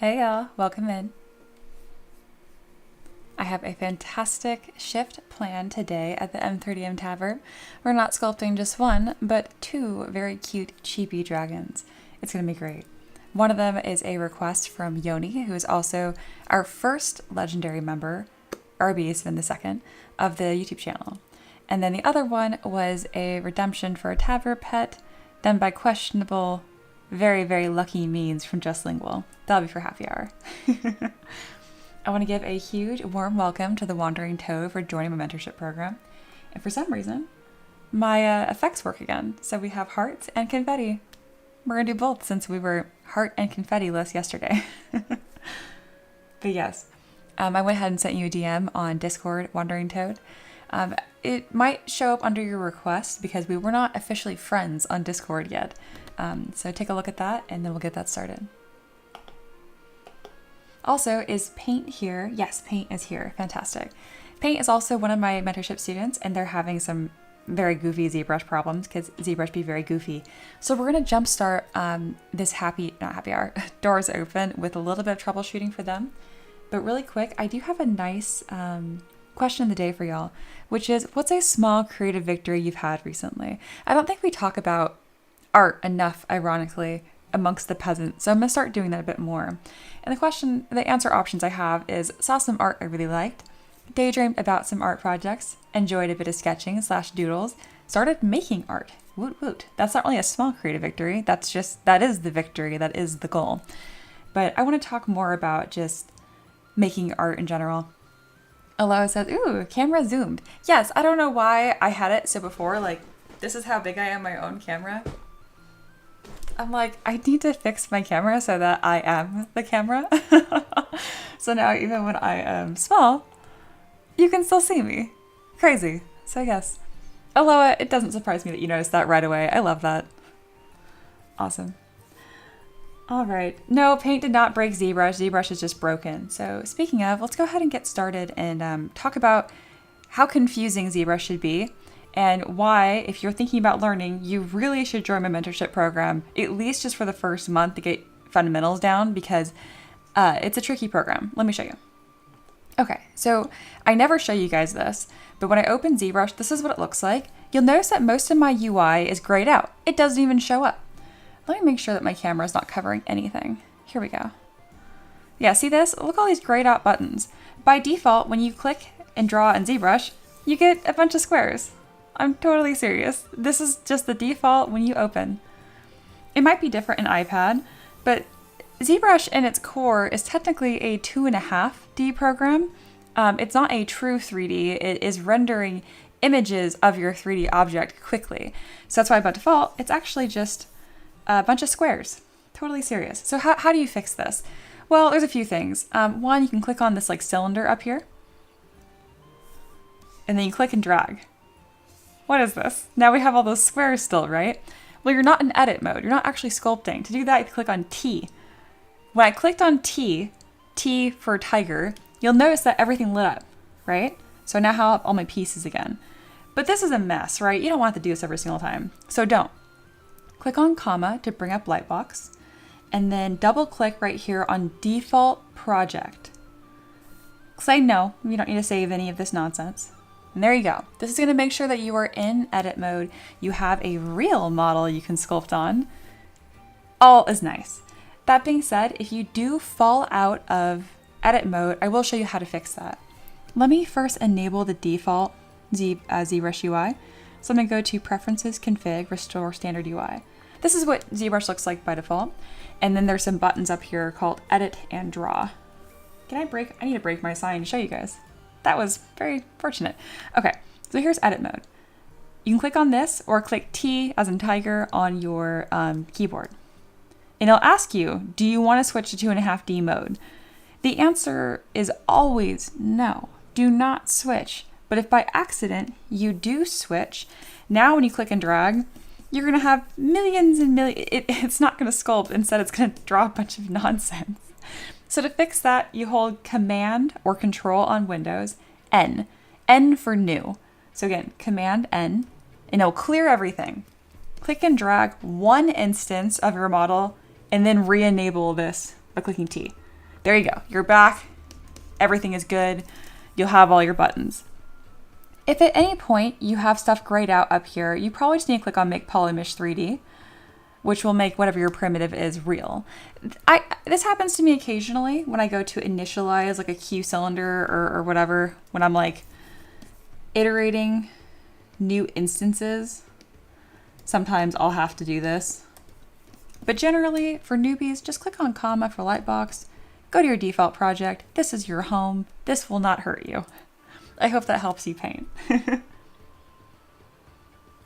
Hey y'all, welcome in. I have a fantastic shift planned today at the M3DM Tavern. We're not sculpting just one, but two very cute Chibi dragons. It's going to be great. One of them is a request from Yoni, who is also our first legendary member, RB has been the second, of the YouTube channel. And then the other one was a redemption for a Tavern pet done by questionable, very, very lucky means from Just Lingual. That'll be for happy hour. I want to give a huge warm welcome to the Wandering Toad for joining my mentorship program. And for some reason, my effects work again. So we have hearts and confetti. We're going to do both since we were heart and confetti-less yesterday. But yes, I went ahead and sent you a DM on Discord, Wandering Toad. It might show up under your request because we were not officially friends on Discord yet. So take a look at that and then we'll get that started. Also, is Paint here? Yes, Paint is here. Fantastic. Paint is also one of my mentorship students and they're having some very goofy ZBrush problems because ZBrush be very goofy. So we're going to jumpstart this not happy hour, doors open with a little bit of troubleshooting for them. But really quick, I do have a nice question of the day for y'all, which is, what's a small creative victory you've had recently? I don't think we talk about art enough, ironically, amongst the peasants, so I'm going to start doing that a bit more. And the answer options I have is, saw some art I really liked, daydreamed about some art projects, enjoyed a bit of sketching / doodles, started making art. Woot woot. That's not really a small creative victory, that is the victory, that is the goal. But I want to talk more about just making art in general. Aloha says, ooh, camera zoomed. Yes, I don't know why I had it so before, like, this is how big I am my own camera. I'm like, I need to fix my camera so that I am the camera. So now even when I am small, you can still see me. Crazy. So yes. Aloha, it doesn't surprise me that you noticed that right away. I love that. Awesome. All right. No, Paint did not break ZBrush. ZBrush is just broken. So speaking of, let's go ahead and get started and talk about how confusing ZBrush should be. And why, if you're thinking about learning, you really should join my mentorship program, at least just for the first month to get fundamentals down, because it's a tricky program. Let me show you. Okay, so I never show you guys this, but when I open ZBrush, this is what it looks like. You'll notice that most of my UI is grayed out. It doesn't even show up. Let me make sure that my camera is not covering anything. Here we go. Yeah, see this? Look at all these grayed out buttons. By default, when you click and draw in ZBrush, you get a bunch of squares. I'm totally serious. This is just the default when you open. It might be different in iPad, but ZBrush in its core is technically a 2.5D program. It's not a true 3D. It is rendering images of your 3D object quickly. So that's why by default, it's actually just a bunch of squares. Totally serious. So how do you fix this? Well, there's a few things. One, you can click on this like cylinder up here, and then you click and drag. What is this? Now we have all those squares still, right? Well, you're not in edit mode. You're not actually sculpting. To do that, you click on T. When I clicked on T for tiger, you'll notice that everything lit up, right? So now I have all my pieces again. But this is a mess, right? You don't want to do this every single time. So don't. Click on comma to bring up Lightbox, and then double click right here on default project. Say no, you don't need to save any of this nonsense. And there you go. This is going to make sure that you are in edit mode. You have a real model you can sculpt on. All is nice. That being said, if you do fall out of edit mode, I will show you how to fix that. Let me first enable the default ZBrush UI. So I'm going to go to Preferences, Config, Restore Standard UI. This is what ZBrush looks like by default. And then there's some buttons up here called Edit and Draw. I need to break my sign to show you guys. That was very fortunate. Okay, so here's edit mode. You can click on this or click T as in tiger on your keyboard. And it'll ask you, do you want to switch to 2.5D mode? The answer is always no, do not switch. But if by accident you do switch, now when you click and drag, you're gonna have millions and millions. It's not gonna sculpt, instead it's gonna draw a bunch of nonsense. So to fix that, you hold Command or Control on Windows, N for new. So again, Command N, and it'll clear everything. Click and drag one instance of your model, and then re-enable this by clicking T. There you go. You're back. Everything is good. You'll have all your buttons. If at any point you have stuff grayed out up here, you probably just need to click on Make Polymesh 3D, which will make whatever your primitive is real. This happens to me occasionally when I go to initialize like a Q cylinder or whatever, when I'm like iterating new instances. Sometimes I'll have to do this. But generally, for newbies, just click on comma for Lightbox, go to your default project. This is your home. This will not hurt you. I hope that helps you paint.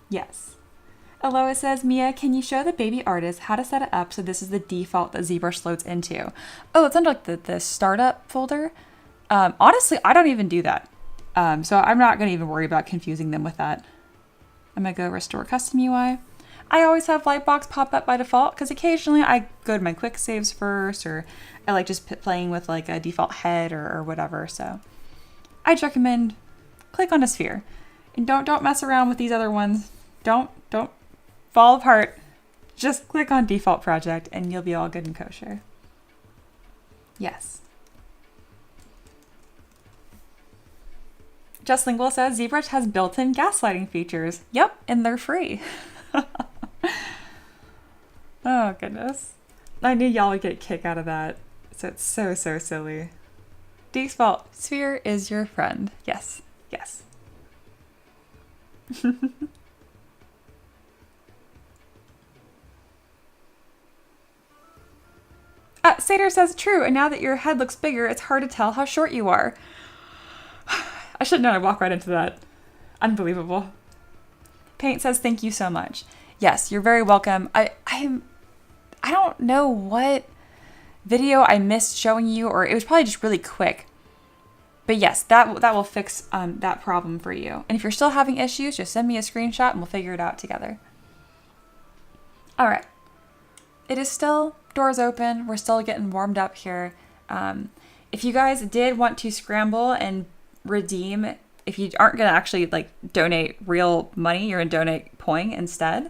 Yes. Aloha says, Mia, can you show the baby artist how to set it up so this is the default that ZBrush loads into? Oh, it's under like the startup folder. Honestly, I don't even do that. So I'm not going to even worry about confusing them with that. I'm going to go restore custom UI. I always have Lightbox pop up by default because occasionally I go to my quick saves first, or I like just playing with like a default head or whatever. So I'd recommend click on a sphere and don't mess around with these other ones. Don't fall apart. Just click on default project and you'll be all good and kosher. Yes. Just Lingual says ZBrush has built-in gaslighting features. Yep, and they're free. Oh goodness. I knew y'all would get a kick out of that. So it's so silly. Default sphere is your friend. Yes. Yes. Sater says true, and now that your head looks bigger, it's hard to tell how short you are. I should have known I'd walk right into that. Unbelievable. Paint says thank you so much. Yes, you're very welcome. I don't know what video I missed showing you, or it was probably just really quick. But yes, that will fix that problem for you. And if you're still having issues, just send me a screenshot and we'll figure it out together. All right. It is still doors open. We're still getting warmed up here. If you guys did want to scramble and redeem, if you aren't going to actually like donate real money, you're going to donate Poing instead.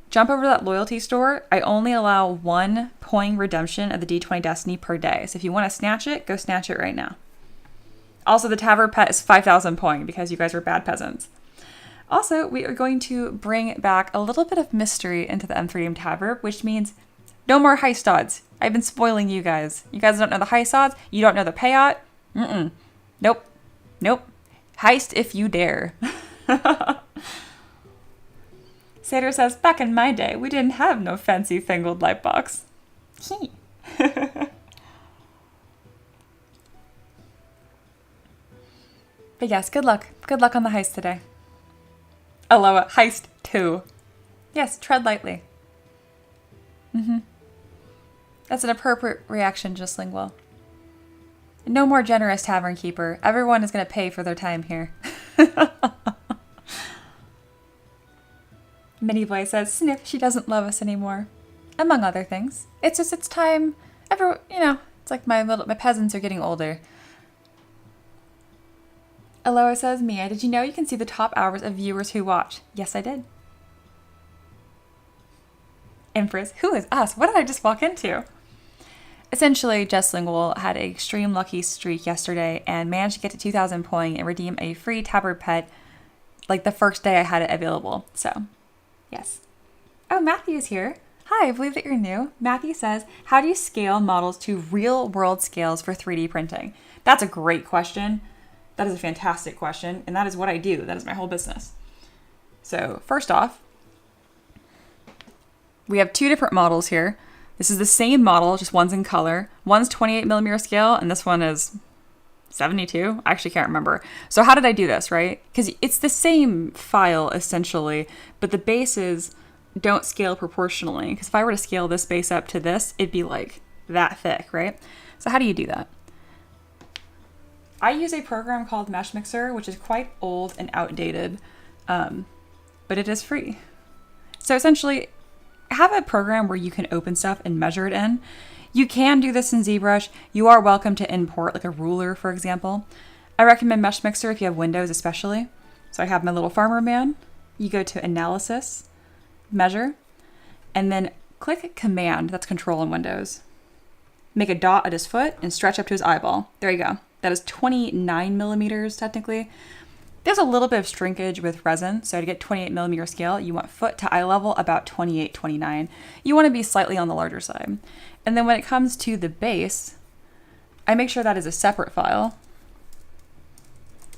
Jump over to that loyalty store. I only allow 1 Poing redemption of the D20 Destiny per day. So if you want to snatch it, go snatch it right now. Also, the Tavern pet is 5,000 Poing because you guys are bad peasants. Also, we are going to bring back a little bit of mystery into the M3DM Tavern, which means no more heist odds. I've been spoiling you guys. You guys don't know the heist odds. You don't know the payout. Nope. Heist if you dare. Sater says, back in my day, we didn't have no fancy fangled Lightbox. But yes, good luck. Good luck on the heist today. Aloha, heist 2. Yes, tread lightly. That's an appropriate reaction, just Lingual. No more generous tavern keeper. Everyone is going to pay for their time here. Minnie Boy says, Sniff, she doesn't love us anymore. Among other things. It's just, it's time. It's like my peasants are getting older. Aloha says, Mia, did you know you can see the top hours of viewers who watch? Yes, I did. Empress, who is us? What did I just walk into? Essentially, Jess Lingual had an extreme lucky streak yesterday and managed to get to 2,000 Poing and redeem a free Tabard pet like the first day I had it available. So, yes. Oh, Matthew is here. Hi, I believe that you're new. Matthew says, how do you scale models to real-world scales for 3D printing? That's a great question. That is a fantastic question, and that is what I do. That is my whole business. So, first off, we have 2 different models here. This is the same model, just one's in color. One's 28mm scale, and this one is 72. I actually can't remember. So how did I do this, right? Because it's the same file, essentially, but the bases don't scale proportionally. Because if I were to scale this base up to this, it'd be like that thick, right? So how do you do that? I use a program called Mesh Mixer, which is quite old and outdated, but it is free. So essentially, have a program where you can open stuff and measure it in. You can do this in ZBrush. You are welcome to import like a ruler, for example. I recommend Mesh Mixer if you have Windows especially. So I have my little farmer man. You go to Analysis, Measure, and then click Command, that's Control in Windows. make a dot at his foot, and stretch up to his eyeball. There you go. That is 29 millimeters technically. There's a little bit of shrinkage with resin, so to get 28 millimeter scale, you want foot to eye level about 28, 29. You want to be slightly on the larger side. And then when it comes to the base, I make sure that is a separate file.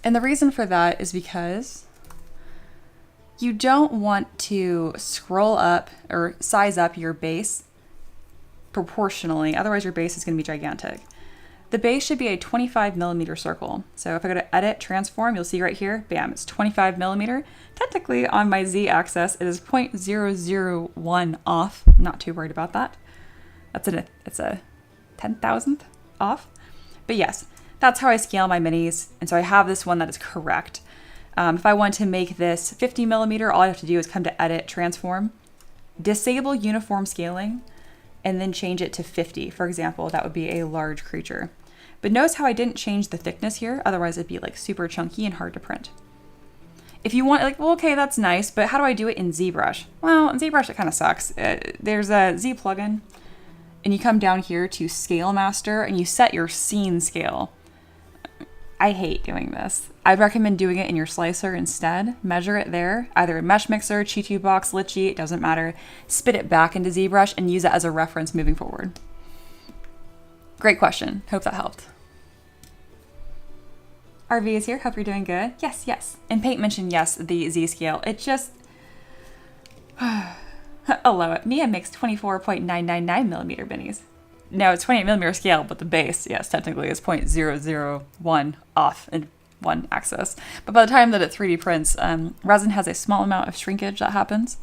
And the reason for that is because you don't want to scroll up or size up your base proportionally, otherwise your base is going to be gigantic. The base should be a 25 millimeter circle. So if I go to edit, transform, you'll see right here, bam, it's 25 millimeter. Technically on my Z axis, it is 0.001 off. I'm not too worried about that. It's a 10,000th off. But yes, that's how I scale my minis. And so I have this one that is correct. If I want to make this 50 millimeter, all I have to do is come to edit, transform, disable uniform scaling, and then change it to 50. For example, that would be a large creature. But notice how I didn't change the thickness here, otherwise it'd be like super chunky and hard to print. If you want, like, well, okay, that's nice, but how do I do it in ZBrush? Well, in ZBrush, it kind of sucks. There's a Z plugin, and you come down here to Scale Master, and you set your scene scale. I hate doing this. I'd recommend doing it in your slicer instead. Measure it there, either in Mesh Mixer, Chi Box, Litchi, it doesn't matter. Spit it back into ZBrush and use it as a reference moving forward. Great question. Hope that helped. RV is here. Hope you're doing good. Yes, yes. And Paint mentioned, yes, the Z scale. It just... Hello. Mia makes 24.999 millimeter minis. No, it's 28 millimeter scale, but the base, yes, technically is 0.001 off in one axis. But by the time that it 3D prints, resin has a small amount of shrinkage that happens.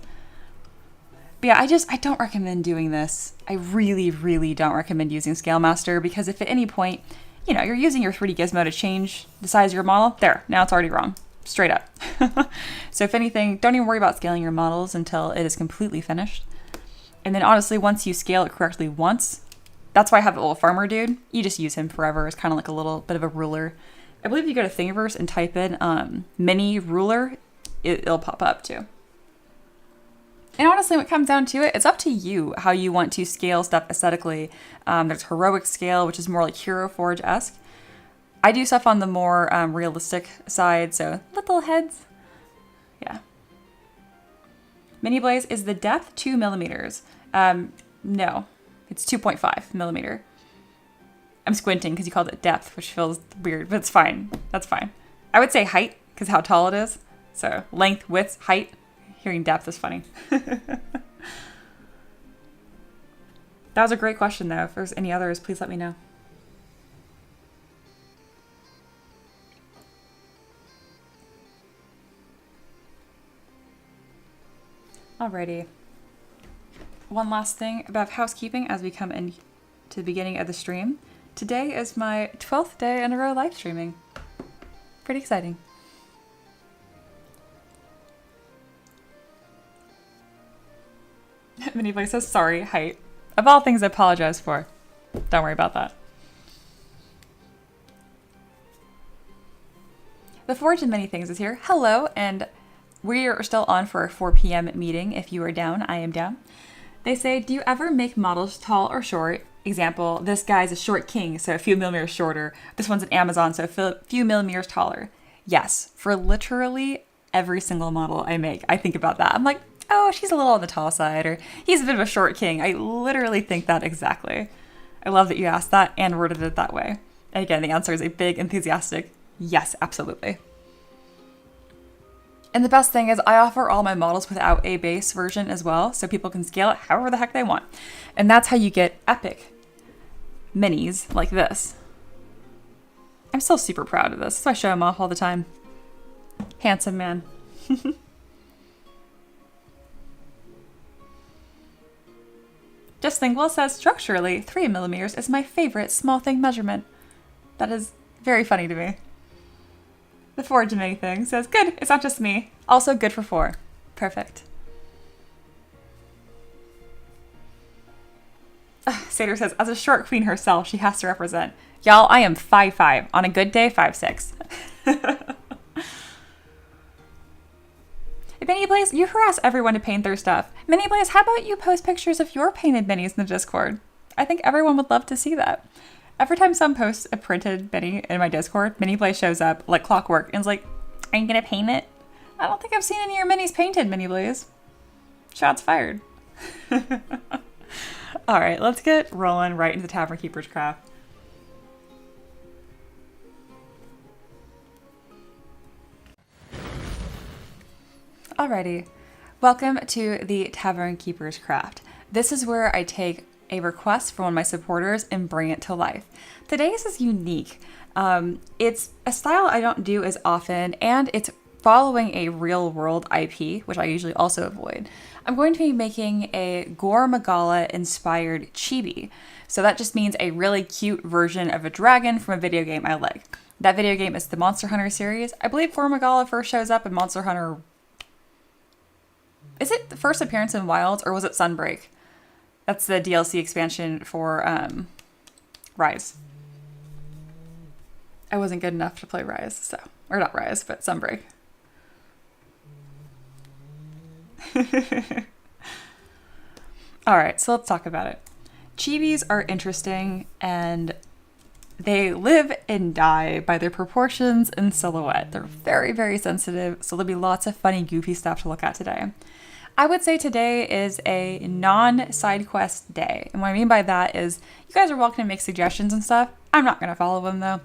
But yeah, I don't recommend doing this. I really, really don't recommend using Scale Master, because if at any point, you know, you're using your 3D gizmo to change the size of your model, there, now it's already wrong. Straight up. So if anything, don't even worry about scaling your models until it is completely finished. And then honestly, once you scale it correctly once, that's why I have the little farmer dude. You just use him forever. It's kind of like a little bit of a ruler. I believe if you go to Thingiverse and type in mini ruler, it'll pop up too. And honestly, when it comes down to it, it's up to you how you want to scale stuff aesthetically. There's heroic scale, which is more like Hero Forge-esque. I do stuff on the more realistic side, so little heads. Yeah. Mini Blaze, is the depth 2 millimeters? No. It's 2.5 millimeter. I'm squinting because you called it depth, which feels weird, but it's fine. That's fine. I would say height because how tall it is. So length, width, height. Hearing depth is funny. That was a great question though. If there's any others, please let me know. Alrighty. One last thing about housekeeping as we come in to the beginning of the stream. Today is my 12th day in a row live streaming. Pretty exciting. Minibly says, sorry, height. Of all things I apologize for. Don't worry about that. The Forge of Many Things is here. Hello, and we are still on for our 4 p.m. meeting. If you are down, I am down. They say, do you ever make models tall or short? Example, this guy's a short king, so a few millimeters shorter. This one's an Amazon, so a few millimeters taller. Yes, for literally every single model I make, I think about that. I'm like, oh, she's a little on the tall side, or he's a bit of a short king. I literally think that exactly. I love that you asked that and worded it that way. And again, the answer is a big, enthusiastic yes, absolutely. And the best thing is I offer all my models without a base version as well, so people can scale it however the heck they want. And that's how you get epic minis like this. I'm still super proud of this, so I show them off all the time. Handsome man. Just think, well, it says structurally 3 millimeters is my favorite small thing measurement. That is very funny to me. The Forge of Many Things says, good, it's not just me. Also good for 4. Perfect. Satyr says, as a short queen herself, she has to represent. Y'all, I am 5'5". On a good day, 5'6". Miniblaze, you harass everyone to paint their stuff. Miniblaze, how about you post pictures of your painted minis in the Discord? I think everyone would love to see that. Every time someone posts a printed mini in my Discord, Mini Play shows up like clockwork and is like, are you gonna paint it? I don't think I've seen any of your minis painted, Mini Blaze. Shots fired. All right, let's get rolling right into the Tavern Keeper's Craft. Alrighty, welcome to the Tavern Keeper's Craft. This is where I take a request from one of my supporters and bring it to life. Today's is unique. It's a style I don't do as often, and it's following a real world IP, which I usually also avoid. I'm going to be making a Gore Maggala inspired chibi. So that just means a really cute version of a dragon from a video game I like. That video game is the Monster Hunter series. I believe Gore Maggala first shows up in Monster Hunter. Is it the first appearance in Wilds, or was it Sunbreak? That's the DLC expansion for Rise. I wasn't good enough to play Rise, so, or not Rise, but Sunbreak. All right, so let's talk about it. Chibis are interesting, and they live and die by their proportions and silhouette. They're very, very sensitive, so there'll be lots of funny, goofy stuff to look at today. I would say today is a non-side quest day. And what I mean by that is you guys are welcome to make suggestions and stuff. I'm not going to follow them though.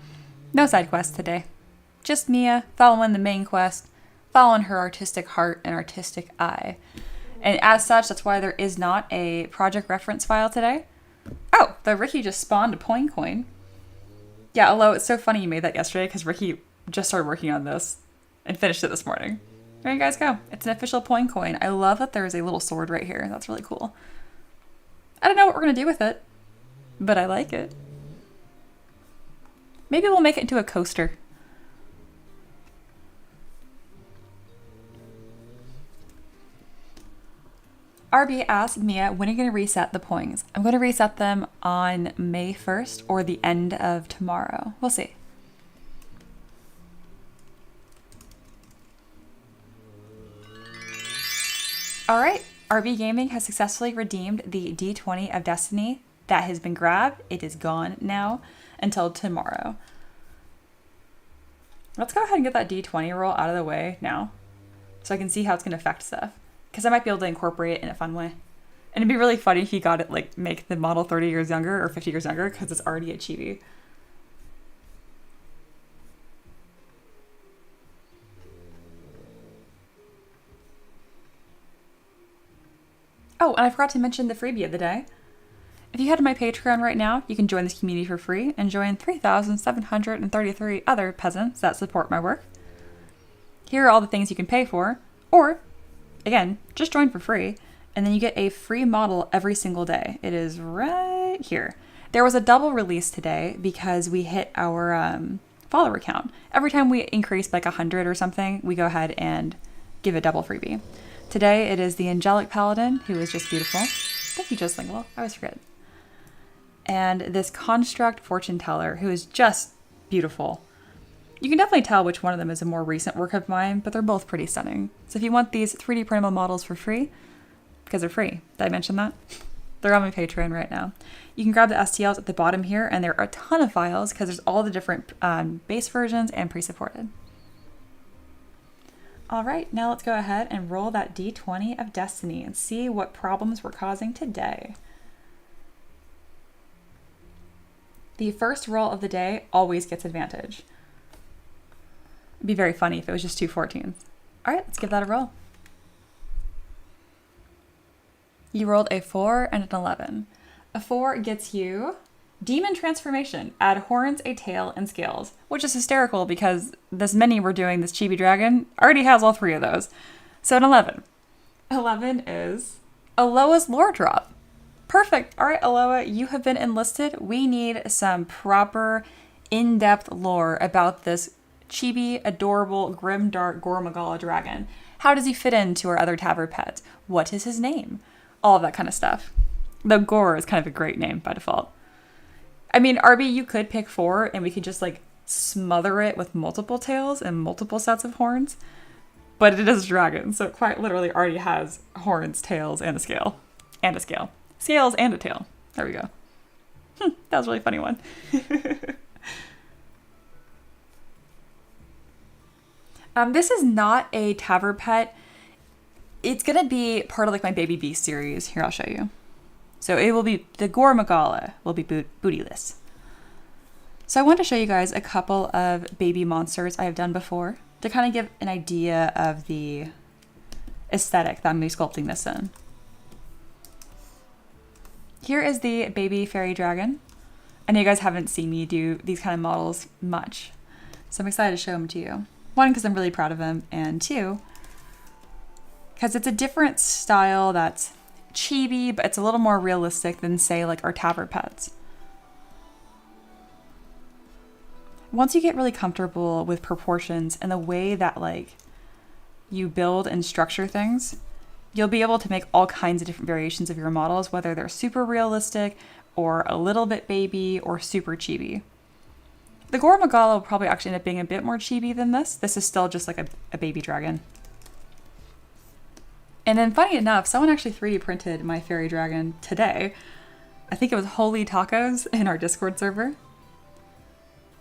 No side quest today. Just Mia following the main quest, following her artistic heart and artistic eye. And as such, that's why there is not a project reference file today. Oh, the Ricky just spawned a Poing coin. Yeah, although it's so funny you made that yesterday because Ricky just started working on this and finished it this morning. There you guys go. It's an official Poing coin. I love that there's a little sword right here. That's really cool. I don't know what we're going to do with it, but I like it. Maybe we'll make it into a coaster. RB asked Mia, when are you going to reset the Poings? I'm going to reset them on May 1st or the end of tomorrow. We'll see. All right, RB Gaming has successfully redeemed the D20 of Destiny. That has been grabbed. It is gone now until tomorrow. Let's go ahead and get that D20 roll out of the way now so I can see how it's going to affect stuff, because I might be able to incorporate it in a fun way. And it'd be really funny if he got it, like, make the model 30 years younger or 50 years younger because it's already a chibi. Oh, and I forgot to mention the freebie of the day. If you head to my Patreon right now, you can join this community for free and join 3,733 other peasants that support my work. Here are all the things you can pay for, or, again, just join for free, and then you get a free model every single day. It is right here. There was a double release today because we hit our follower count. Every time we increase like 100 or something, we go ahead and give a double freebie. Today it is the Angelic Paladin, who is just beautiful. Thank you, Just Lingual. I always forget. And this Construct Fortune Teller, who is just beautiful. You can definitely tell which one of them is a more recent work of mine, but they're both pretty stunning. So if you want these 3D printable models for free, because they're free, did I mention that? They're on my Patreon right now. You can grab the STLs at the bottom here, and there are a ton of files because there's all the different base versions and pre-supported. All right, now let's go ahead and roll that D20 of Destiny and see what problems we're causing today. The first roll of the day always gets advantage. It'd be very funny if it was just two 14s. All right, let's give that a roll. You rolled a 4 and an 11. A 4 gets you Demon Transformation. Add horns, a tail, and scales, which is hysterical because this mini we're doing, this Chibi Dragon, already has all three of those. So an 11. 11 is Aloa's lore drop. Perfect. All right, Aloa, you have been enlisted. We need some proper, in-depth lore about this chibi, adorable, grimdark Gore Maggala dragon. How does he fit into our other Tavern pets? What is his name? All of that kind of stuff. Though Gore is kind of a great name by default. I mean, RB, you could pick 4 and we could just like smother it with multiple tails and multiple sets of horns. But it is a dragon, so it quite literally already has horns, tails, and a scale. And a scale. Scales and a tail. There we go. That was a really funny one. This is not a Tavern pet. It's gonna be part of like my Baby Beast series. Here, I'll show you. So it will be, the Gore Maggala will be bootyless. So I want to show you guys a couple of baby monsters I have done before to kind of give an idea of the aesthetic that I'm going to be sculpting this in. Here is the baby fairy dragon. I know you guys haven't seen me do these kind of models much, so I'm excited to show them to you. One, because I'm really proud of them, and two, because it's a different style that's chibi, but it's a little more realistic than, say, like our Tavern pets. Once you get really comfortable with proportions and the way that like you build and structure things, you'll be able to make all kinds of different variations of your models, whether they're super realistic or a little bit baby or super chibi. The Gore Maggala will probably actually end up being a bit more chibi than this. This is still just like a baby dragon. And then funny enough, someone actually 3D printed my fairy dragon today. I think it was Holy Tacos in our Discord server.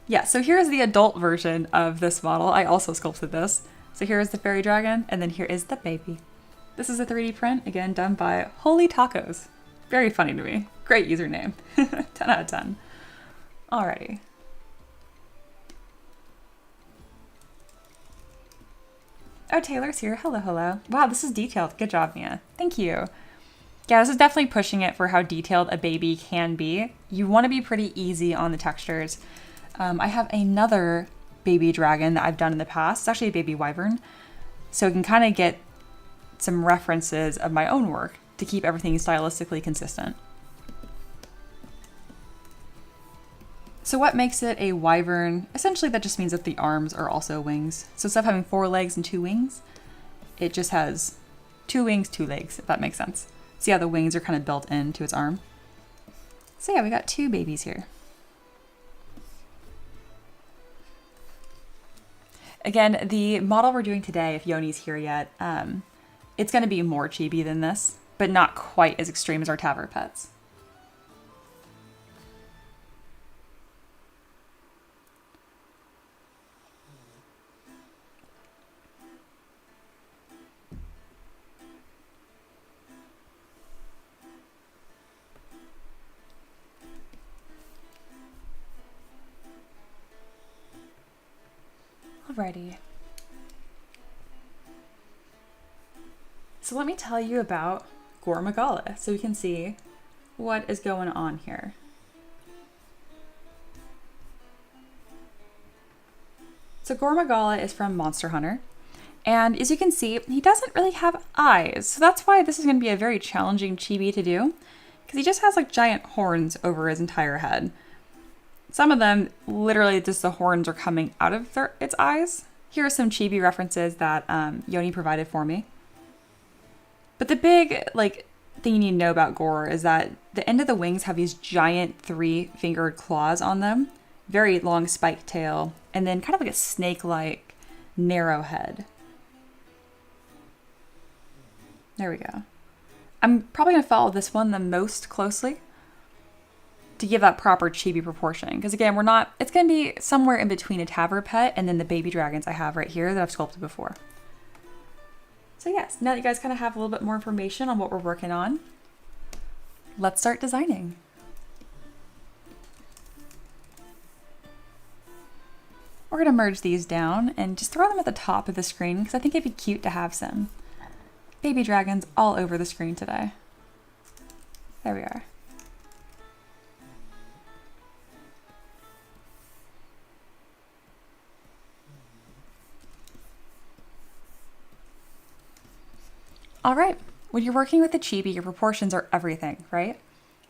Yeah, so here's the adult version of this model. I also sculpted this. So here is the fairy dragon, and then here is the baby. This is a 3D print, again, done by Holy Tacos. Very funny to me. Great username. 10 out of 10. Alrighty. Oh, Taylor's here. Hello, hello. Wow, this is detailed. Good job, Mia. Thank you. Yeah, this is definitely pushing it for how detailed a baby can be. You want to be pretty easy on the textures. I have another baby dragon that I've done in the past. It's actually a baby wyvern. So you can kind of get some references of my own work to keep everything stylistically consistent. So what makes it a wyvern? Essentially that just means that the arms are also wings. So instead of having 4 legs and 2 wings, it just has 2 wings, 2 legs, if that makes sense. See how the wings are kind of built into its arm? So yeah, we got 2 babies here. Again, the model we're doing today, if Yoni's here yet, it's going to be more chibi than this, but not quite as extreme as our Tavern pets. Alrighty. So let me tell you about Gore Maggala so we can see what is going on here. So Gore Maggala is from Monster Hunter, and as you can see, he doesn't really have eyes. So that's why this is going to be a very challenging chibi to do, because he just has like giant horns over his entire head. Some of them, literally just the horns are coming out of its eyes. Here are some chibi references that Yoni provided for me. But the big thing you need to know about Gore is that the end of the wings have these giant 3-fingered claws on them, very long spiked tail, and then kind of like a snake-like narrow head. There we go. I'm probably going to follow this one the most closely to give that proper chibi proportion. Because again, it's going to be somewhere in between a Tavern pet and then the baby dragons I have right here that I've sculpted before. So yes, now that you guys kind of have a little bit more information on what we're working on, let's start designing. We're going to merge these down and just throw them at the top of the screen because I think it'd be cute to have some baby dragons all over the screen today. There we are. All right, when you're working with a chibi, your proportions are everything, right?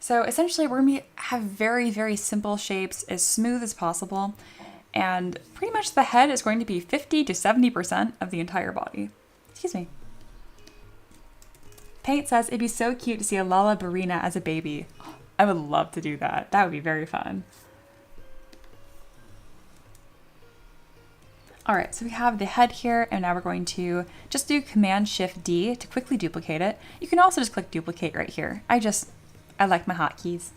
So essentially we're going to have very, very simple shapes, as smooth as possible, and pretty much the head is going to be 50 to 70% of the entire body. Excuse me. Paint says, it'd be so cute to see a Lala Barina as a baby. I would love to do that. That would be very fun. All right, so we have the head here, and now we're going to just do Command-Shift-D to quickly duplicate it. You can also just click duplicate right here. I like my hotkeys.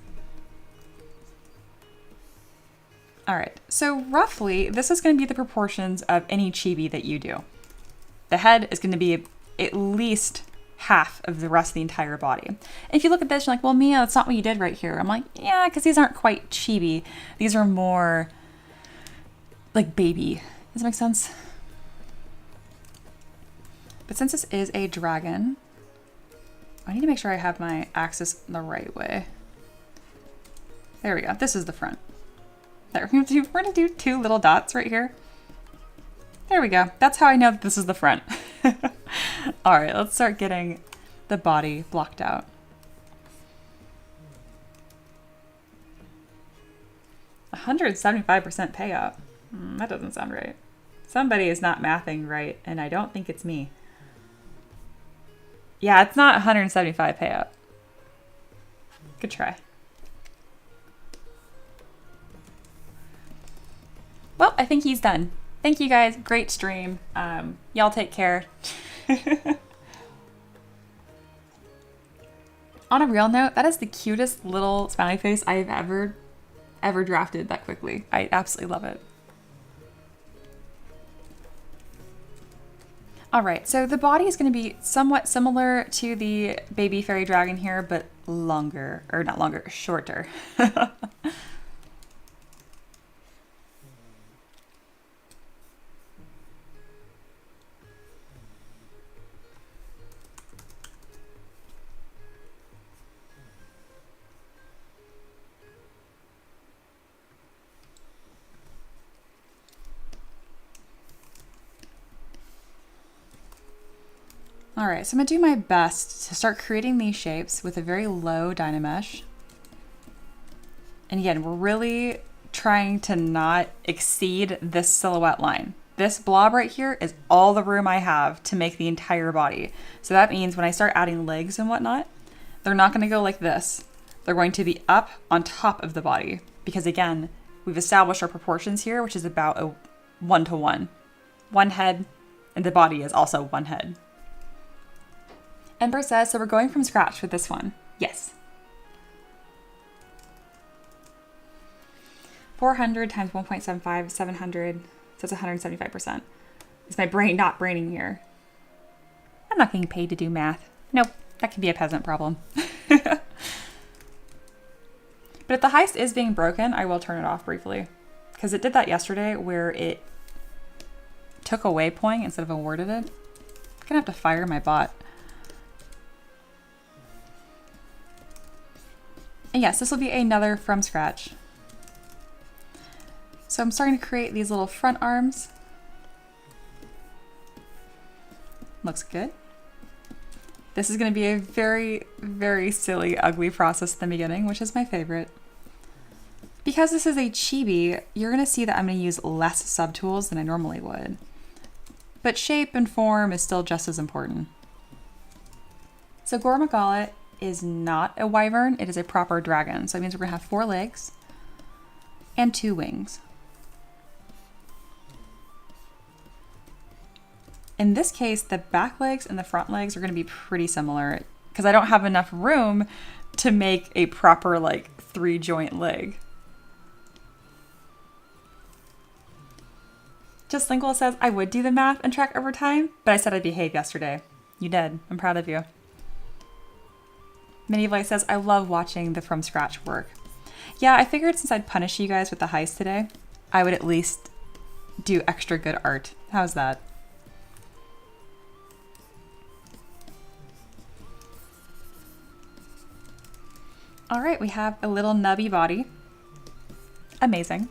All right, so roughly, this is going to be the proportions of any chibi that you do. The head is going to be at least half of the rest of the entire body. And if you look at this, you're like, well, Mia, that's not what you did right here. I'm like, yeah, because these aren't quite chibi. These are more like baby. Does that make sense? But since this is a dragon, I need to make sure I have my axis the right way. There we go. This is the front. There, we're gonna do 2 little dots right here. There we go. That's how I know that this is the front. All right, let's start getting the body blocked out. $175% payout. That doesn't sound right. Somebody is not mathing right, and I don't think it's me. Yeah, it's not 175 payout. Good try. Well, I think he's done. Thank you guys. Great stream. Y'all take care. On a real note, that is the cutest little smiley face I've ever drafted that quickly. I absolutely love it. All right, so the body is going to be somewhat similar to the baby fairy dragon here, but longer, or not longer, shorter. All right, so I'm gonna do my best to start creating these shapes with a very low Dynamesh. And again, we're really trying to not exceed this silhouette line. This blob right here is all the room I have to make the entire body. So that means when I start adding legs and whatnot, they're not gonna go like this. They're going to be up on top of the body because again, we've established our proportions here, which is about a 1-to-1. One head and the body is also one head. Ember says, so we're going from scratch with this one. Yes. 400 times 1.75, 700. So it's 175%. Is my brain not braining here? I'm not getting paid to do math. Nope, that can be a peasant problem. But if the heist is being broken, I will turn it off briefly. Because it did that yesterday where it took a waypoint instead of awarded it. I'm gonna have to fire my bot. And yes, this will be another from scratch. So I'm starting to create these little front arms. Looks good. This is going to be a very, very silly, ugly process at the beginning, which is my favorite. Because this is a chibi, you're going to see that I'm going to use less subtools than I normally would. But shape and form is still just as important. So Gore Maggala is not a wyvern, it is a proper dragon. So it means we're gonna have 4 legs and 2 wings. In this case, the back legs and the front legs are gonna be pretty similar because I don't have enough room to make a proper like 3-joint leg. Just Lingual says, I would do the math and track over time, but I said I'd behave yesterday. You did, I'm proud of you. Minivlight says, I love watching the from scratch work. Yeah, I figured since I'd punish you guys with the heist today, I would at least do extra good art. How's that? All right, we have a little nubby body. Amazing.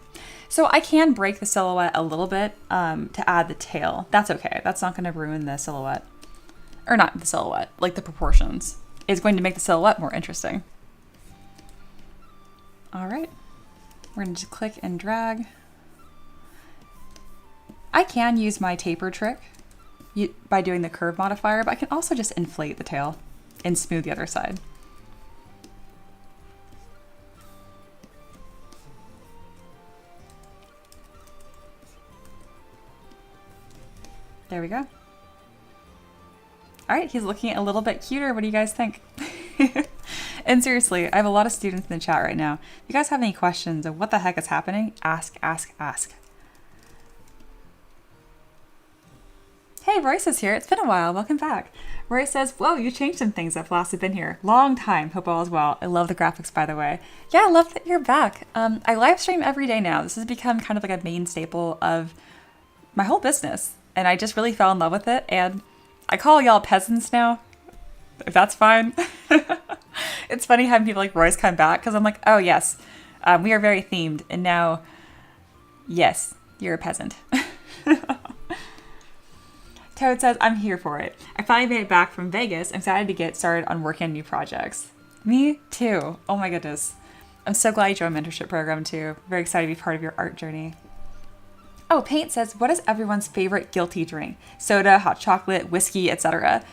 So I can break the silhouette a little bit to add the tail. That's okay. That's not going to ruin the silhouette. Or not the silhouette, like the proportions. Is going to make the silhouette more interesting. All right, we're going to just click and drag. I can use my taper trick by doing the curve modifier, but I can also just inflate the tail and smooth the other side. There we go. All right, he's looking a little bit cuter. What do you guys think? And seriously, I have a lot of students in the chat right now. If you guys have any questions of what the heck is happening, ask, ask, ask. Hey, Royce is here. It's been a while. Welcome back. Royce says, whoa, you changed some things up last I've been here. Long time. Hope all is well. I love the graphics, by the way. Yeah, I love that you're back. I live stream every day now. This has become kind of like a main staple of my whole business. And I just really fell in love with it. And I call y'all peasants now, if that's fine. It's funny having people like Royce come back because I'm like, oh, yes, we are very themed. And now, yes, you're a peasant. Toad says, I'm here for it. I finally made it back from Vegas. I'm excited to get started on working on new projects. Me too. Oh my goodness. I'm so glad you joined the mentorship program too. Very excited to be part of your art journey. Oh, Paint says, what is everyone's favorite guilty drink? Soda, hot chocolate, whiskey, etc.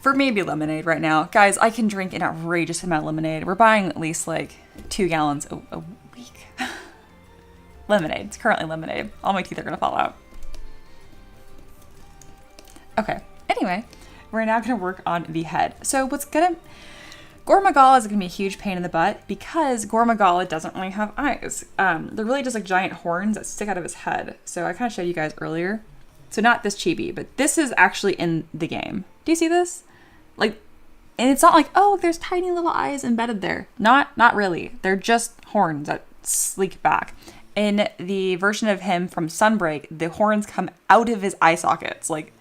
For me, it'd be lemonade right now. Guys, I can drink an outrageous amount of lemonade. We're buying at least like 2 gallons a week. Lemonade. It's currently lemonade. All my teeth are going to fall out. Okay, anyway, we're now going to work on the head. So Gore Maggala is going to be a huge pain in the butt because Gore Maggala doesn't really have eyes. They're really just like giant horns that stick out of his head. So I kind of showed you guys earlier. So not this chibi, but this is actually in the game. Do you see this? Like, and it's not like, oh, there's tiny little eyes embedded there. Not really. They're just horns that sleek back. In the version of him from Sunbreak, the horns come out of his eye sockets. Like,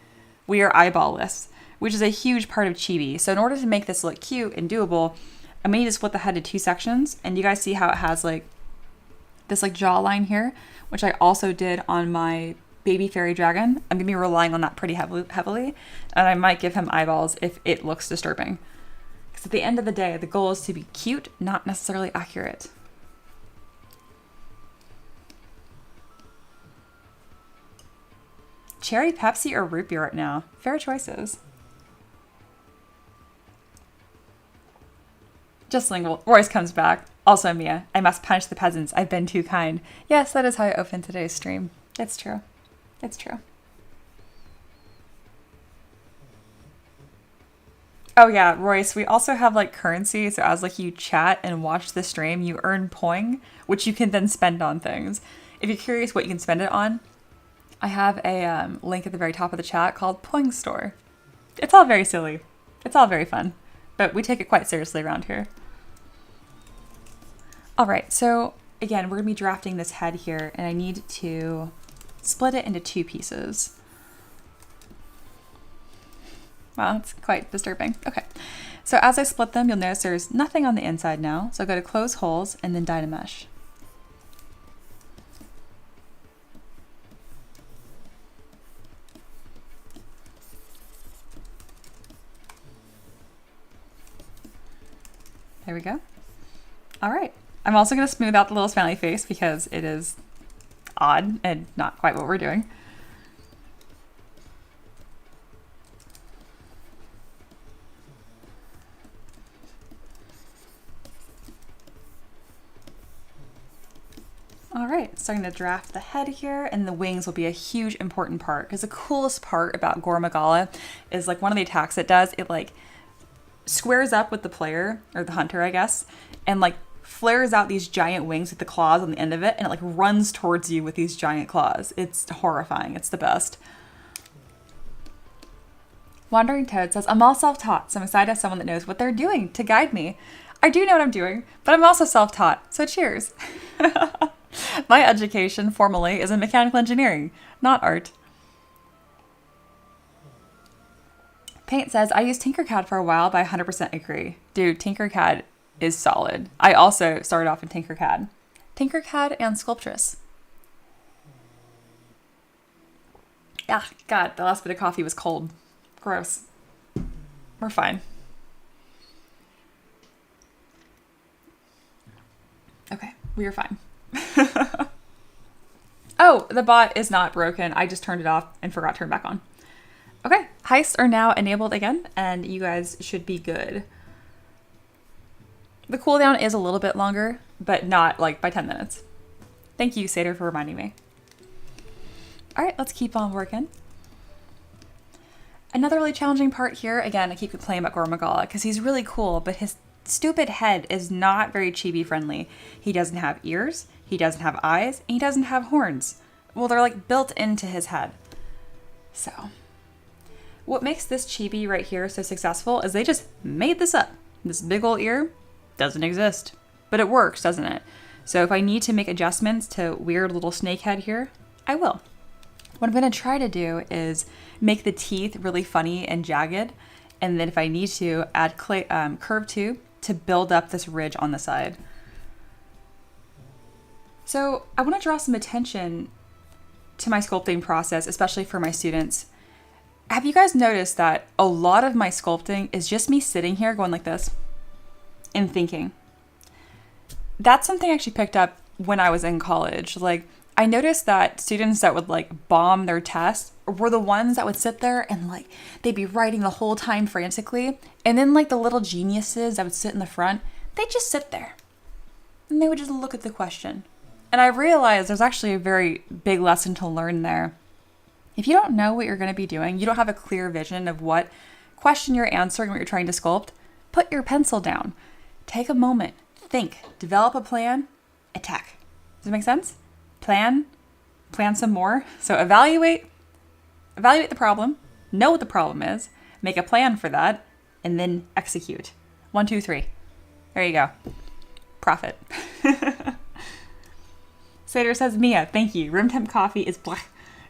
we are eyeball-less, which is a huge part of Chibi. So in order to make this look cute and doable, I'm going to split the head into 2 sections. And you guys see how it has like this like jawline here, which I also did on my baby fairy dragon. I'm going to be relying on that pretty heavily. And I might give him eyeballs if it looks disturbing. Because at the end of the day, the goal is to be cute, not necessarily accurate. Cherry Pepsi or root beer right now? Fair choices. Just lingual. Royce comes back. Also, Mia, I must punish the peasants. I've been too kind. Yes, that is how I opened today's stream. It's true. It's true. Oh yeah, Royce, we also have like currency. So as like you chat and watch the stream, you earn poing, which you can then spend on things. If you're curious what you can spend it on, I have a link at the very top of the chat called Poing Store. It's all very silly. It's all very fun, but we take it quite seriously around here. All right, so again, we're gonna be drafting this head here and I need to split it into 2 pieces. Wow, that's quite disturbing. Okay, so as I split them, you'll notice there's nothing on the inside now. So go to close holes and then Dynamesh. There we go. All right. I'm also going to smooth out the little smiley face because it is odd and not quite what we're doing. All right, starting to draft the head here, and the wings will be a huge important part because the coolest part about Gore Maggala is like one of the attacks it does, it like squares up with the player, or the hunter, I guess, and like flares out these giant wings with the claws on the end of it, and it like runs towards you with these giant claws. It's horrifying. It's the best. Wandering Toad says, I'm all self-taught, so I'm excited to have someone that knows what they're doing to guide me. I do know what I'm doing, but I'm also self-taught, so cheers. My education formally is in mechanical engineering, not art. Paint says, I used Tinkercad for a while, but I 100% agree. Dude, Tinkercad is solid. I also started off in Tinkercad. Tinkercad and Sculptress. Yeah, God, the last bit of coffee was cold. Gross. We're fine. Okay, we are fine. Oh, the bot is not broken. I just turned it off and forgot to turn it back on. Okay, heists are now enabled again, and you guys should be good. The cooldown is a little bit longer, but not like by 10 minutes. Thank you, Sater, for reminding me. All right, let's keep on working. Another really challenging part here, again, I keep complaining about Gore Maggala because he's really cool, but his stupid head is not very chibi friendly. He doesn't have ears, he doesn't have eyes, and he doesn't have horns. Well, they're like built into his head. So, what makes this chibi right here so successful is they just made this up. This big old ear doesn't exist, but it works, doesn't it? So if I need to make adjustments to weird little snake head here, I will. What I'm gonna try to do is make the teeth really funny and jagged, and then if I need to, add curve tube to build up this ridge on the side. So I wanna draw some attention to my sculpting process, especially for my students. Have you guys noticed that a lot of my sculpting is just me sitting here going like this and thinking? That's something I actually picked up when I was in college. Like, I noticed that students that would like bomb their tests were the ones that would sit there and like they'd be writing the whole time frantically. And then like the little geniuses that would sit in the front, they'd just sit there and they would just look at the question. And I realized there's actually a very big lesson to learn there. If you don't know what you're going to be doing, you don't have a clear vision of what question you're answering, what you're trying to sculpt, put your pencil down. Take a moment, think, develop a plan, attack. Does that make sense? Plan some more. So evaluate the problem, know what the problem is, make a plan for that, and then execute. 1, 2, 3. There you go. Profit. Sater says, Mia, thank you. Room temp coffee is blah.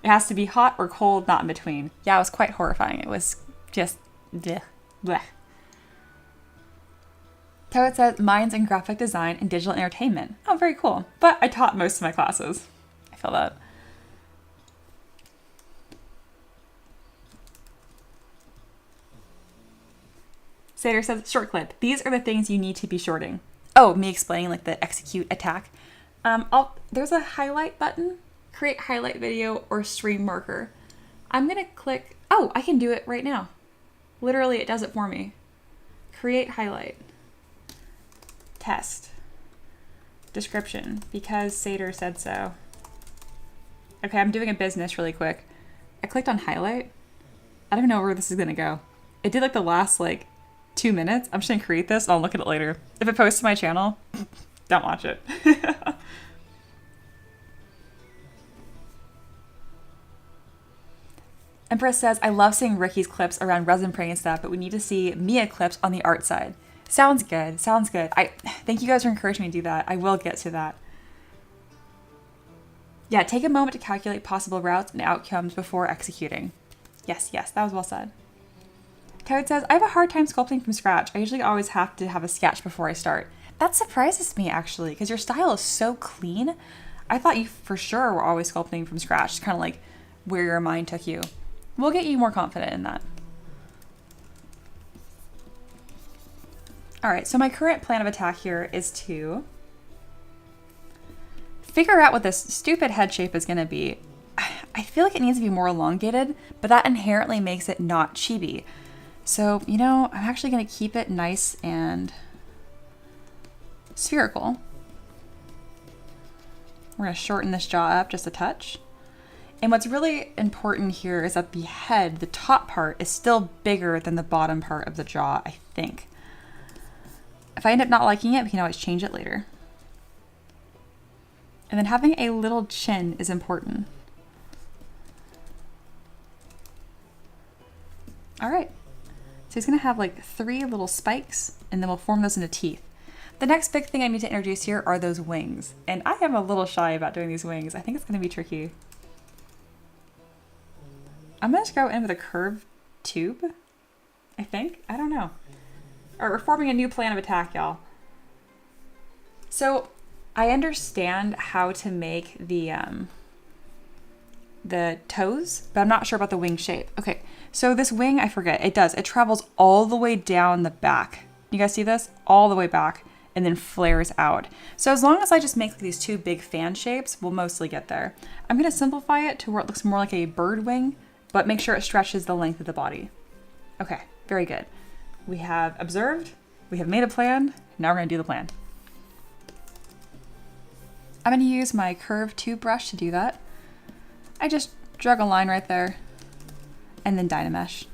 It has to be hot or cold, not in between. Yeah, it was quite horrifying. It was just bleh, bleh. Toad says, mine's in graphic design and digital entertainment. Oh, very cool. But I taught most of my classes. I feel that. Sater says, short clip. These are the things you need to be shorting. Oh, me explaining like the execute attack. There's a highlight button, create highlight video or stream marker. I'm gonna click, oh, I can do it right now. Literally, it does it for me. Create highlight. Test. Description, because Sater said so. Okay, I'm doing a business really quick. I clicked on highlight. I don't know where this is gonna go. It did like the last like 2 minutes. I'm just gonna create this and I'll look at it later. If it posts to my channel, don't watch it. Empress says, I love seeing Ricky's clips around resin printing and stuff, but we need to see Mia clips on the art side. Sounds good. Sounds good. Thank you guys for encouraging me to do that. I will get to that. Yeah, take a moment to calculate possible routes and outcomes before executing. Yes, that was well said. Toad says, I have a hard time sculpting from scratch. I usually always have to have a sketch before I start. That surprises me actually, because your style is so clean. I thought you for sure were always sculpting from scratch. It's kind of like where your mind took you. We'll get you more confident in that. All right, so my current plan of attack here is to figure out what this stupid head shape is gonna be. I feel like it needs to be more elongated, but that inherently makes it not chibi. So, you know, I'm actually gonna keep it nice and spherical. We're gonna shorten this jaw up just a touch. And what's really important here is that the head, the top part, is still bigger than the bottom part of the jaw, I think. If I end up not liking it, we can always change it later. And then having a little chin is important. All right, so he's gonna have like 3 little spikes and then we'll form those into teeth. The next big thing I need to introduce here are those wings. And I am a little shy about doing these wings. I think it's gonna be tricky. I'm gonna just go in with a curved tube, I think. I don't know. Or we're forming a new plan of attack, y'all. So I understand how to make the toes, but I'm not sure about the wing shape. Okay, so this wing, I forget, it travels all the way down the back. You guys see this? All the way back and then flares out. So as long as I just make these 2 big fan shapes, we'll mostly get there. I'm gonna simplify it to where it looks more like a bird wing, but make sure it stretches the length of the body. Okay, very good. We have observed, we have made a plan, now we're gonna do the plan. I'm gonna use my curved tube brush to do that. I just drag a line right there and then Dynamesh.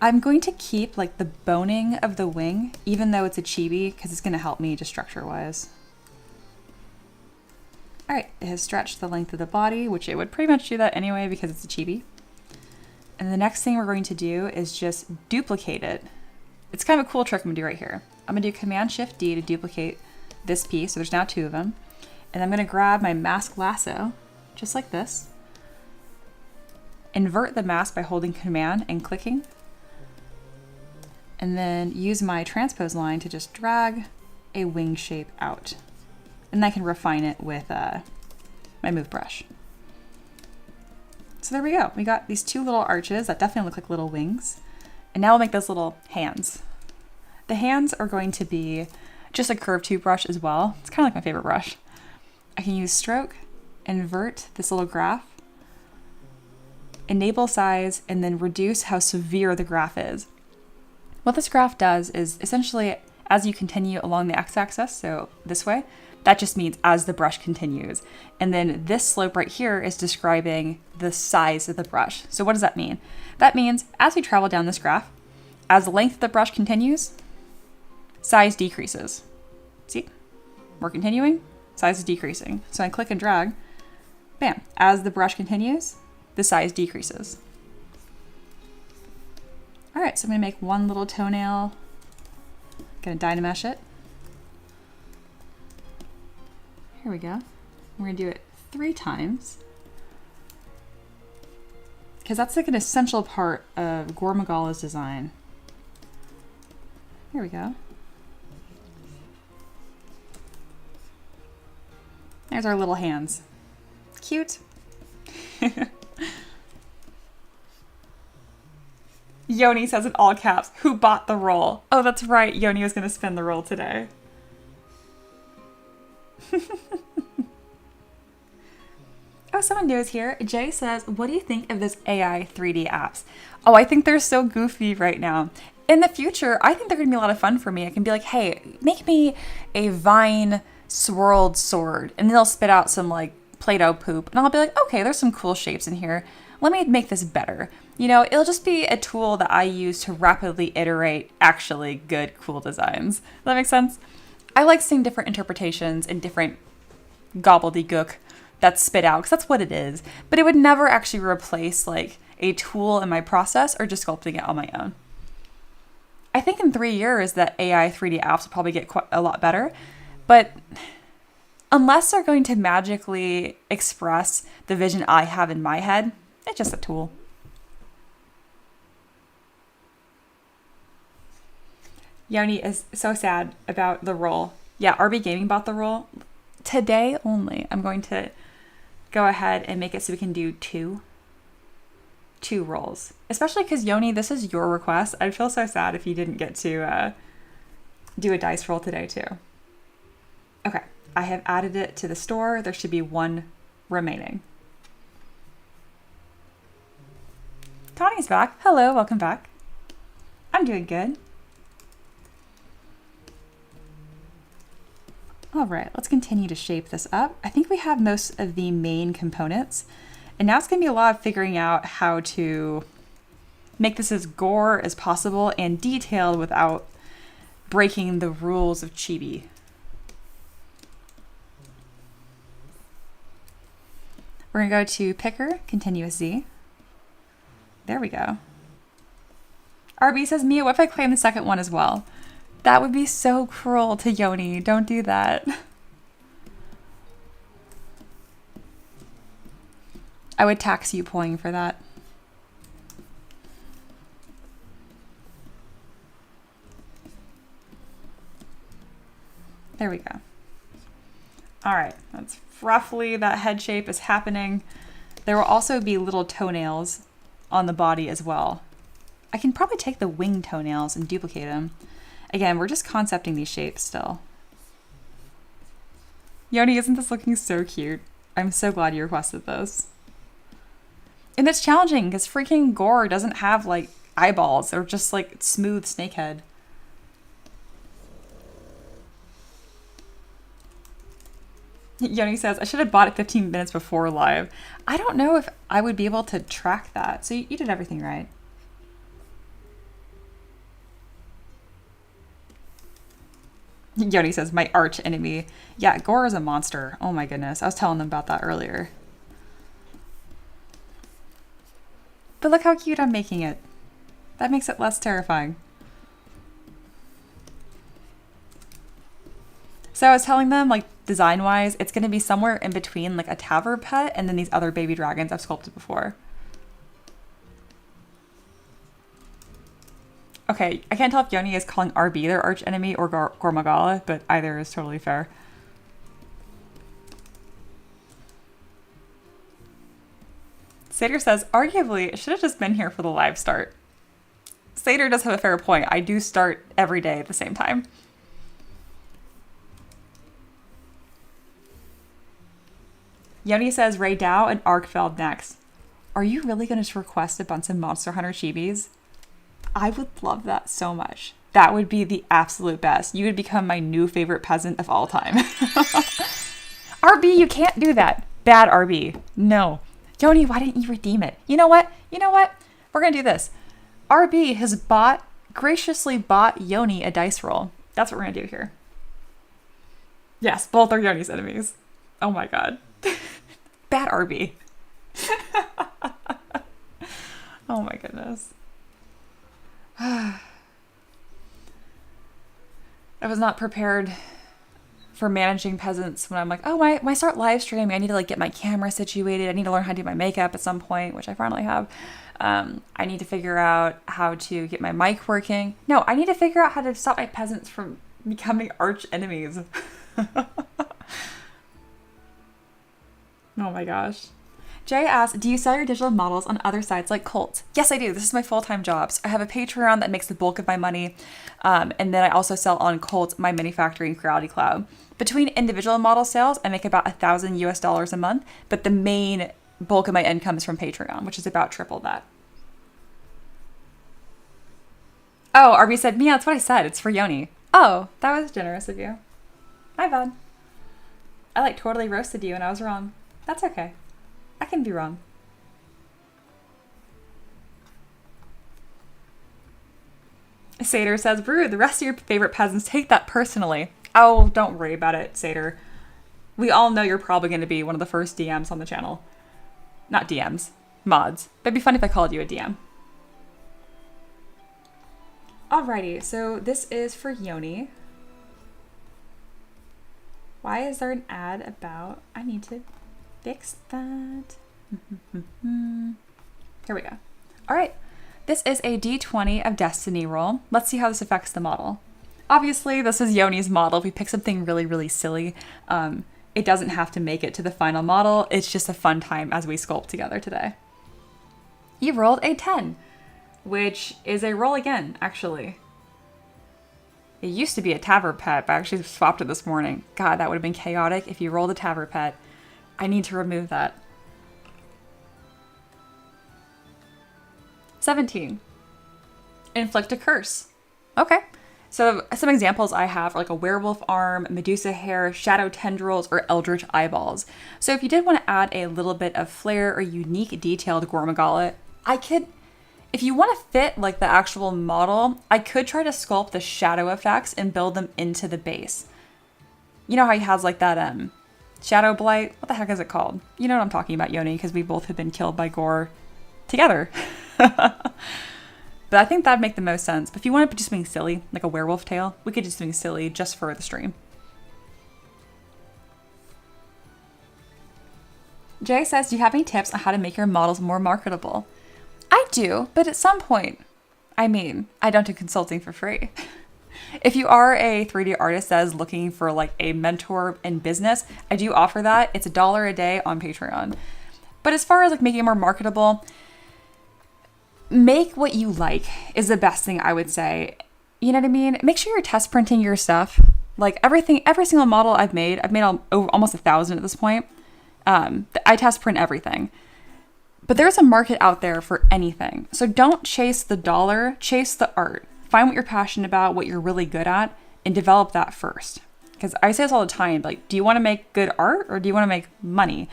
I'm going to keep like the boning of the wing, even though it's a chibi, because it's going to help me just structure-wise. All right, it has stretched the length of the body, which it would pretty much do that anyway because it's a chibi. And the next thing we're going to do is just duplicate it. It's kind of a cool trick I'm gonna do right here. I'm gonna do Command-Shift-D to duplicate this piece, so there's now 2 of them. And I'm gonna grab my mask lasso, just like this. Invert the mask by holding Command and clicking. And then use my transpose line to just drag a wing shape out. And I can refine it with my move brush. So there we go. We got these 2 little arches that definitely look like little wings. And now we'll make those little hands. The hands are going to be just a curved tube brush as well. It's kind of like my favorite brush. I can use stroke, invert this little graph, enable size, and then reduce how severe the graph is. What this graph does is essentially as you continue along the x-axis, so this way, that just means as the brush continues. And then this slope right here is describing the size of the brush. So what does that mean? That means as we travel down this graph, as the length of the brush continues, size decreases. See? We're continuing, size is decreasing. So I click and drag, bam. As the brush continues, the size decreases. All right, so I'm gonna make one little toenail, gonna Dynamesh it. Here we go. We're gonna do it 3 times because that's like an essential part of Gore Maggala's design. Here we go. There's our little hands. Cute. Yoni says in all caps, who bought the roll? Oh, that's right. Yoni was gonna spin the roll today. Oh, someone new is here. Jay says, what do you think of those AI 3D apps? Oh, I think they're so goofy right now. In the future, I think they're gonna be a lot of fun for me. I can be like, hey, make me a vine swirled sword. And then they'll spit out some like Play-Doh poop. And I'll be like, okay, there's some cool shapes in here. Let me make this better. You know, it'll just be a tool that I use to rapidly iterate actually good, cool designs. Does that make sense? I like seeing different interpretations and different gobbledygook that's spit out, because that's what it is. But it would never actually replace like a tool in my process or just sculpting it on my own. I think in 3 years that AI 3D apps will probably get quite a lot better, but unless they're going to magically express the vision I have in my head, it's just a tool. Yoni is so sad about the roll. Yeah, RB Gaming bought the roll. Today only, I'm going to go ahead and make it so we can do two rolls. Especially because, Yoni, this is your request. I'd feel so sad if you didn't get to do a dice roll today too. Okay, I have added it to the store. There should be 1 remaining. Tawny's back. Hello, welcome back. I'm doing good. All right, let's continue to shape this up. I think we have most of the main components, and now it's gonna be a lot of figuring out how to make this as gore as possible and detailed without breaking the rules of Chibi. We're gonna go to Picker, Continuous Z. There we go. RB says, Mia, what if I claim the second one as well? That would be so cruel to Yoni. Don't do that. I would tax you pulling for that. There we go. All right, that's roughly that head shape is happening. There will also be little toenails on the body as well. I can probably take the wing toenails and duplicate them. Again, we're just concepting these shapes still. Yoni, isn't this looking so cute? I'm so glad you requested those. And it's challenging because freaking Gore doesn't have like eyeballs. They're just like smooth snakehead. Yoni says, I should have bought it 15 minutes before live. I don't know if I would be able to track that. So you did everything right. Yoni says, my arch enemy. Yeah, Gore is a monster. Oh my goodness. I was telling them about that earlier. But look how cute I'm making it. That makes it less terrifying. So I was telling them, like, design-wise, it's going to be somewhere in between, like, a Tavern pet and then these other baby dragons I've sculpted before. Okay, I can't tell if Yoni is calling RB their arch enemy or Gore Maggala, but either is totally fair. Sater says, arguably, it should have just been here for the live start. Sater does have a fair point. I do start every day at the same time. Yoni says, Ray Dow and Arkfeld next. Are you really going to request a bunch of Monster Hunter Chibis? I would love that so much. That would be the absolute best. You would become my new favorite peasant of all time. RB, you can't do that. Bad RB. No. Yoni, why didn't you redeem it? You know what? You know what? We're going to do this. RB has graciously bought Yoni a dice roll. That's what we're going to do here. Yes, both are Yoni's enemies. Oh my god. Bad RB. Oh my goodness. I was not prepared for managing peasants when I'm like, oh, when I start live streaming, I need to like get my camera situated. I need to learn how to do my makeup at some point, which I finally have. I need to figure out how to get my mic working. No, I need to figure out how to stop my peasants from becoming arch enemies. Oh my gosh. Jay asks, do you sell your digital models on other sites like Cult? Yes, I do. This is my full-time job. So I have a Patreon that makes the bulk of my money. And then I also sell on Cult, my mini factory and Creality Cloud. Between individual model sales, I make about $1,000 US a month, but the main bulk of my income is from Patreon, which is about triple that. Oh, RB said, Mia, that's what I said. It's for Yoni. Oh, that was generous of you. My bad. I like totally roasted you and I was wrong. That's okay. I can be wrong. Sater says, Brew, the rest of your favorite peasants take that personally. Oh, don't worry about it, Sater. We all know you're probably going to be one of the first DMs on the channel. Not DMs, mods. But it'd be fun if I called you a DM. Alrighty, so this is for Yoni. Why is there an ad about... I need to fix that. Here we go. All right. This is a D20 of Destiny roll. Let's see how this affects the model. Obviously, this is Yoni's model. If we pick something really, really silly, it doesn't have to make it to the final model. It's just a fun time as we sculpt together today. You rolled a 10, which is a roll again, actually. It used to be a Tavern pet, but I actually swapped it this morning. God, that would have been chaotic if you rolled a Tavern pet. I need to remove that. 17. Inflict a curse. Okay. So some examples I have are like a werewolf arm, Medusa hair, shadow tendrils, or eldritch eyeballs. So if you did want to add a little bit of flair or unique detail to Gore Maggala, I could, if you want to fit like the actual model, I could try to sculpt the shadow effects and build them into the base. You know how he has like that shadow blight? What the heck is it called? You know what I'm talking about, Yoni, because we both have been killed by Gore together. But I think that'd make the most sense. But if you want to do something silly, like a werewolf tail, we could do something silly just for the stream. Jay says, do you have any tips on how to make your models more marketable? I do, but at some point, I mean, I don't do consulting for free. If you are a 3D artist that is looking for like a mentor in business, I do offer that. It's $1 a day on Patreon. But as far as like making it more marketable, make what you like is the best thing I would say. You know what I mean? Make sure you're test printing your stuff. Like every single model I've made almost 1,000 at this point. I test print everything. But there's a market out there for anything. So don't chase the dollar, chase the art. Find what you're passionate about, what you're really good at, and develop that first. Because I say this all the time, like, do you want to make good art or do you want to make money?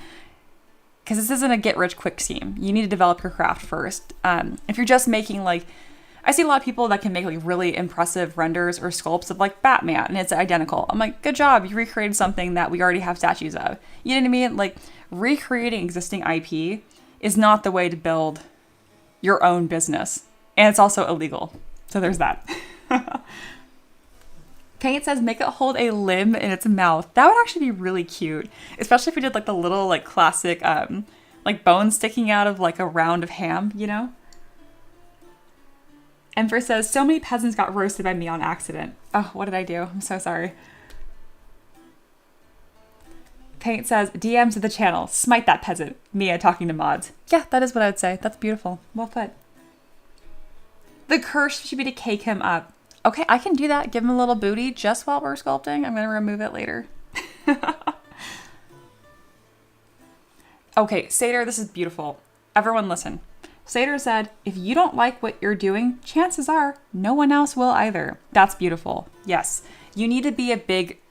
Because this isn't a get-rich-quick scheme. You need to develop your craft first. If you're just making like I see a lot of people that can make like really impressive renders or sculpts of like Batman and it's identical. I'm like, good job. You recreated something that we already have statues of. You know what I mean? Like recreating existing IP is not the way to build your own business. And it's also illegal. So there's that. Paint says, make it hold a limb in its mouth. That would actually be really cute. Especially if we did like the little like classic like bone sticking out of like a round of ham, you know? Emperor says, so many peasants got roasted by me on accident. Oh, what did I do? I'm so sorry. Paint says, DMs to the channel. Smite that peasant. Mia talking to mods. Yeah, that is what I would say. That's beautiful. Well put. The curse should be to cake him up. Okay, I can do that. Give him a little booty just while we're sculpting. I'm going to remove it later. Okay, Satyr, this is beautiful. Everyone listen. Satyr said, if you don't like what you're doing, chances are no one else will either. That's beautiful. Yes, you need to be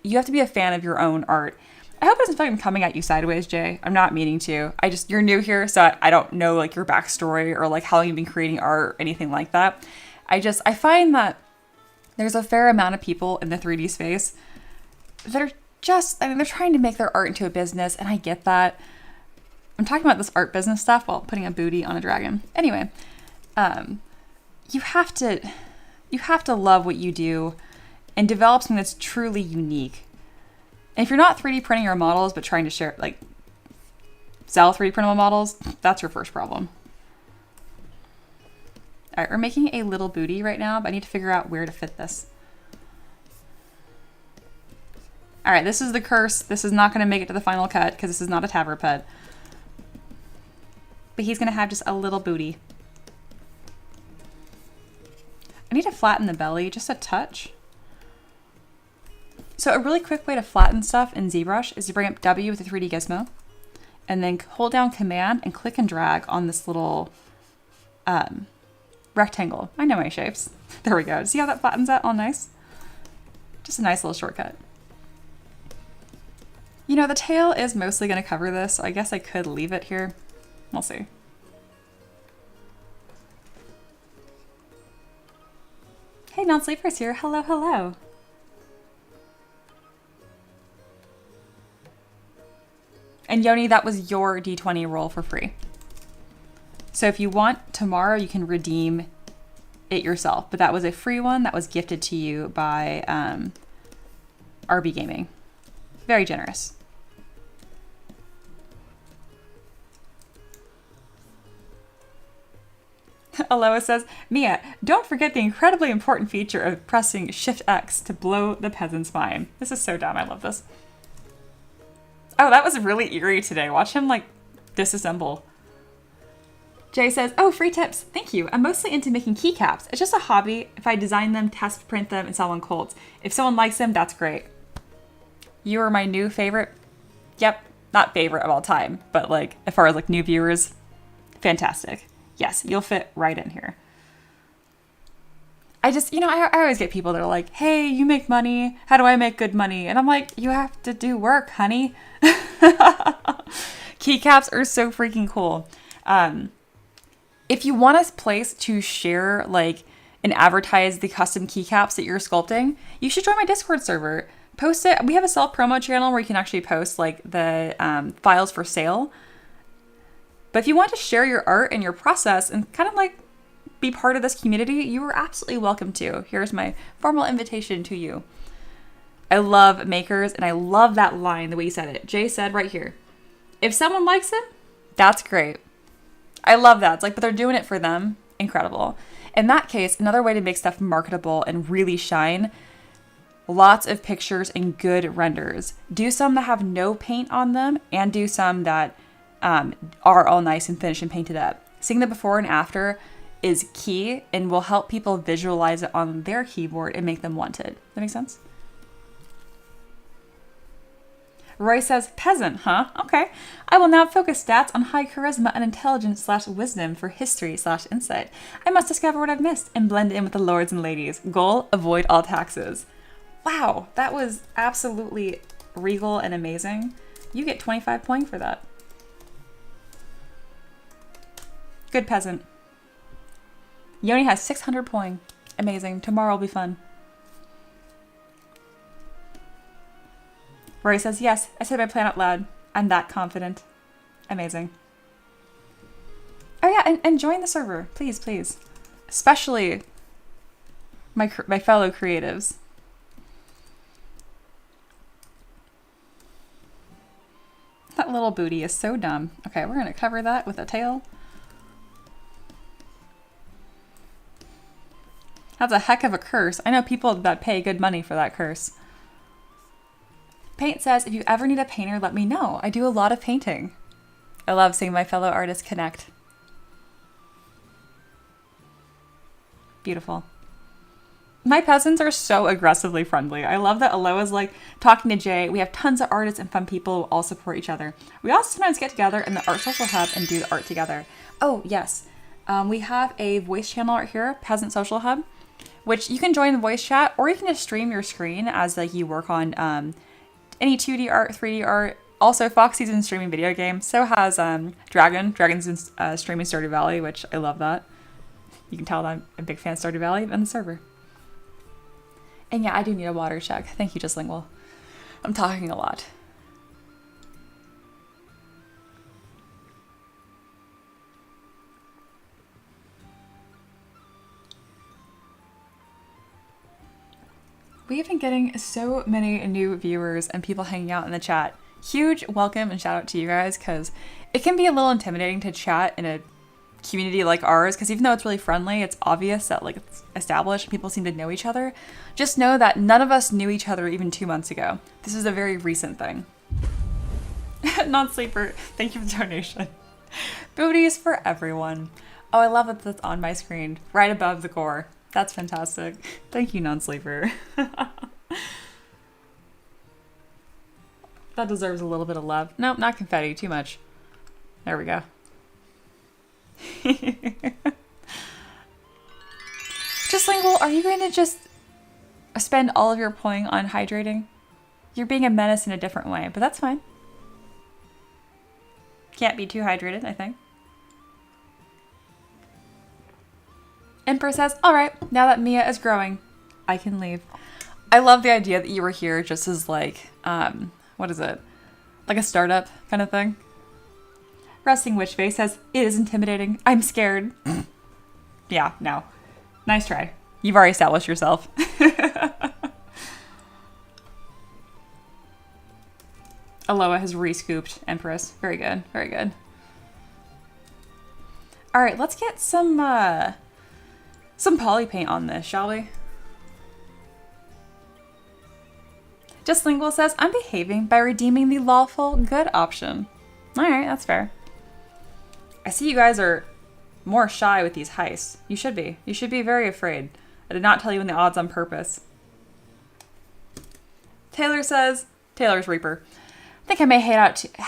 you have to be a fan of your own art. I hope it doesn't feel like I'm coming at you sideways, Jay. I'm not meaning to. You're new here, so I don't know like your backstory or like how long you've been creating art or anything like that. I find that there's a fair amount of people in the 3D space that are they're trying to make their art into a business, and I get that. I'm talking about this art business stuff while putting a booty on a dragon. Anyway, you have to love what you do and develop something that's truly unique. And if you're not 3D printing your models, but trying to sell 3D printable models, that's your first problem. All right, we're making a little booty right now, but I need to figure out where to fit this. All right, this is the curse. This is not going to make it to the final cut because this is not a Tavern pet. But he's going to have just a little booty. I need to flatten the belly just a touch. So a really quick way to flatten stuff in ZBrush is to bring up W with the 3D gizmo and then hold down Command and click and drag on this little rectangle. I know my shapes. There we go. See how that flattens that all nice? Just a nice little shortcut. You know, the tail is mostly going to cover this, so I guess I could leave it here. We'll see. Hey, Non-Sleepers here. Hello, hello. And Yoni, that was your D20 roll for free. So if you want, tomorrow you can redeem it yourself. But that was a free one that was gifted to you by RB Gaming. Very generous. Aloha says, Mia, don't forget the incredibly important feature of pressing Shift X to blow the peasant's mind. This is so dumb. I love this. Oh, that was really eerie today. Watch him like disassemble. Jay says, oh, free tips. Thank you. I'm mostly into making keycaps. It's just a hobby. If I design them, test print them, and sell on Colts. If someone likes them, that's great. You are my new favorite. Yep. Not favorite of all time, but like as far as like new viewers, fantastic. Yes, you'll fit right in here. I always get people that are like, hey, you make money. How do I make good money? And I'm like, you have to do work, honey. Keycaps are so freaking cool. If you want a place to share like and advertise the custom keycaps that you're sculpting, you should join my Discord server. Post it. We have a self promo channel where you can actually post like the files for sale. But if you want to share your art and your process and kind of like be part of this community, you are absolutely welcome to. Here's my formal invitation to you. I love makers, and I love that line, the way you said it. Jay said right here, if someone likes it, that's great. I love that. It's like, but they're doing it for them. Incredible. In that case, another way to make stuff marketable and really shine, lots of pictures and good renders. Do some that have no paint on them and do some that are all nice and finished and painted up. Seeing the before and after is key and will help people visualize it on their keyboard and make them want it. That make sense? Roy says, peasant, huh? Okay. I will now focus stats on high charisma and intelligence / wisdom for history / insight. I must discover what I've missed and blend in with the lords and ladies. Goal, avoid all taxes. Wow, that was absolutely regal and amazing. You get 25 points for that. Good peasant. Yoni has 600 poing. Amazing. Tomorrow will be fun. Rory says, yes, I said my plan out loud. I'm that confident. Amazing. Oh yeah, and join the server. Please, please. Especially my fellow creatives. That little booty is so dumb. Okay, we're going to cover that with a tail. That's a heck of a curse. I know people that pay good money for that curse. Paint says, if you ever need a painter, let me know. I do a lot of painting. I love seeing my fellow artists connect. Beautiful. My peasants are so aggressively friendly. I love that Aloha's like talking to Jay. We have tons of artists and fun people who all support each other. We also sometimes get together in the Art Social Hub and do the art together. Oh, yes. We have a voice channel right here, Peasant Social Hub, which you can join the voice chat, or you can just stream your screen as like you work on any 2D art, 3D art. Also, Foxy's been streaming video games. So has Dragon. Dragon's been streaming Stardew Valley, which I love that. You can tell that I'm a big fan of Stardew Valley and the server. And yeah, I do need a water check. Thank you, Just Lingual. I'm talking a lot. We have been getting so many new viewers and people hanging out in the chat. Huge welcome and shout out to you guys, because it can be a little intimidating to chat in a community like ours, because even though it's really friendly, it's obvious that like it's established and people seem to know each other. Just know that none of us knew each other even 2 months ago. This is a very recent thing. Non-sleeper, thank you for the donation. Booties for everyone. Oh, I love that that's on my screen right above the Gore. That's fantastic. Thank you, non-sleeper. That deserves a little bit of love. Nope, not confetti, too much. There we go. Just Lingual, are you going to just spend all of your poing on hydrating? You're being a menace in a different way, but that's fine. Can't be too hydrated, I think. Emperor says, all right, now that Mia is growing, I can leave. I love the idea that you were here just as like, what is it? Like a startup kind of thing. Resting Witch Face says, it is intimidating. I'm scared. Yeah, no. Nice try. You've already established yourself. Aloha has re-scooped Empress. Very good. Very good. All right, let's get some poly paint on this, shall we? Just Lingual says, I'm behaving by redeeming the lawful good option. All right, that's fair. I see you guys are more shy with these heists. You should be. You should be very afraid. I did not tell you in the odds on purpose. Taylor says, Taylor's Reaper. I think I may head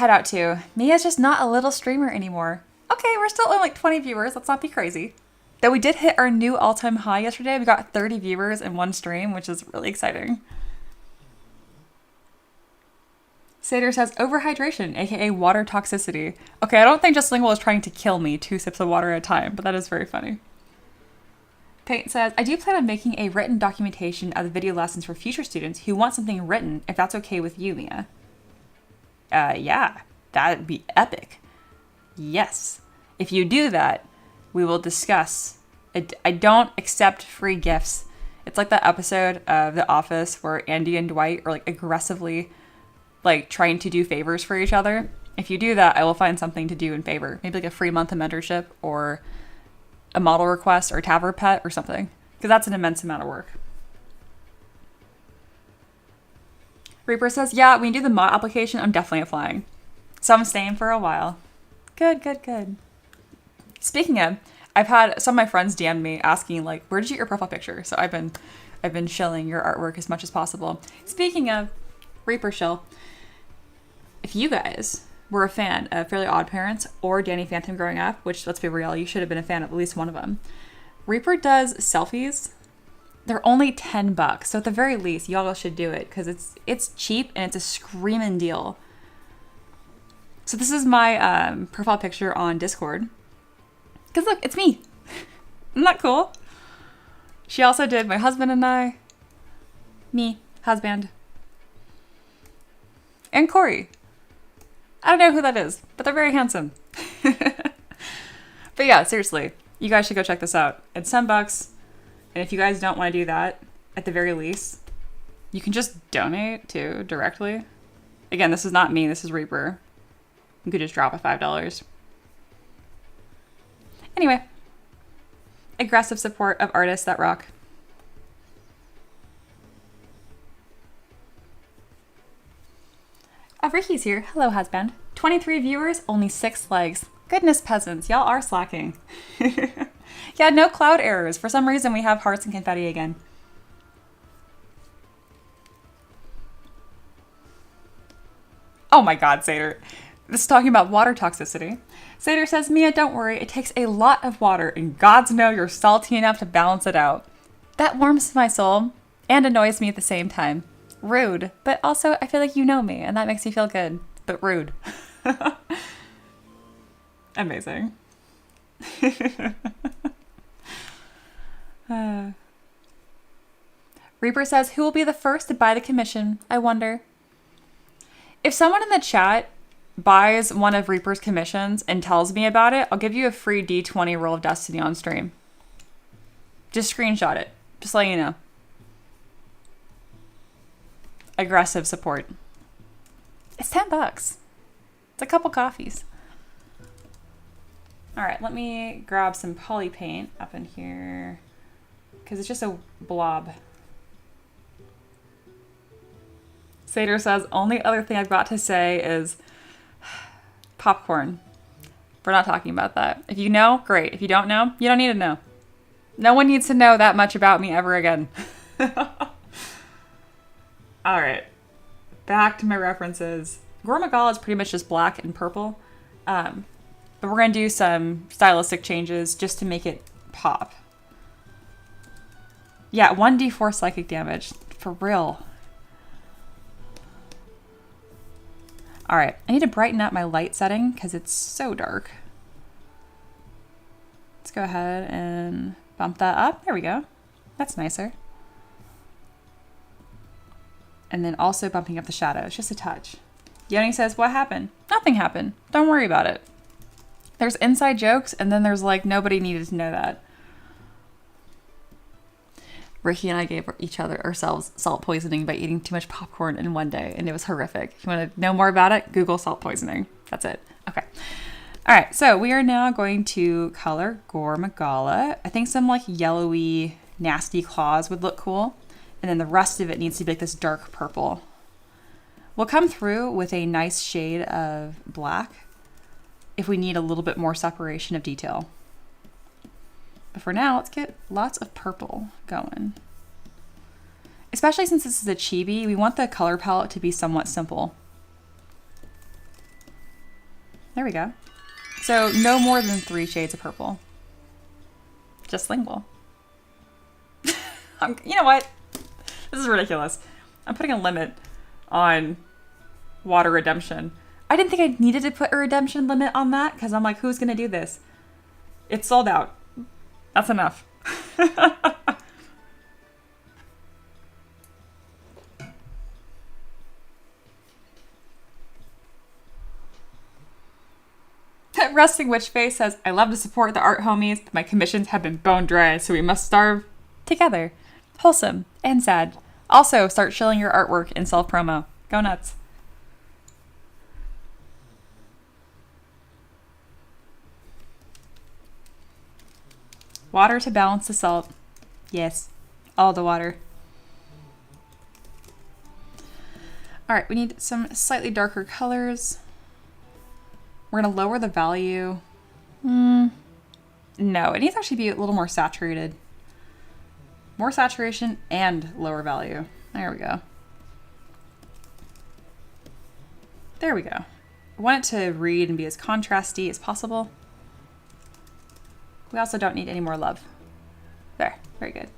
out too. Mia's just not a little streamer anymore. Okay, we're still only like 20 viewers. Let's not be crazy. Though we did hit our new all-time high yesterday. We got 30 viewers in one stream, which is really exciting. Sater says, overhydration, aka water toxicity. Okay, I don't think Just Lingual is trying to kill me 2 sips of water at a time, but that is very funny. Paint says, I do plan on making a written documentation of the video lessons for future students who want something written, if that's okay with you, Mia. Yeah, that'd be epic. Yes. If you do that, we will discuss. I don't accept free gifts. It's like that episode of The Office where Andy and Dwight are like aggressively like trying to do favors for each other. If you do that, I will find something to do in favor. Maybe like a free month of mentorship or a model request or a Tavern pet or something. Because that's an immense amount of work. Reaper says, yeah, when you do the mod application, I'm definitely applying. So I'm staying for a while. Good, good, good. Speaking of, I've had some of my friends DM me asking like, where did you get your profile picture? So I've been shilling your artwork as much as possible. Speaking of Reaper shill, if you guys were a fan of Fairly Odd Parents or Danny Phantom growing up, which let's be real, you should have been a fan of at least one of them. Reaper does selfies. They're only $10, so at the very least, y'all should do it because it's cheap and it's a screaming deal. So this is my profile picture on Discord. Because look, it's me. Isn't that cool? She also did my husband and I. Me, husband. And Corey. I don't know who that is, but they're very handsome. But yeah, seriously, you guys should go check this out. It's $10. And if you guys don't want to do that, at the very least, you can just donate too directly. Again, this is not me, this is Reaper. You could just drop a $5. Anyway, aggressive support of artists that rock. Ricky's here. Hello, husband. 23 viewers, only 6 likes. Goodness, peasants, y'all are slacking. Yeah, no cloud errors. For some reason, we have hearts and confetti again. Oh my god, Sater. This is talking about water toxicity. Sater says, Mia, don't worry. It takes a lot of water, and gods know you're salty enough to balance it out. That warms my soul and annoys me at the same time. Rude, but also I feel like you know me, and that makes me feel good, but rude. Amazing. Reaper says, who will be the first to buy the commission? I wonder. If someone in the chat buys one of Reaper's commissions and tells me about it, I'll give you a free D20 roll of Destiny on stream. Just screenshot it. Just let you know. Aggressive support. It's $10. It's a couple coffees. All right, let me grab some poly paint up in here because it's just a blob. Sater says, only other thing I've got to say is popcorn. We're not talking about that. If you know, great. If you don't know, you don't need to know. No one needs to know that much about me ever again. All right, back to my references. Gore Maggala is pretty much just black and purple, but we're gonna do some stylistic changes just to make it pop. Yeah, 1d4 psychic damage, for real. All right, I need to brighten up my light setting because it's so dark. Let's go ahead and bump that up. There we go. That's nicer. And then also bumping up the shadows, just a touch. Yoni says, what happened? Nothing happened. Don't worry about it. There's inside jokes, and then there's like, nobody needed to know that. Ricky and I gave ourselves salt poisoning by eating too much popcorn in one day, and it was horrific. If you want to know more about it, Google salt poisoning. That's it. Okay. All right, so we are now going to color Gore Maggala. I think some like yellowy, nasty claws would look cool. And then the rest of it needs to be like this dark purple. We'll come through with a nice shade of black if we need a little bit more separation of detail. But for now, let's get lots of purple going. Especially since this is a chibi, we want the color palette to be somewhat simple. There we go. So no more than 3 shades of purple. Just lingual. You know what? This is ridiculous. I'm putting a limit on water redemption. I didn't think I needed to put a redemption limit on that because I'm like, who's going to do this? It's sold out. That's enough. Resting Witch Face says, I love to support the art homies, but my commissions have been bone dry, so we must starve together. Wholesome and sad. Also, start shilling your artwork in self-promo. Go nuts. Water to balance the salt. Yes, all the water. All right, we need some slightly darker colors. We're gonna lower the value. No, it needs to actually be a little more saturated. More saturation and lower value. There we go. There we go. I want it to read and be as contrasty as possible. We also don't need any more love. There, very good.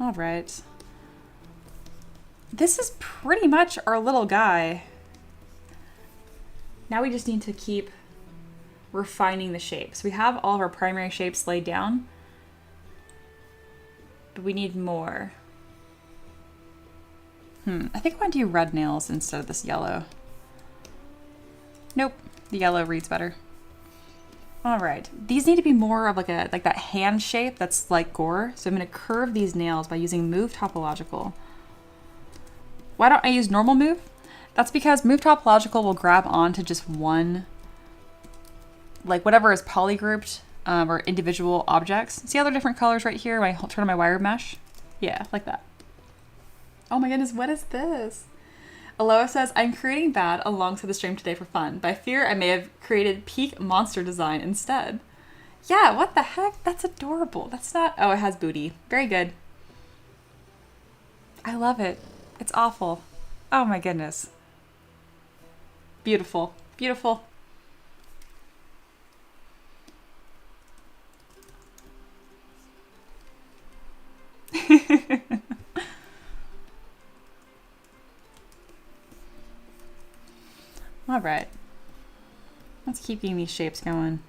All right. This is pretty much our little guy. Now we just need to keep refining the shapes. We have all of our primary shapes laid down, but we need more. I think I want to do red nails instead of this yellow. Nope, the yellow reads better. All right, these need to be more of like that hand shape that's like Gore. So I'm going to curve these nails by using Move Topological. Why don't I use normal move? That's because Move Topological will grab onto just one, like whatever is polygrouped or individual objects. See how they're different colors right here when I turn on my wire mesh? Yeah, like that. Oh my goodness, what is this? Aloha says, I'm creating bad alongside the stream today for fun, but I fear I may have created peak monster design instead. Yeah, what the heck? That's adorable. That's not, oh, it has booty. Very good. I love it. It's awful. Oh my goodness. Beautiful. Beautiful. All right. Let's keep getting these shapes going.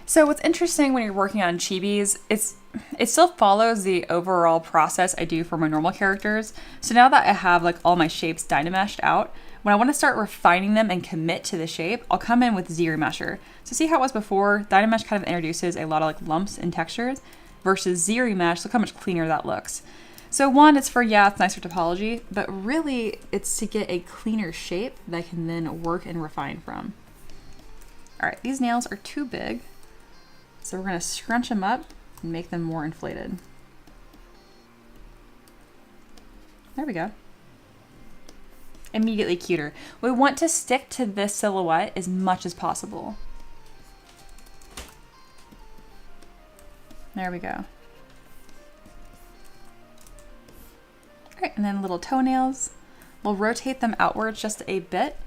So what's interesting when you're working on chibis, it still follows the overall process I do for my normal characters. So now that I have like all my shapes dynameshed out, when I want to start refining them and commit to the shape, I'll come in with ZRemesher. So see how it was before? Dynamesh kind of introduces a lot of like lumps and textures versus ZRemesh. Look how much cleaner that looks. So one, it's for, yeah, it's nicer topology, but really it's to get a cleaner shape that I can then work and refine from. All right, these nails are too big. So we're gonna scrunch them up and make them more inflated. There we go. Immediately cuter. We want to stick to this silhouette as much as possible. There we go. All right, and then little toenails. We'll rotate them outwards just a bit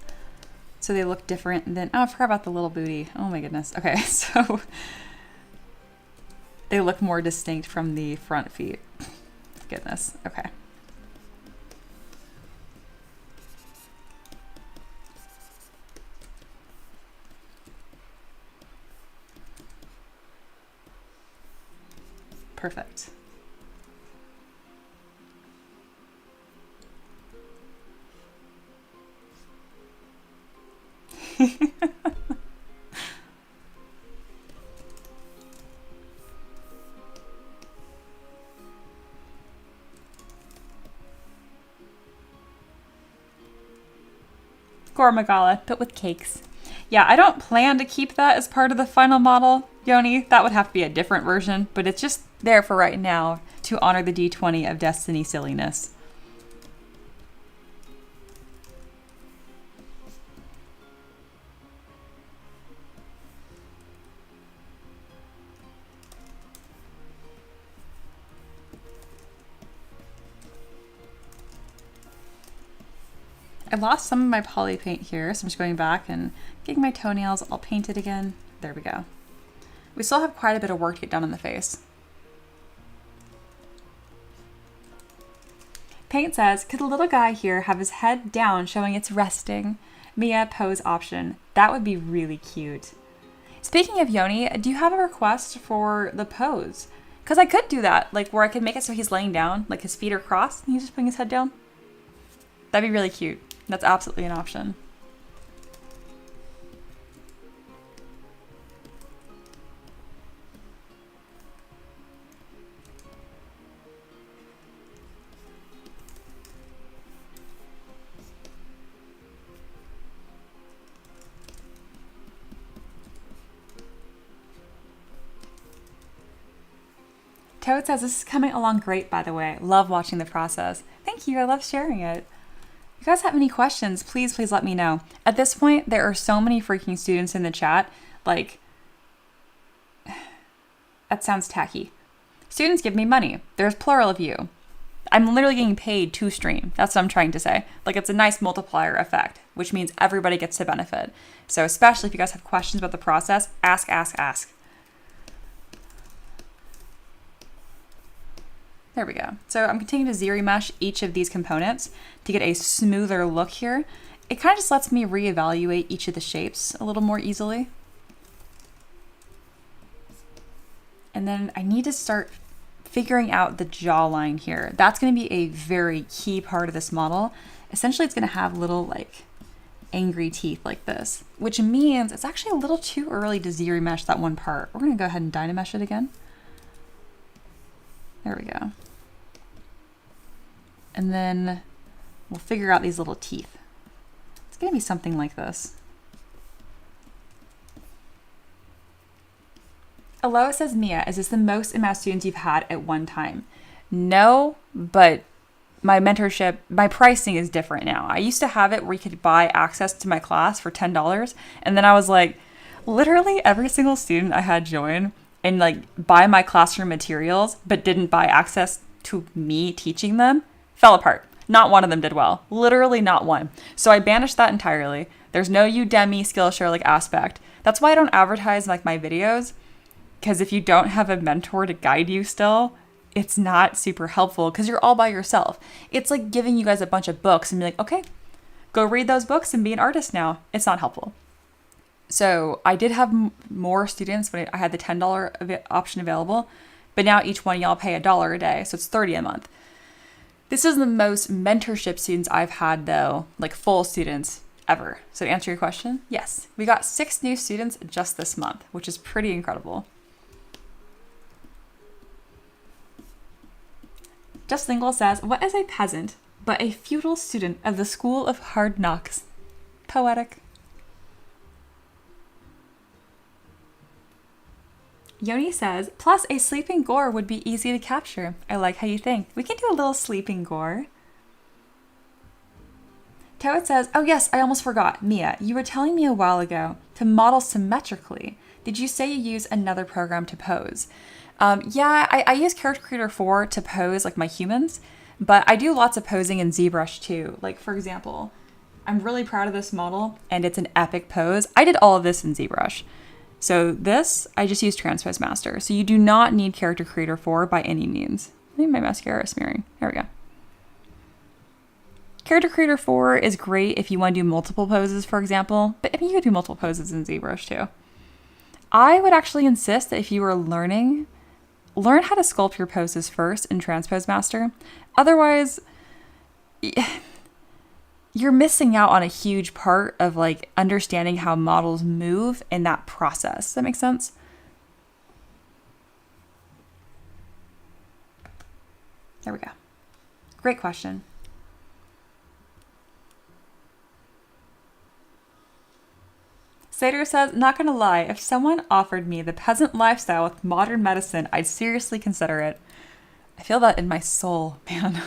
so they look different than, oh, I forgot about the little booty. Oh my goodness. Okay, so they look more distinct from the front feet. Goodness, okay. Perfect. Gore Maggala, but with cakes. Yeah, I don't plan to keep that as part of the final model, Yoni. That would have to be a different version, but it's just there for right now to honor the D20 of Destiny silliness. I lost some of my poly paint here, so I'm just going back and getting my toenails all painted again. There we go. We still have quite a bit of work to get done on the face. Paint says, could the little guy here have his head down showing it's resting? Mia, pose option. That would be really cute. Speaking of Yoni, do you have a request for the pose? Because I could do that, like where I could make it so he's laying down, like his feet are crossed and he's just putting his head down. That'd be really cute. That's absolutely an option. Toad says, this is coming along great, by the way. Love watching the process. Thank you, I love sharing it. If you guys have any questions, please let me know. At this point, there are so many freaking students in the chat, like, that sounds tacky. Students give me money. There's plural of you. I'm literally getting paid to stream. That's what I'm trying to say. Like, it's a nice multiplier effect, which means everybody gets to benefit. So especially if you guys have questions about the process, ask, ask, ask. There we go. So I'm continuing to ZRemesh each of these components to get a smoother look here. It kind of just lets me reevaluate each of the shapes a little more easily. And then I need to start figuring out the jawline here. That's going to be a very key part of this model. Essentially, it's going to have little like angry teeth like this, which means it's actually a little too early to ZRemesh that one part. We're going to go ahead and Dynamesh it again. There we go. And then we'll figure out these little teeth. It's going to be something like this. Aloha says, Mia, is this the most amount of students you've had at one time? No, but my mentorship, my pricing is different now. I used to have it where you could buy access to my class for $10. And then I was like, literally every single student I had join and like buy my classroom materials, but didn't buy access to me teaching them, fell apart. Not one of them did well. Literally not one. So I banished that entirely. There's no Udemy Skillshare like aspect. That's why I don't advertise like my videos. Because if you don't have a mentor to guide you still, it's not super helpful because you're all by yourself. It's like giving you guys a bunch of books and be like, okay, go read those books and be an artist now. It's not helpful. So I did have more students when I had the $10 option available, but now each one y'all pay $1 a day. So it's $30 a month. This is the most mentorship students I've had though, like full students ever. So to answer your question, yes, we got 6 new students just this month, which is pretty incredible. Just Lingle says, what is a peasant but a feudal student of the School of Hard Knocks? Poetic. Yoni says, plus a sleeping Gore would be easy to capture. I like how you think. We can do a little sleeping Gore. Toad says, oh yes, I almost forgot. Mia, you were telling me a while ago to model symmetrically. Did you say you use another program to pose? Yeah, I use Character Creator 4 to pose like my humans, but I do lots of posing in ZBrush too. Like for example, I'm really proud of this model and it's an epic pose. I did all of this in ZBrush. So this, I just use Transpose Master. So you do not need Character Creator 4 by any means. I think my mascara is smearing. There we go. Character Creator 4 is great if you want to do multiple poses, for example, but I mean, you could do multiple poses in ZBrush too. I would actually insist that if you were learn how to sculpt your poses first in Transpose Master. Otherwise, you're missing out on a huge part of like understanding how models move in that process. Does that make sense? There we go. Great question. Sater says, not gonna lie, if someone offered me the peasant lifestyle with modern medicine, I'd seriously consider it. I feel that in my soul, man.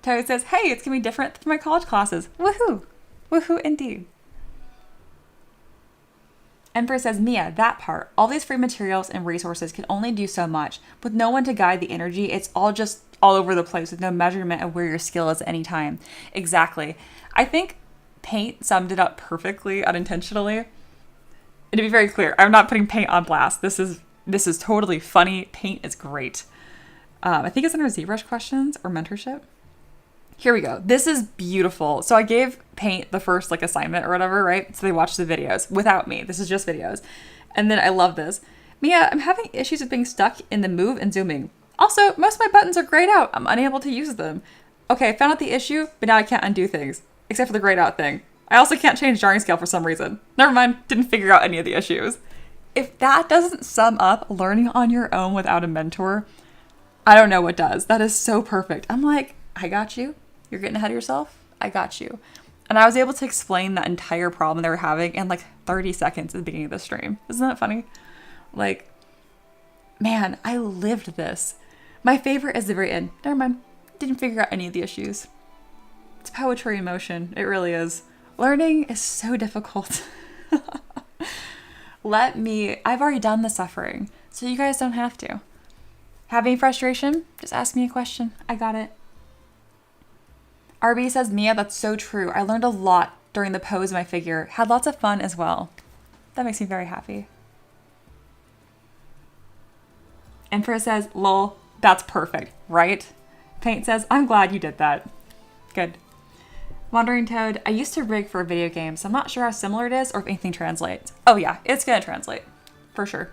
Toad says, hey, it's gonna be different from my college classes. Woohoo! Woohoo indeed. Emperor says, Mia, that part, all these free materials and resources can only do so much. With no one to guide the energy, it's all just all over the place with no measurement of where your skill is at any time. Exactly. I think Paint summed it up perfectly unintentionally. And to be very clear, I'm not putting Paint on blast. This is totally funny. Paint is great. I think it's under ZBrush questions or mentorship. Here we go. This is beautiful. So I gave Paint the first like assignment or whatever, right? So they watched the videos without me. This is just videos. And then I love this. Mia, I'm having issues with being stuck in the move and zooming. Also, most of my buttons are grayed out. I'm unable to use them. Okay, I found out the issue, but now I can't undo things. Except for the grayed out thing. I also can't change jarring scale for some reason. Never mind, didn't figure out any of the issues. If that doesn't sum up learning on your own without a mentor, I don't know what does. That is so perfect. I'm like, I got you. You're getting ahead of yourself. I got you. And I was able to explain that entire problem they were having in like 30 seconds at the beginning of the stream. Isn't that funny? Like, man, I lived this. My favorite is the very end. Never mind. Didn't figure out any of the issues. It's poetry in motion. It really is. Learning is so difficult. I've already done the suffering, so you guys don't have to. Having frustration? Just ask me a question. I got it. RB says, Mia, that's so true. I learned a lot during the pose of my figure. Had lots of fun as well. That makes me very happy. Emperor says, lol, that's perfect, right? Paint says, I'm glad you did that. Good. Wandering Toad, I used to rig for video games, so I'm not sure how similar it is or if anything translates. Oh yeah, it's gonna translate, for sure.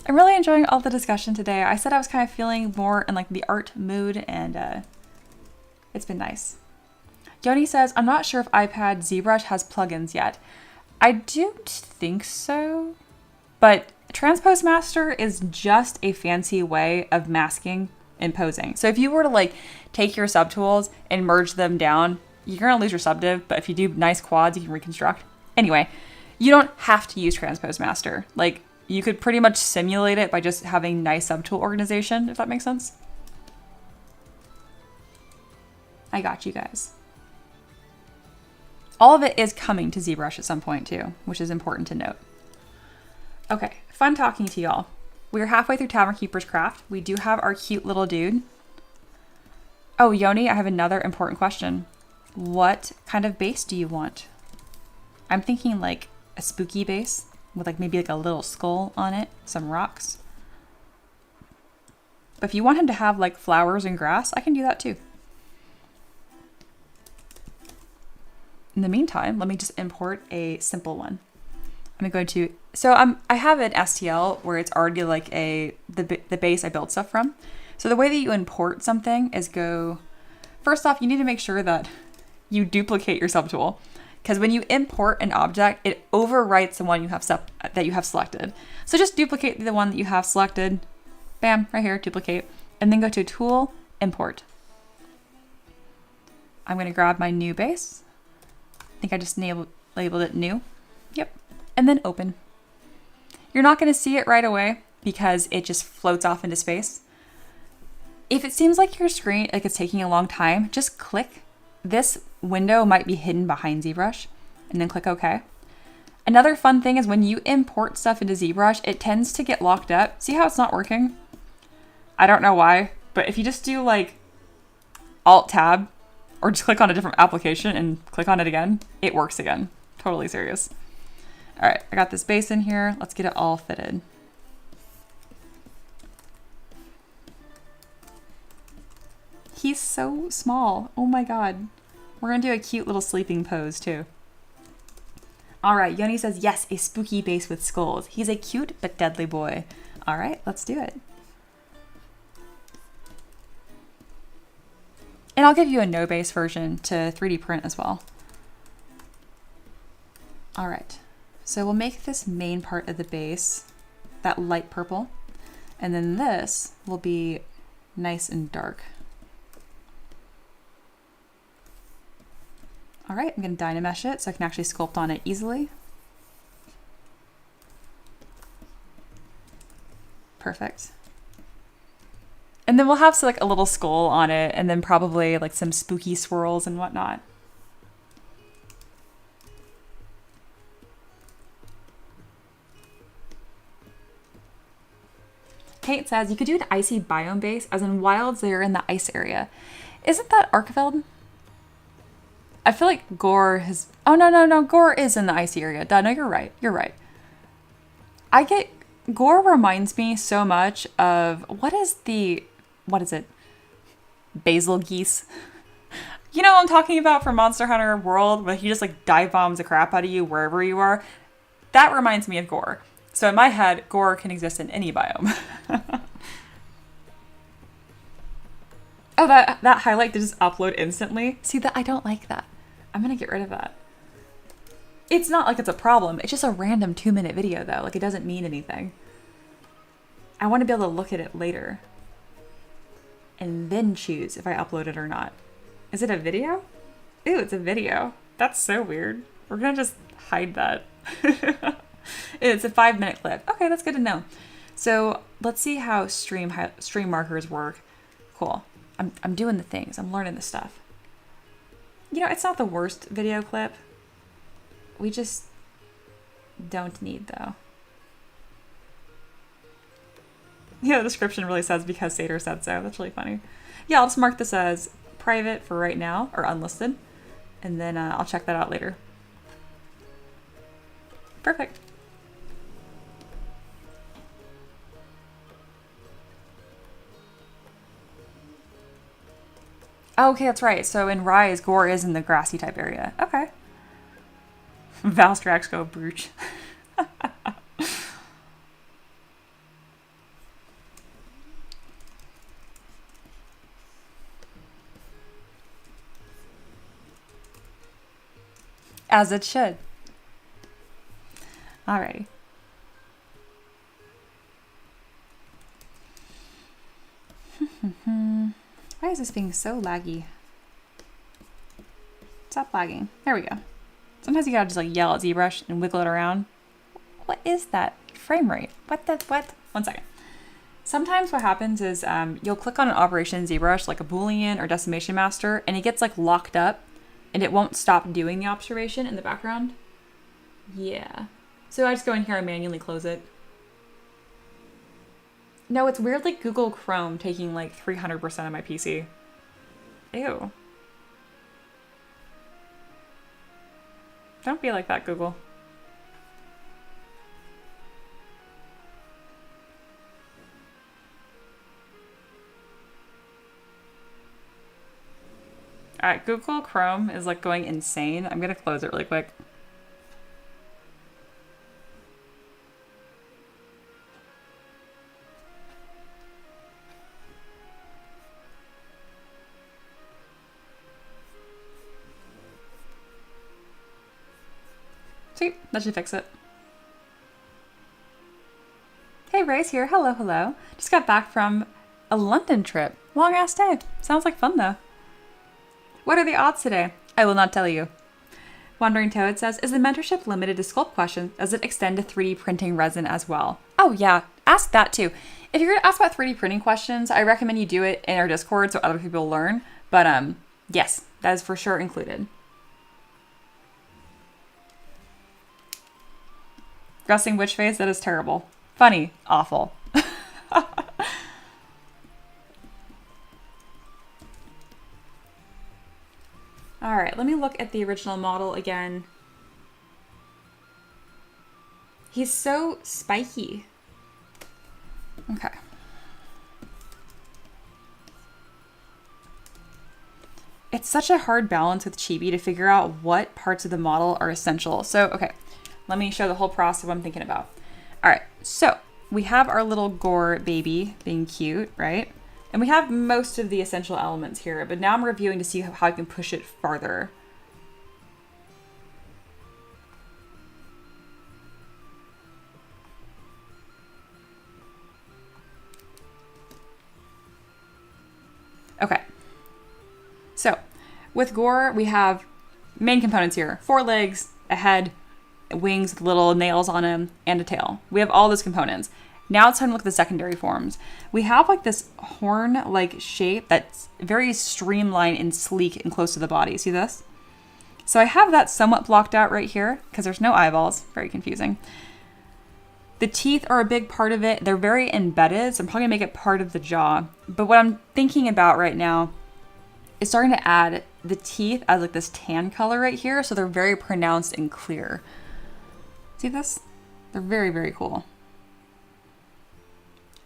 I'm really enjoying all the discussion today. I said I was kind of feeling more in like the art mood, and it's been nice. Yoni says, I'm not sure if iPad ZBrush has plugins yet. I don't think so, but Transpose Master is just a fancy way of masking and posing. So if you were to like take your subtools and merge them down, you're gonna lose your subdiv, but if you do nice quads, you can reconstruct. Anyway, you don't have to use Transpose Master. Like, you could pretty much simulate it by just having nice subtool organization, if that makes sense. I got you guys. All of it is coming to ZBrush at some point too, which is important to note. Okay, fun talking to y'all. We're halfway through Tavern Keeper's Craft. We do have our cute little dude. Oh, Yoni, I have another important question. What kind of base do you want? I'm thinking like a spooky base with like maybe like a little skull on it, some rocks. But if you want him to have like flowers and grass, I can do that too. In the meantime, let me just import a simple one. I'm going to, so I have an STL where it's already like the base I built stuff from. So the way that you import something is first off, you need to make sure that you duplicate your subtool. Because when you import an object, it overwrites the one that you have selected. So just duplicate the one that you have selected. Bam, right here, duplicate. And then go to Tool, Import. I'm going to grab my new base. I think I just labeled it New. Yep. And then Open. You're not going to see it right away because it just floats off into space. If it seems like your screen, like it's taking a long time, just click. This window might be hidden behind ZBrush, and then click OK. Another fun thing is when you import stuff into ZBrush, it tends to get locked up. See how it's not working? I don't know why, but if you just do like Alt-Tab or just click on a different application and click on it again, it works again. Totally serious. All right, I got this base in here. Let's get it all fitted. He's so small. Oh my God. We're gonna do a cute little sleeping pose too. All right, Yoni says, yes, a spooky base with skulls. He's a cute but deadly boy. All right, let's do it. And I'll give you a no base version to 3D print as well. All right, so we'll make this main part of the base that light purple. And then this will be nice and dark. All right, I'm gonna Dynamesh it so I can actually sculpt on it easily. Perfect. And then we'll have like a little skull on it and then probably like some spooky swirls and whatnot. Kate says, you could do an icy biome base as in wilds that are in the ice area. Isn't that Arkfeld? I feel like Gore has... Oh, no. Gore is in the icy area. Duh, no, you're right. You're right. Gore reminds me so much of... What is it? Basil geese. You know what I'm talking about from Monster Hunter World, where he just like dive bombs the crap out of you wherever you are? That reminds me of Gore. So in my head, Gore can exist in any biome. Oh, that highlight did just upload instantly. See, that I don't like that. I'm gonna get rid of that. It's not like it's a problem. It's just a random 2-minute video though. Like it doesn't mean anything. I want to be able to look at it later and then choose if I upload it or not. Is it a video? Ew, it's a video. That's so weird. We're gonna just hide that. It's a 5-minute clip. Okay, that's good to know. So let's see how stream markers work. Cool. I'm doing the things. I'm learning the stuff. You know, it's not the worst video clip. We just don't need though. Yeah, the description really says because Sater said so. That's really funny. Yeah, I'll just mark this as private for right now or unlisted. And then I'll check that out later. Perfect. Oh, okay, that's right. So in Rise, Gore is in the grassy type area. Okay. Valstrax go brooch. As it should. Alrighty. Why is this being so laggy? Stop lagging. There we go. Sometimes you gotta just like yell at ZBrush and wiggle it around. What is that frame rate? What? 1 second. Sometimes what happens is you'll click on an operation in ZBrush, like a Boolean or decimation master, and it gets like locked up and it won't stop doing the observation in the background. Yeah. So I just go in here and manually close it. No, it's weird like Google Chrome taking like 300% of my PC. Ew. Don't be like that, Google. Alright, Google Chrome is like going insane. I'm gonna close it really quick. Sweet, that should fix it. Hey, Ray's here. Hello, hello. Just got back from a London trip. Long ass day. Sounds like fun though. What are the odds today? I will not tell you. Wandering Toad says, is the mentorship limited to sculpt questions? Does it extend to 3D printing resin as well? Oh yeah, ask that too. If you're gonna ask about 3D printing questions, I recommend you do it in our Discord so other people learn. But yes, that is for sure included. Guessing witch face, that is terrible. Funny, awful. All right, let me look at the original model again. He's so spiky. Okay. It's such a hard balance with Chibi to figure out what parts of the model are essential. So, okay, let me show the whole process of what I'm thinking about. All right, so we have our little Gore baby being cute, right? And we have most of the essential elements here, but now I'm reviewing to see how I can push it farther. Okay. So with Gore, we have main components here: 4 legs, a head, wings with little nails on them, and a tail. We have all those components. Now it's time to look at the secondary forms. We have like this horn-like shape that's very streamlined and sleek and close to the body. See this? So I have that somewhat blocked out right here because there's no eyeballs. Very confusing. The teeth are a big part of it. They're very embedded, so I'm probably gonna make it part of the jaw. But what I'm thinking about right now is starting to add the teeth as like this tan color right here, so they're very pronounced and clear. See this? They're very, very cool.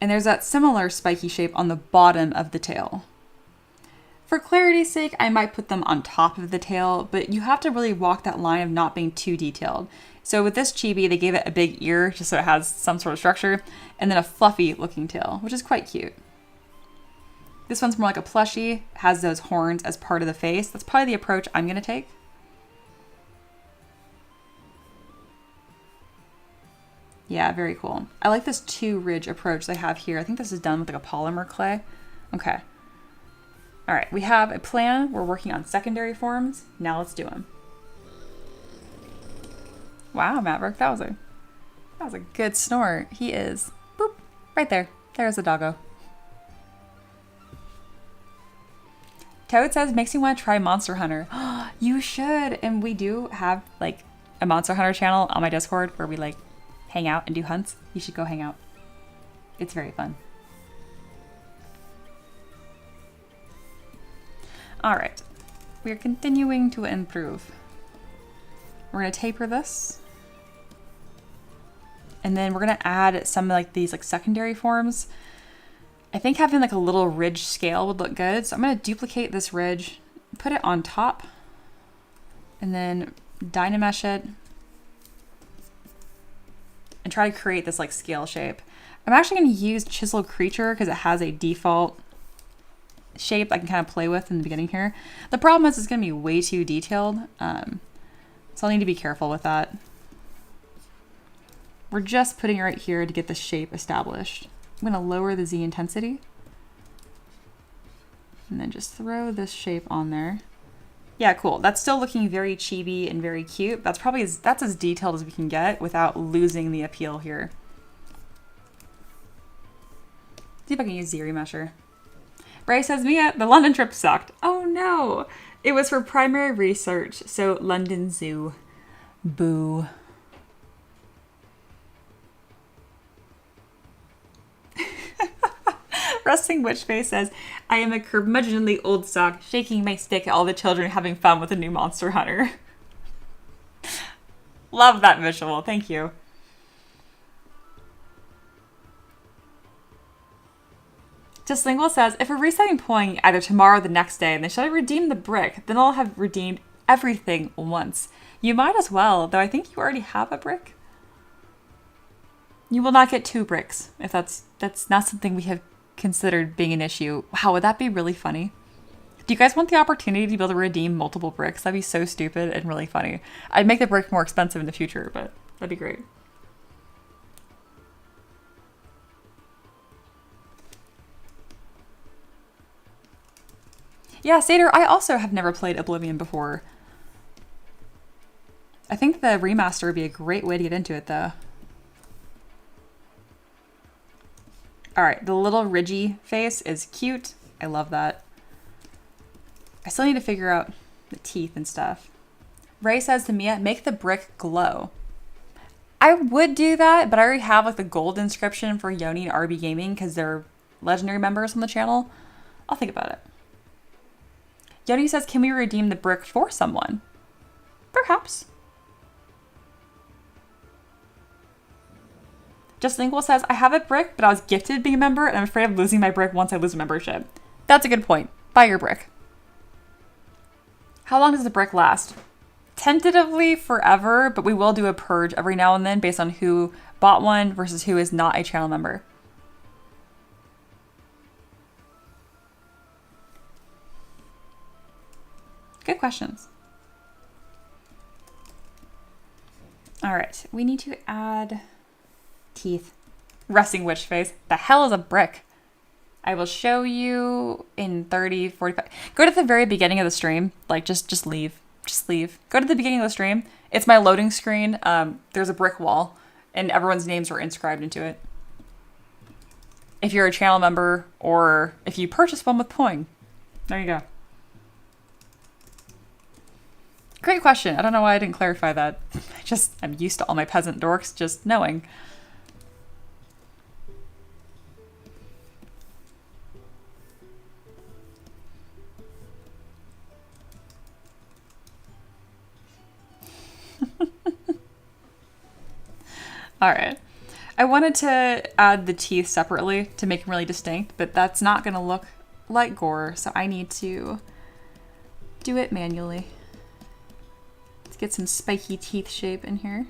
And there's that similar spiky shape on the bottom of the tail. For clarity's sake, I might put them on top of the tail, but you have to really walk that line of not being too detailed. So with this Chibi, they gave it a big ear just so it has some sort of structure, and then a fluffy looking tail, which is quite cute. This one's more like a plushie, has those horns as part of the face. That's probably the approach I'm gonna take. Yeah, very cool. I like this 2-ridge approach they have here. I think this is done with like a polymer clay. Okay. All right, we have a plan. We're working on secondary forms. Now let's do them. Wow, Maverick, that was a good snort. He is. Boop, right there. There's the doggo. Toad says, makes me want to try Monster Hunter. You should. And we do have like a Monster Hunter channel on my Discord where we like hang out and do hunts. You should go hang out. It's very fun. All right, we are continuing to improve. We're gonna taper this. And then we're gonna add some like these like secondary forms. I think having like a little ridge scale would look good. So I'm gonna duplicate this ridge, put it on top, and then Dynamesh it, and try to create this like scale shape. I'm actually gonna use Chisel Creature because it has a default shape I can kind of play with in the beginning here. The problem is it's gonna be way too detailed. So I'll need to be careful with that. We're just putting it right here to get the shape established. I'm gonna lower the Z intensity and then just throw this shape on there. Yeah, cool. That's still looking very chibi and very cute. That's probably that's as detailed as we can get without losing the appeal here. See if I can use ZRemesher. Ray says, Mia, the London trip sucked. Oh no, it was for primary research. So London Zoo, boo. Rusting Witch Face says, I am a curmudgeonly old sock, shaking my stick at all the children having fun with a new Monster Hunter. Love that visual. Thank you. Just Lingual says, if we're resetting Poing either tomorrow or the next day, then should I redeem the brick? Then I'll have redeemed everything once. You might as well, though I think you already have a brick. You will not get 2 bricks, if that's not something we have considered being an issue. Wow, would that be really funny? Do you guys want the opportunity to be able to redeem multiple bricks? That'd be so stupid and really funny. I'd make the brick more expensive in the future, but that'd be great. Yeah, Satyr, I also have never played Oblivion before. I think the remaster would be a great way to get into it, though. All right, the little ridgy face is cute. I love that. I still need to figure out the teeth and stuff. Ray says to Mia, make the brick glow. I would do that, but I already have like the gold inscription for Yoni and RB Gaming because they're legendary members on the channel. I'll think about it. Yoni says, can we redeem the brick for someone? Perhaps. Just Lingual says, I have a brick, but I was gifted being a member, and I'm afraid of losing my brick once I lose membership. That's a good point. Buy your brick. How long does the brick last? Tentatively forever, but we will do a purge every now and then based on who bought one versus who is not a channel member. Good questions. All right, we need to add teeth. Resting Witch Face. The hell is a brick? I will show you in 30, 45. Go to the very beginning of the stream. Like, just leave. Just leave. Go to the beginning of the stream. It's my loading screen. There's a brick wall, and everyone's names are inscribed into it. If you're a channel member, or if you purchase one with Poing. There you go. Great question. I don't know why I didn't clarify that. I'm used to all my peasant dorks just knowing. All right. I wanted to add the teeth separately to make them really distinct, but that's not going to look like Gore, so I need to do it manually. Let's get some spiky teeth shape in here.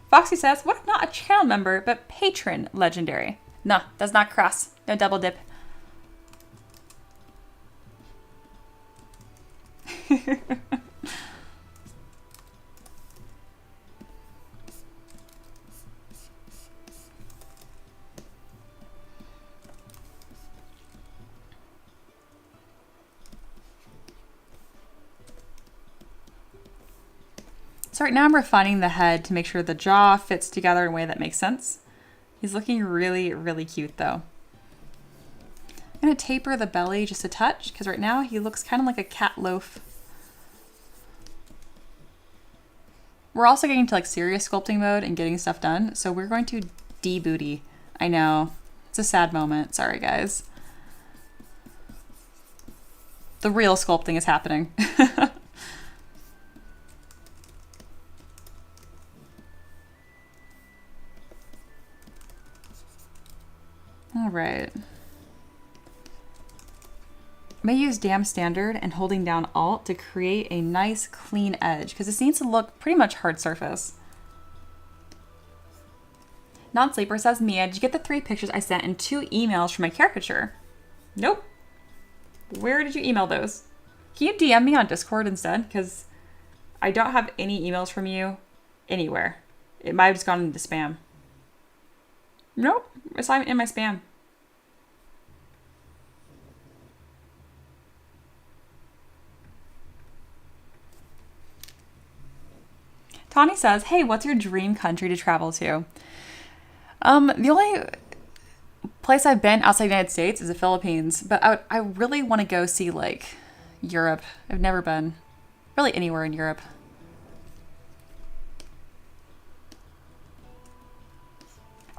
Foxy says, what if not a channel member, but patron legendary? No, does not cross. No double dip. So right now I'm refining the head to make sure the jaw fits together in a way that makes sense. He's looking really, really cute though. I'm gonna taper the belly just a touch because right now he looks kind of like a cat loaf. We're also getting into like serious sculpting mode and getting stuff done. So we're going to de-booty. I know, it's a sad moment. Sorry guys. The real sculpting is happening. All right. May use dam standard and holding down Alt to create a nice clean edge because this needs to look pretty much hard surface. Non-sleeper says, Mia, did you get the 3 pictures I sent and 2 emails for my caricature? Nope. Where did you email those? Can you DM me on Discord instead? Because I don't have any emails from you anywhere. It might have just gone into spam. Nope. It's not in my spam. Tawny says, hey, what's your dream country to travel to? The only place I've been outside the United States is the Philippines, but I really want to go see like Europe. I've never been really anywhere in Europe.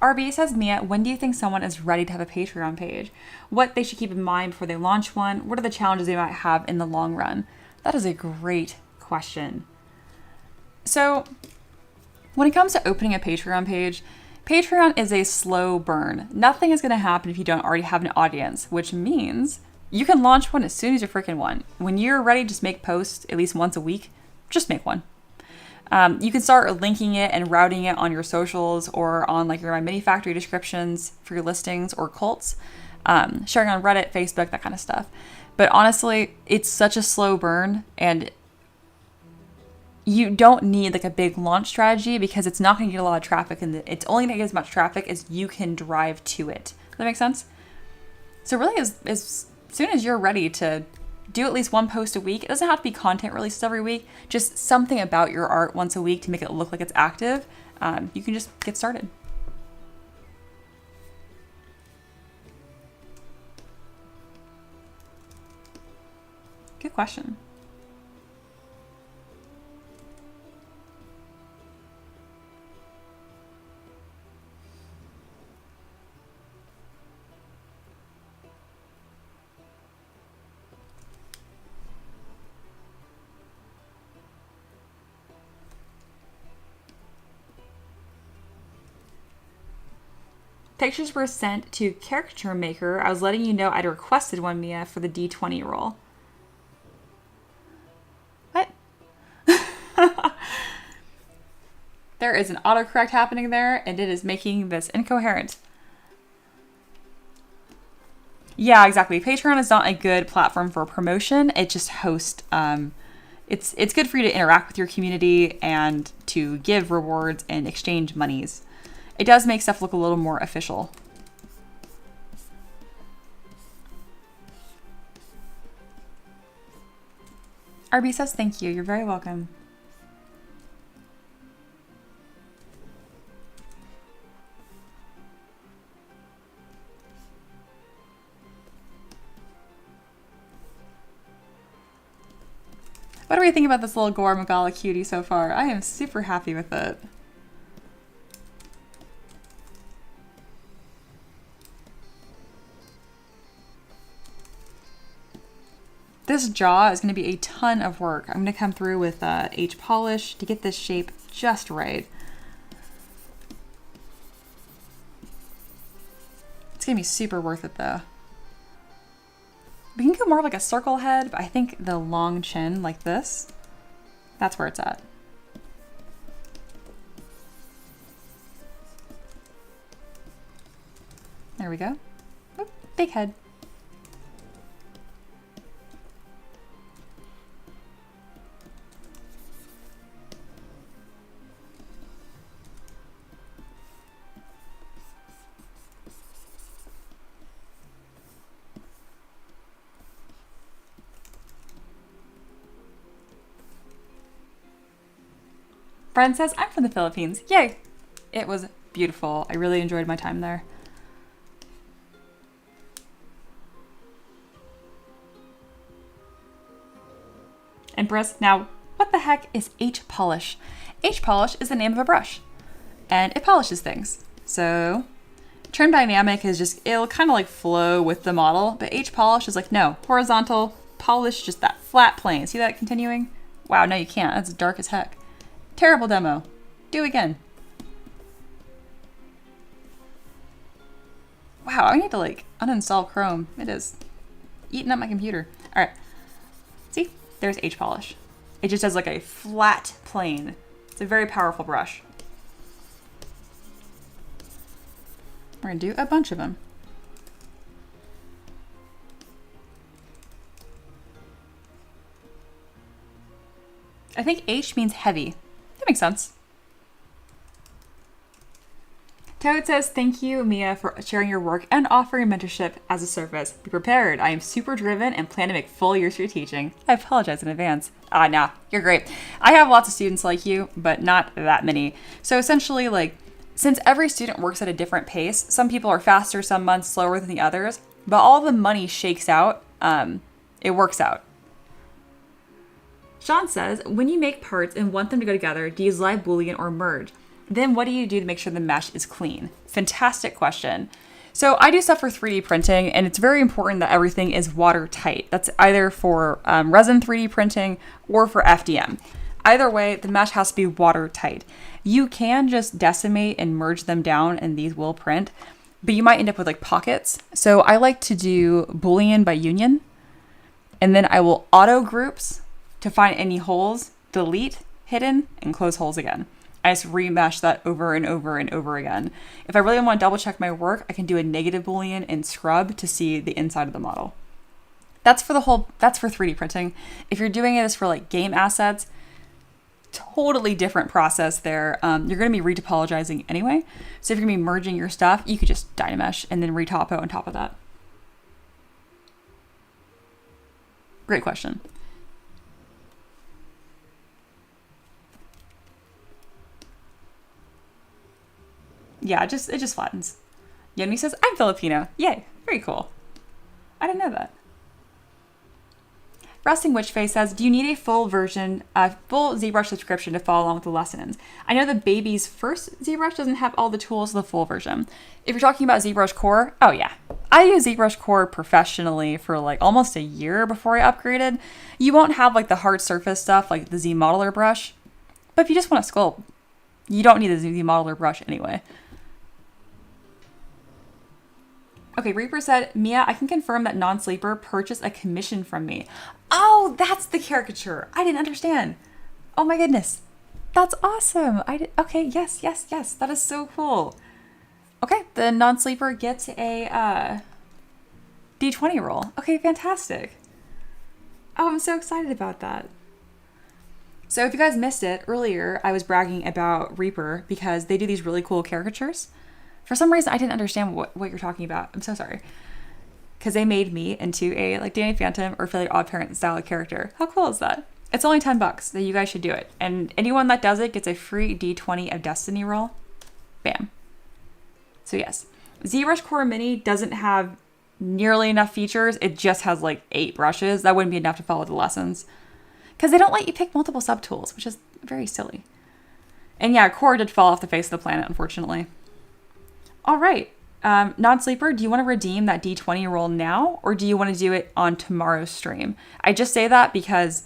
RB says, Mia, when do you think someone is ready to have a Patreon page? What they should keep in mind before they launch one? What are the challenges they might have in the long run? That is a great question. So when it comes to opening a Patreon page, Patreon is a slow burn. Nothing is going to happen if you don't already have an audience, which means you can launch one as soon as you freaking want. When you're ready to just make posts at least once a week, just make one. You can start linking it and routing it on your socials or on like your My Mini Factory descriptions for your listings or cults, sharing on Reddit, Facebook, that kind of stuff. But honestly, it's such a slow burn and you don't need like a big launch strategy because it's not going to get a lot of traffic and it's only going to get as much traffic as you can drive to it. Does that make sense? So really as soon as you're ready to do at least one post a week, it doesn't have to be content released every week, just something about your art once a week to make it look like it's active. You can just get started. Good question. Pictures were sent to Caricature Maker. I was letting you know I'd requested one, Mia, for the D20 role. What? There is an autocorrect happening there, and it is making this incoherent. Yeah, exactly. Patreon is not a good platform for promotion. It just hosts. It's good for you to interact with your community and to give rewards and exchange monies. It does make stuff look a little more official. RB says thank you. You're very welcome. What do we think about this little Gore Maggala cutie so far? I am super happy with it. This jaw is going to be a ton of work. I'm going to come through with H polish to get this shape just right. It's going to be super worth it though. We can go more like a circle head, but I think the long chin like this, that's where it's at. There we go. Oop, big head. Friend says, I'm from the Philippines. Yay! It was beautiful. I really enjoyed my time there. Empress, now what the heck is H polish? H polish is the name of a brush and it polishes things. So trim dynamic is just, it'll kind of like flow with the model, but H polish is like, no, horizontal, polish just that flat plane. See that continuing? Wow, no you can't. That's dark as heck. Terrible demo. Do again. Wow, I need to like uninstall Chrome. It is eating up my computer. All right. See, there's H polish. It just has like a flat plane. It's a very powerful brush. We're gonna do a bunch of them. I think H means heavy. That makes sense. Toad says, thank you, Mia, for sharing your work and offering mentorship as a service. Be prepared. I am super driven and plan to make full use of your teaching. I apologize in advance. Nah, you're great. I have lots of students like you, but not that many. So essentially, like, since every student works at a different pace, some people are faster, some months slower than the others, but all the money shakes out. It works out. Sean says, when you make parts and want them to go together, do you use live boolean or merge? Then what do you do to make sure the mesh is clean? Fantastic question. So I do stuff for 3D printing, and it's very important that everything is watertight. That's either for resin 3D printing or for FDM. Either way, the mesh has to be watertight. You can just decimate and merge them down, and these will print, but you might end up with like pockets. So I like to do Boolean by union, and then I will auto groups to find any holes, delete, hidden, and close holes again. I just remesh that over and over and over again. If I really want to double check my work, I can do a negative Boolean and scrub to see the inside of the model. That's for 3D printing. If you're doing this for like game assets, totally different process there. You're going to be retopologizing anyway. So if you're going to be merging your stuff, you could just Dynamesh and then retopo on top of that. Great question. Yeah, it just flattens. Yemi says, I'm Filipino. Yay, very cool. I didn't know that. Rusting Witchface says, do you need a full ZBrush subscription to follow along with the lessons? I know the baby's first ZBrush doesn't have all the tools of the full version. If you're talking about ZBrush Core, oh yeah. I used ZBrush Core professionally for like almost a year before I upgraded. You won't have like the hard surface stuff like the Z Modeler brush, but if you just want to sculpt, you don't need the Z Modeler brush anyway. Okay, Reaper said, Mia, I can confirm that Non-Sleeper purchased a commission from me. Oh, that's the caricature. I didn't understand. Oh my goodness. That's awesome. Okay, yes. That is so cool. Okay, the Non-Sleeper gets a D20 roll. Okay, fantastic. Oh, I'm so excited about that. So if you guys missed it earlier, I was bragging about Reaper because they do these really cool caricatures. For some reason, I didn't understand what you're talking about. I'm so sorry. Because they made me into a like Danny Phantom or Fairly Odd Parent style of character. How cool is that? It's only $10, so you guys should do it. And anyone that does it gets a free D20 of Destiny roll. Bam. So yes, ZBrush Core Mini doesn't have nearly enough features. It just has like 8 brushes. That wouldn't be enough to follow the lessons. Because they don't let you pick multiple subtools, which is very silly. And yeah, Core did fall off the face of the planet, unfortunately. All right, Non-Sleeper, do you want to redeem that D20 roll now, or do you want to do it on tomorrow's stream? I just say that because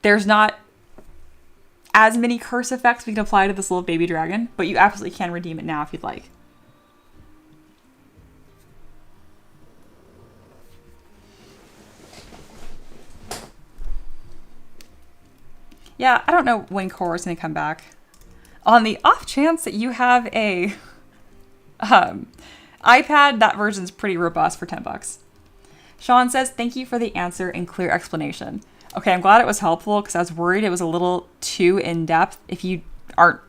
there's not as many curse effects we can apply to this little baby dragon, but you absolutely can redeem it now if you'd like. Yeah, I don't know when Core is going to come back. On the off chance that you have a iPad, that version's pretty robust for $10. Sean says, thank you for the answer and clear explanation. Okay, I'm glad it was helpful because I was worried it was a little too in-depth. If you aren't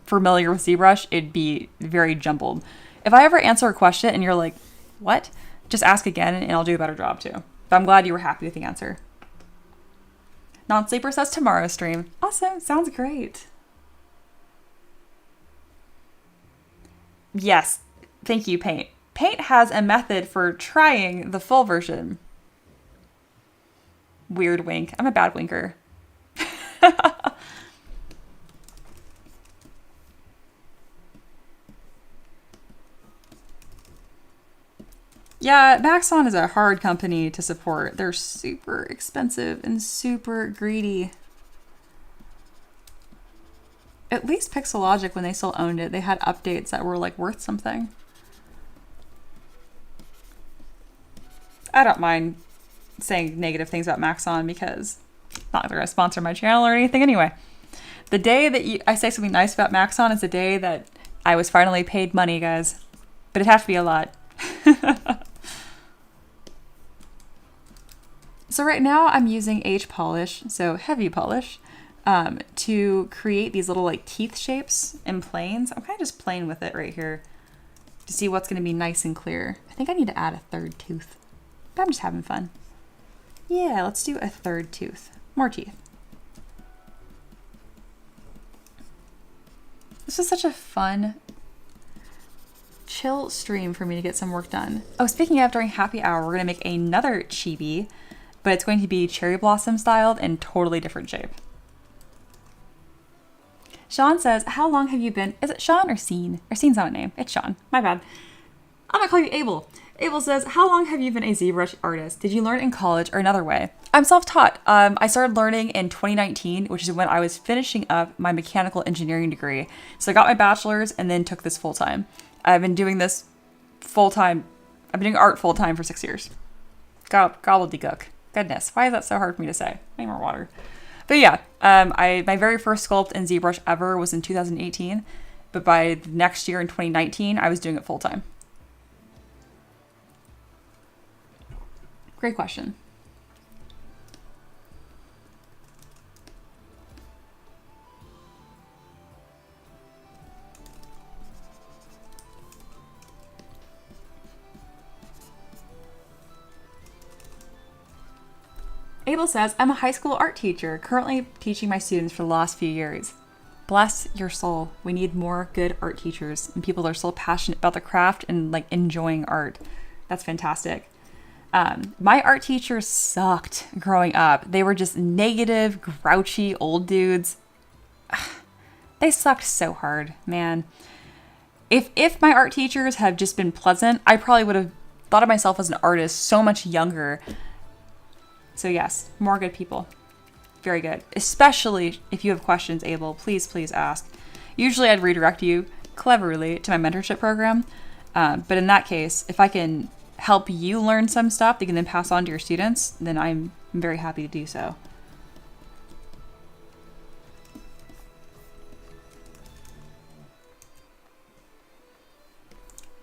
familiar with ZBrush, it'd be very jumbled. If I ever answer a question and you're like, what? Just ask again and I'll do a better job too. But I'm glad you were happy with the answer. Non-Sleeper says tomorrow's stream. Awesome, sounds great. Yes, thank you, Paint. Paint has a method for trying the full version. Weird wink. I'm a bad winker. Yeah, Maxon is a hard company to support. They're super expensive and super greedy. At least Pixelogic, when they still owned it, they had updates that were like worth something. I don't mind saying negative things about Maxon because not that they're going to sponsor my channel or anything anyway. The day that I say something nice about Maxon is the day that I was finally paid money, guys. But it'd have to be a lot. So right now I'm using H polish, so heavy polish, to create these little like teeth shapes and planes. I'm kind of just playing with it right here to see what's going to be nice and clear. I think I need to add a third tooth, but I'm just having fun. Yeah, let's do a third tooth. More teeth. This was such a fun, chill stream for me to get some work done. Oh, speaking of, during happy hour, we're going to make another chibi, but it's going to be cherry blossom styled and totally different shape. Sean says, how long have you been, is it Sean or Scene? Or Scene's not a name, it's Sean, my bad. I'm gonna call you Abel. Abel says, how long have you been a ZBrush artist? Did you learn in college or another way? I'm self-taught. I started learning in 2019, which is when I was finishing up my mechanical engineering degree. So I got my bachelor's and then took this full-time. I've been doing this full-time. I've been doing art full-time for 6 years. Gobbledygook. Goodness, why is that so hard for me to say? I need more water. But yeah, my very first sculpt in ZBrush ever was in 2018. But by next year in 2019, I was doing it full-time. Great question. Abel says, I'm a high school art teacher, currently teaching my students for the last few years. Bless your soul. We need more good art teachers and people that are so passionate about the craft and like enjoying art. That's fantastic. My art teachers sucked growing up. They were just negative, grouchy old dudes. They sucked so hard, man. If my art teachers had just been pleasant, I probably would have thought of myself as an artist so much younger. So yes, more good people. Very good. Especially if you have questions, Abel, please, please ask. Usually I'd redirect you cleverly to my mentorship program. But in that case, if I can help you learn some stuff that you can then pass on to your students, then I'm very happy to do so.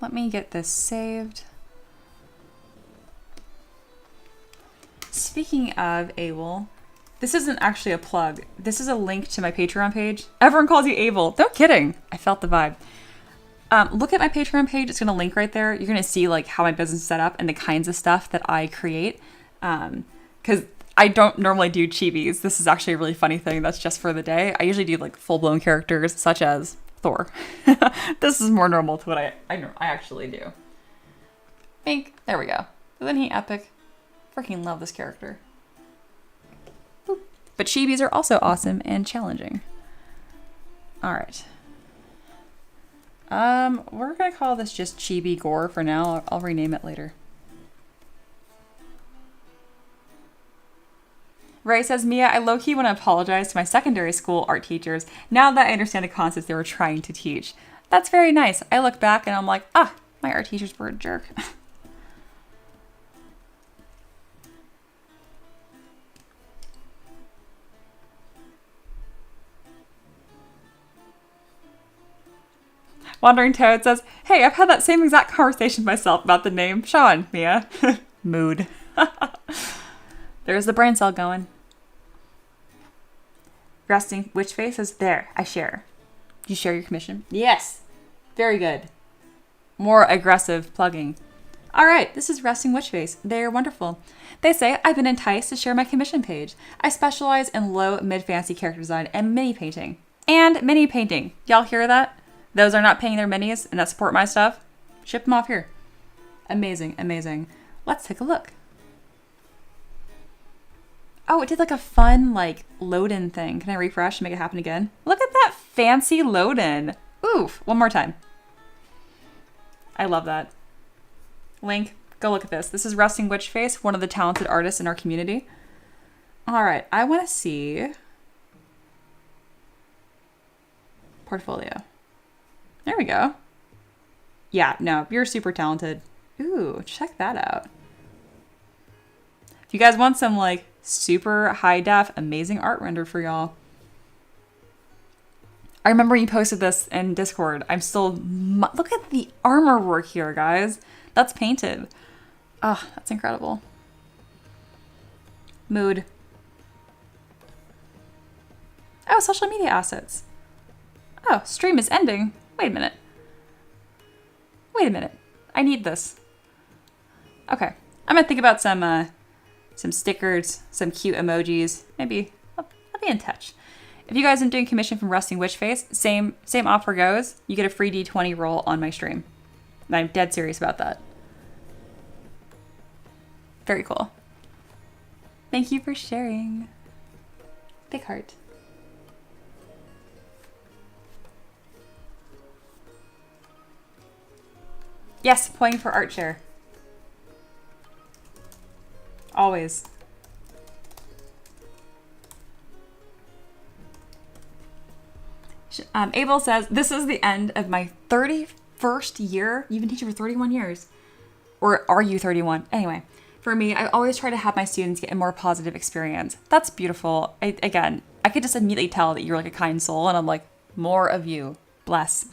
Let me get this saved. Speaking of Abel, this isn't actually a plug. This is a link to my Patreon page. Everyone calls you Abel. No kidding. I felt the vibe. Look at my Patreon page. It's going to link right there. You're going to see like how my business is set up and the kinds of stuff that I create. Because I don't normally do chibis. This is actually a really funny thing that's just for the day. I usually do like full-blown characters such as Thor. This is more normal to what I actually do. Bink. There we go. Isn't he epic? Freaking love this character. Boop. But chibis are also awesome and challenging. All right. We're gonna call this just Chibi Gore for now. I'll rename it later. Ray says, Mia, I low-key want to apologize to my secondary school art teachers now that I understand the concepts they were trying to teach. That's very nice. I look back and I'm like, my art teachers were a jerk. Wandering Toad says, hey, I've had that same exact conversation myself about the name. Sean, Mia. Mood. There's the brain cell going. Resting Witch Face says, there, I share. You share your commission? Yes. Very good. More aggressive plugging. All right, this is Resting Witch Face. They're wonderful. They say, I've been enticed to share my commission page. I specialize in low, mid-fancy character design and mini painting. And mini painting. Y'all hear that? Those are not paying their minis and that support my stuff. Ship them off here. Amazing, amazing. Let's take a look. Oh, it did like a fun like load-in thing. Can I refresh and make it happen again? Look at that fancy load-in. Oof, one more time. I love that. Link, Go look at this. This is Resting Witch Face, one of the talented artists in our community. All right, I want to see portfolio. There we go. Yeah, no, you're super talented. Ooh, check that out. If you guys want some like super high def, amazing art render for y'all. I remember you posted this in Discord. I'm still, look at the armor work here, guys. That's painted. Ah, oh, that's incredible. Mood. Oh, social media assets. Oh, stream is ending. Wait a minute. Wait a minute. I need this. Okay. I'm gonna think about some stickers, some cute emojis. Maybe I'll be in touch. If you guys are doing commission from Resting Witch Face, same offer goes. You get a free D20 roll on my stream. And I'm dead serious about that. Very cool. Thank you for sharing. Big heart. Yes, playing for art share. Always. Abel says, this is the end of my 31st year. You've been teaching for 31 years. Or are you 31? Anyway, for me, I always try to have my students get a more positive experience. That's beautiful. Again, I could just immediately tell that you're like a kind soul, and I'm like, more of you. Bless.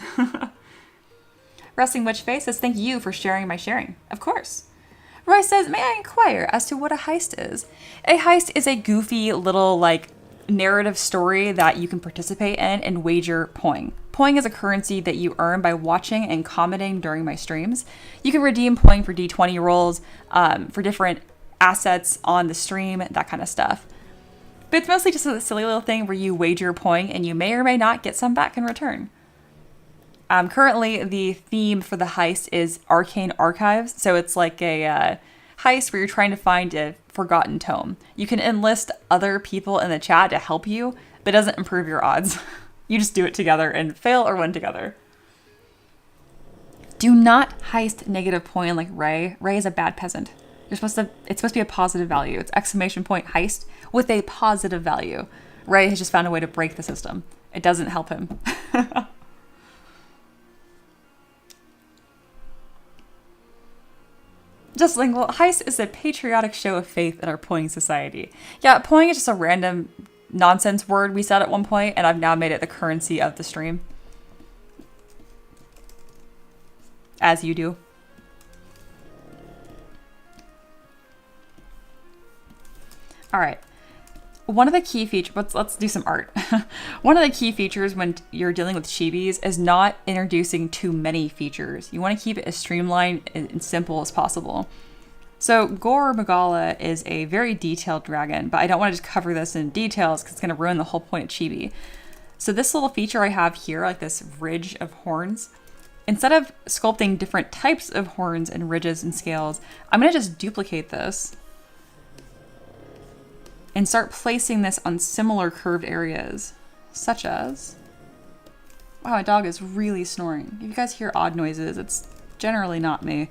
Resting Witch Face says, thank you for sharing my sharing. Of course. Roy says, may I inquire as to what a heist is? A heist is a goofy little like narrative story that you can participate in and wager poing. Poing is a currency that you earn by watching and commenting during my streams. You can redeem poing for D20 rolls, for different assets on the stream, that kind of stuff. But it's mostly just a silly little thing where you wager poing and you may or may not get some back in return. Currently, the theme for the heist is Arcane Archives. So it's like a heist where you're trying to find a forgotten tome. You can enlist other people in the chat to help you, but it doesn't improve your odds. You just do it together and fail or win together. Do not heist negative point like Ray. Ray is a bad peasant. It's supposed to be a positive value. It's exclamation point heist with a positive value. Ray has just found a way to break the system. It doesn't help him. Just lingual. Heist is a patriotic show of faith in our poing society. Yeah, poing is just a random nonsense word we said at one point, and I've now made it the currency of the stream. As you do. All right. One of the key features, let's do some art. One of the key features when you're dealing with chibis is not introducing too many features. You want to keep it as streamlined and simple as possible. So Gore Maggala is a very detailed dragon, but I don't want to just cover this in details because it's going to ruin the whole point of chibi. So this little feature I have here, like this ridge of horns, instead of sculpting different types of horns and ridges and scales, I'm going to just duplicate this and start placing this on similar curved areas, such as, wow, my dog is really snoring. If you guys hear odd noises, it's generally not me.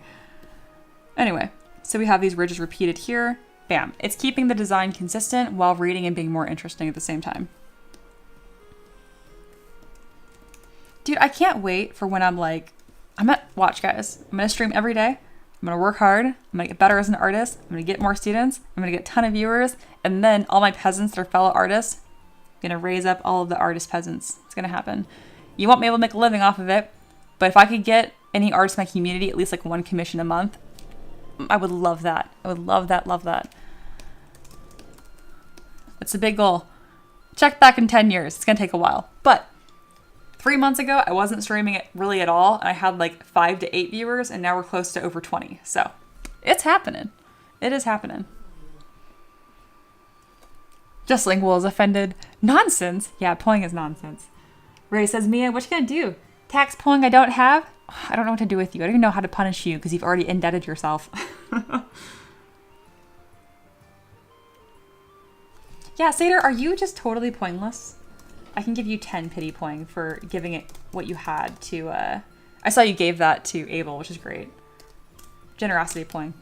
Anyway, so we have these ridges repeated here. Bam. It's keeping the design consistent while reading and being more interesting at the same time. Dude, I can't wait for when I'm like, watch guys, I'm gonna stream every day. I'm gonna work hard, I'm gonna get better as an artist, I'm gonna get more students, I'm gonna get a ton of viewers, and then all my peasants that are fellow artists, I'm gonna raise up all of the artist peasants. It's gonna happen. You won't be able to make a living off of it, but if I could get any artist in my community at least like one commission a month, I would love that. I would love that, love that. It's a big goal. Check back in 10 years, it's gonna take a while, but 3 months ago, I wasn't streaming it really at all, and I had like 5 to 8 viewers, and now we're close to over 20. So, it's happening. It is happening. Just Lingual is offended. Nonsense. Yeah, poing is nonsense. Ray says, Mia, what you gonna do? Tax poing I don't have? I don't know what to do with you. I don't even know how to punish you because you've already indebted yourself. Yeah, Seder, are you just totally pointless? I can give you 10 pity poing for giving it what you had to, I saw you gave that to Abel, which is great. Generosity poing.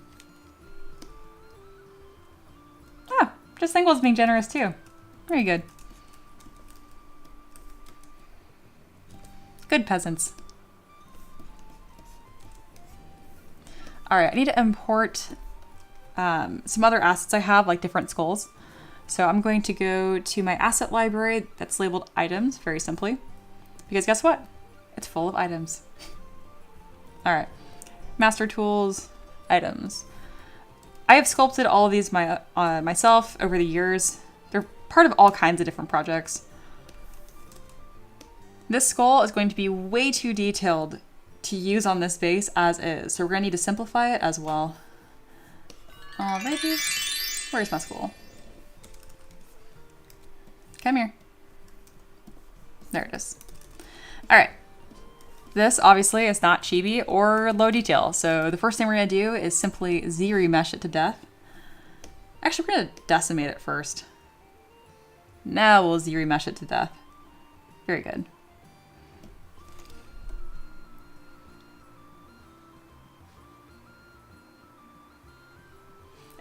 Just Single's being generous too. Very good. Good peasants. All right, I need to import some other assets I have, like different skulls. So I'm going to go to my asset library that's labeled items, very simply. Because guess what? It's full of items. All right, master tools, items. I have sculpted all of these myself over the years. They're part of all kinds of different projects. This skull is going to be way too detailed to use on this base as is. So we're gonna need to simplify it as well. Alrighty, where's my skull? Come here. There it is. All right. This obviously is not chibi or low detail. So the first thing we're gonna do is simply Z-remesh it to death. Actually, we're gonna decimate it first. Now we'll Z-remesh it to death. Very good.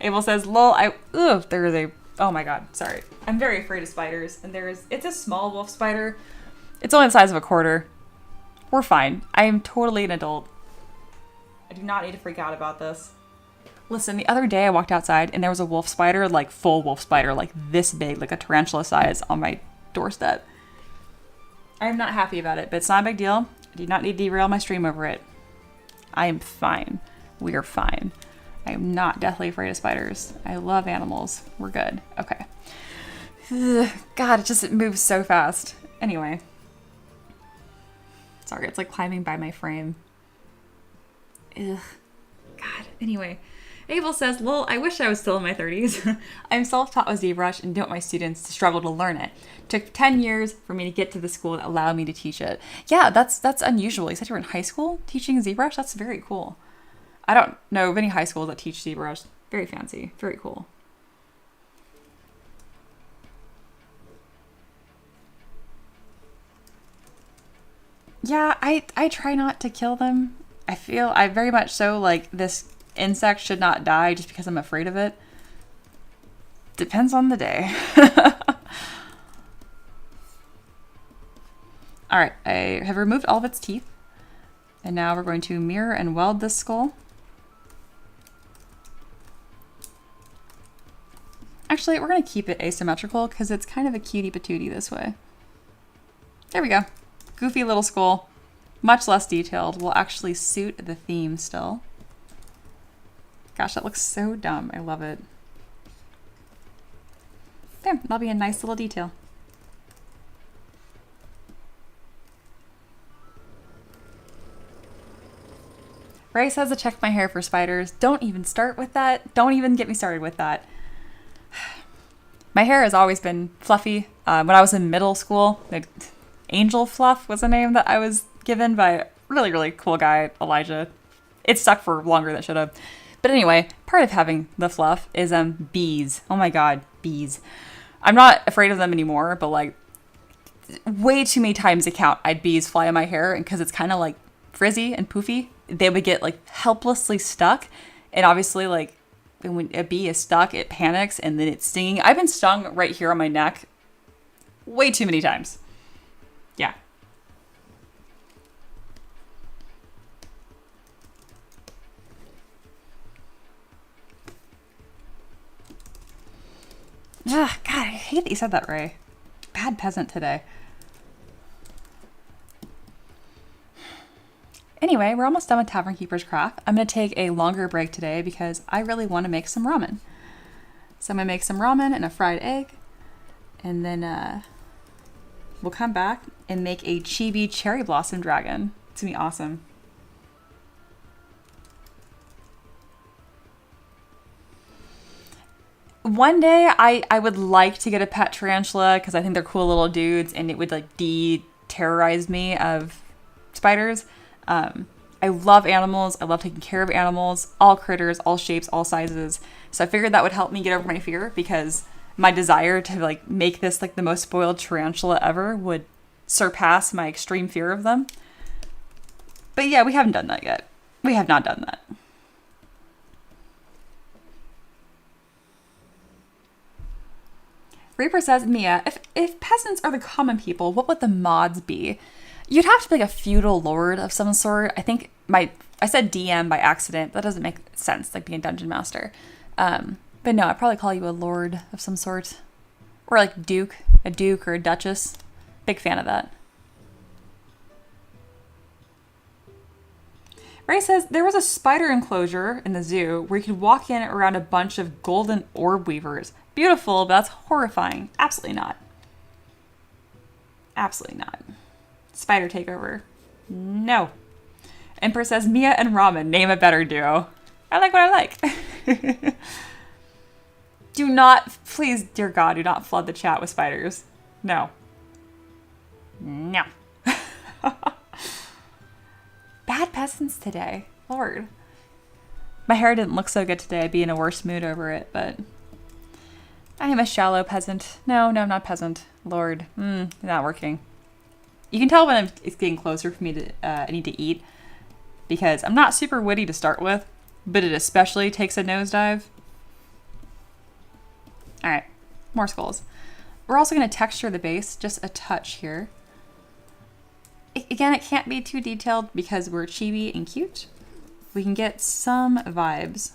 Abel says, lol, oh my god, sorry. I'm very afraid of spiders. And it's a small wolf spider. It's only the size of a quarter. We're fine. I am totally an adult. I do not need to freak out about this. Listen, the other day I walked outside and there was a wolf spider, like full wolf spider, like this big, like a tarantula size on my doorstep. I'm not happy about it, but it's not a big deal. I do not need to derail my stream over it. I am fine. We are fine. I am not deathly afraid of spiders. I love animals. We're good. Okay. Ugh, God, it moves so fast. Anyway. Sorry, it's like climbing by my frame. Ugh. God. Anyway. Abel says, lol, I wish I was still in my 30s. I'm self-taught with ZBrush and don't want my students to struggle to learn it. Took 10 years for me to get to the school that allowed me to teach it. Yeah, that's unusual. You said you were in high school teaching ZBrush? That's very cool. I don't know of any high schools that teach ZBrush. Very fancy. Very cool. Yeah, I try not to kill them. I very much so like this insect should not die just because I'm afraid of it. Depends on the day. All right, I have removed all of its teeth. And now we're going to mirror and weld this skull. Actually, we're going to keep it asymmetrical because it's kind of a cutie patootie this way. There we go. Goofy little skull. Much less detailed. Will actually suit the theme still. Gosh, that looks so dumb. I love it. There, that'll be a nice little detail. Ray says to check my hair for spiders. Don't even start with that. Don't even get me started with that. My hair has always been fluffy. When I was in middle school, Angel Fluff was the name that I was given by a really, really cool guy, Elijah. It stuck for longer than it should have. But anyway, part of having the fluff is bees. Oh my god, bees. I'm not afraid of them anymore, but like way too many times a count I'd bees fly in my hair, and because it's kind of like frizzy and poofy, they would get like helplessly stuck. And obviously like when a bee is stuck, it panics and then it's stinging. I've been stung right here on my neck way too many times. Yeah. Ah, God, I hate that you said that, Ray. Bad peasant today. Anyway, we're almost done with Tavern Keeper's Craft. I'm going to take a longer break today because I really want to make some ramen. So I'm going to make some ramen and a fried egg. And then we'll come back and make a Chibi cherry blossom dragon. It's going to be awesome. One day I would like to get a pet tarantula because I think they're cool little dudes and it would like de-terrorize me of spiders. I love animals. I love taking care of animals, all critters, all shapes, all sizes. So I figured that would help me get over my fear because my desire to like make this like the most spoiled tarantula ever would surpass my extreme fear of them. But yeah, we haven't done that yet. We have not done that. Reaper says, Mia, if peasants are the common people, what would the mods be? You'd have to be like a feudal lord of some sort. I think I said DM by accident. That doesn't make sense, like being a dungeon master. But no, I'd probably call you a lord of some sort. Or like a duke or a duchess. Big fan of that. Ray says, there was a spider enclosure in the zoo where you could walk in around a bunch of golden orb weavers. Beautiful, but that's horrifying. Absolutely not. Absolutely not. Spider takeover. No. Emperor says, Mia and Ramen, name a better duo. I like what I like. Do not, please, dear God, do not flood the chat with spiders. No. No. Bad peasants today. Lord. My hair didn't look so good today. I'd be in a worse mood over it, but I am a shallow peasant. No, I'm not peasant. Lord. Not working. You can tell when it's getting closer for me to, I need to eat, because I'm not super witty to start with, but it especially takes a nosedive. All right, more skulls. We're also going to texture the base just a touch here. Again, it can't be too detailed because we're chibi and cute. We can get some vibes.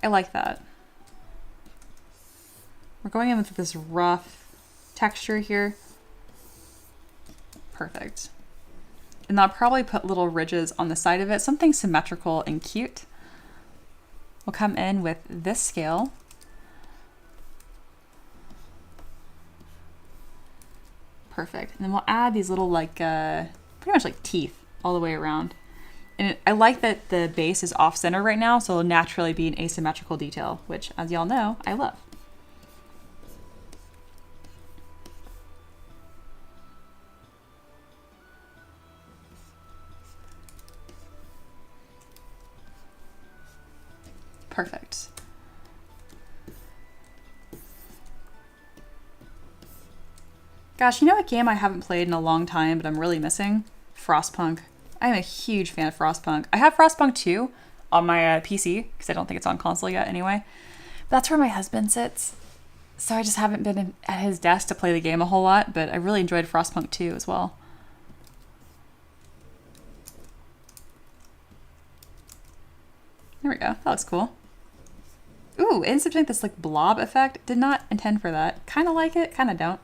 I like that. We're going in with this rough texture here. Perfect. And I'll probably put little ridges on the side of it, something symmetrical and cute. We'll come in with this scale. Perfect. And then we'll add these little like, pretty much like teeth all the way around. And I like that the base is off center right now, so it'll naturally be an asymmetrical detail, which, as y'all know, I love. Perfect. Gosh, you know what game I haven't played in a long time, but I'm really missing? Frostpunk. I'm a huge fan of Frostpunk. I have Frostpunk 2 on my PC, because I don't think it's on console yet anyway. But that's where my husband sits. So I just haven't been at his desk to play the game a whole lot, but I really enjoyed Frostpunk 2 as well. There we go. That looks cool. Ooh, it ends up doing this like blob effect. Did not intend for that. Kind of like it, kind of don't.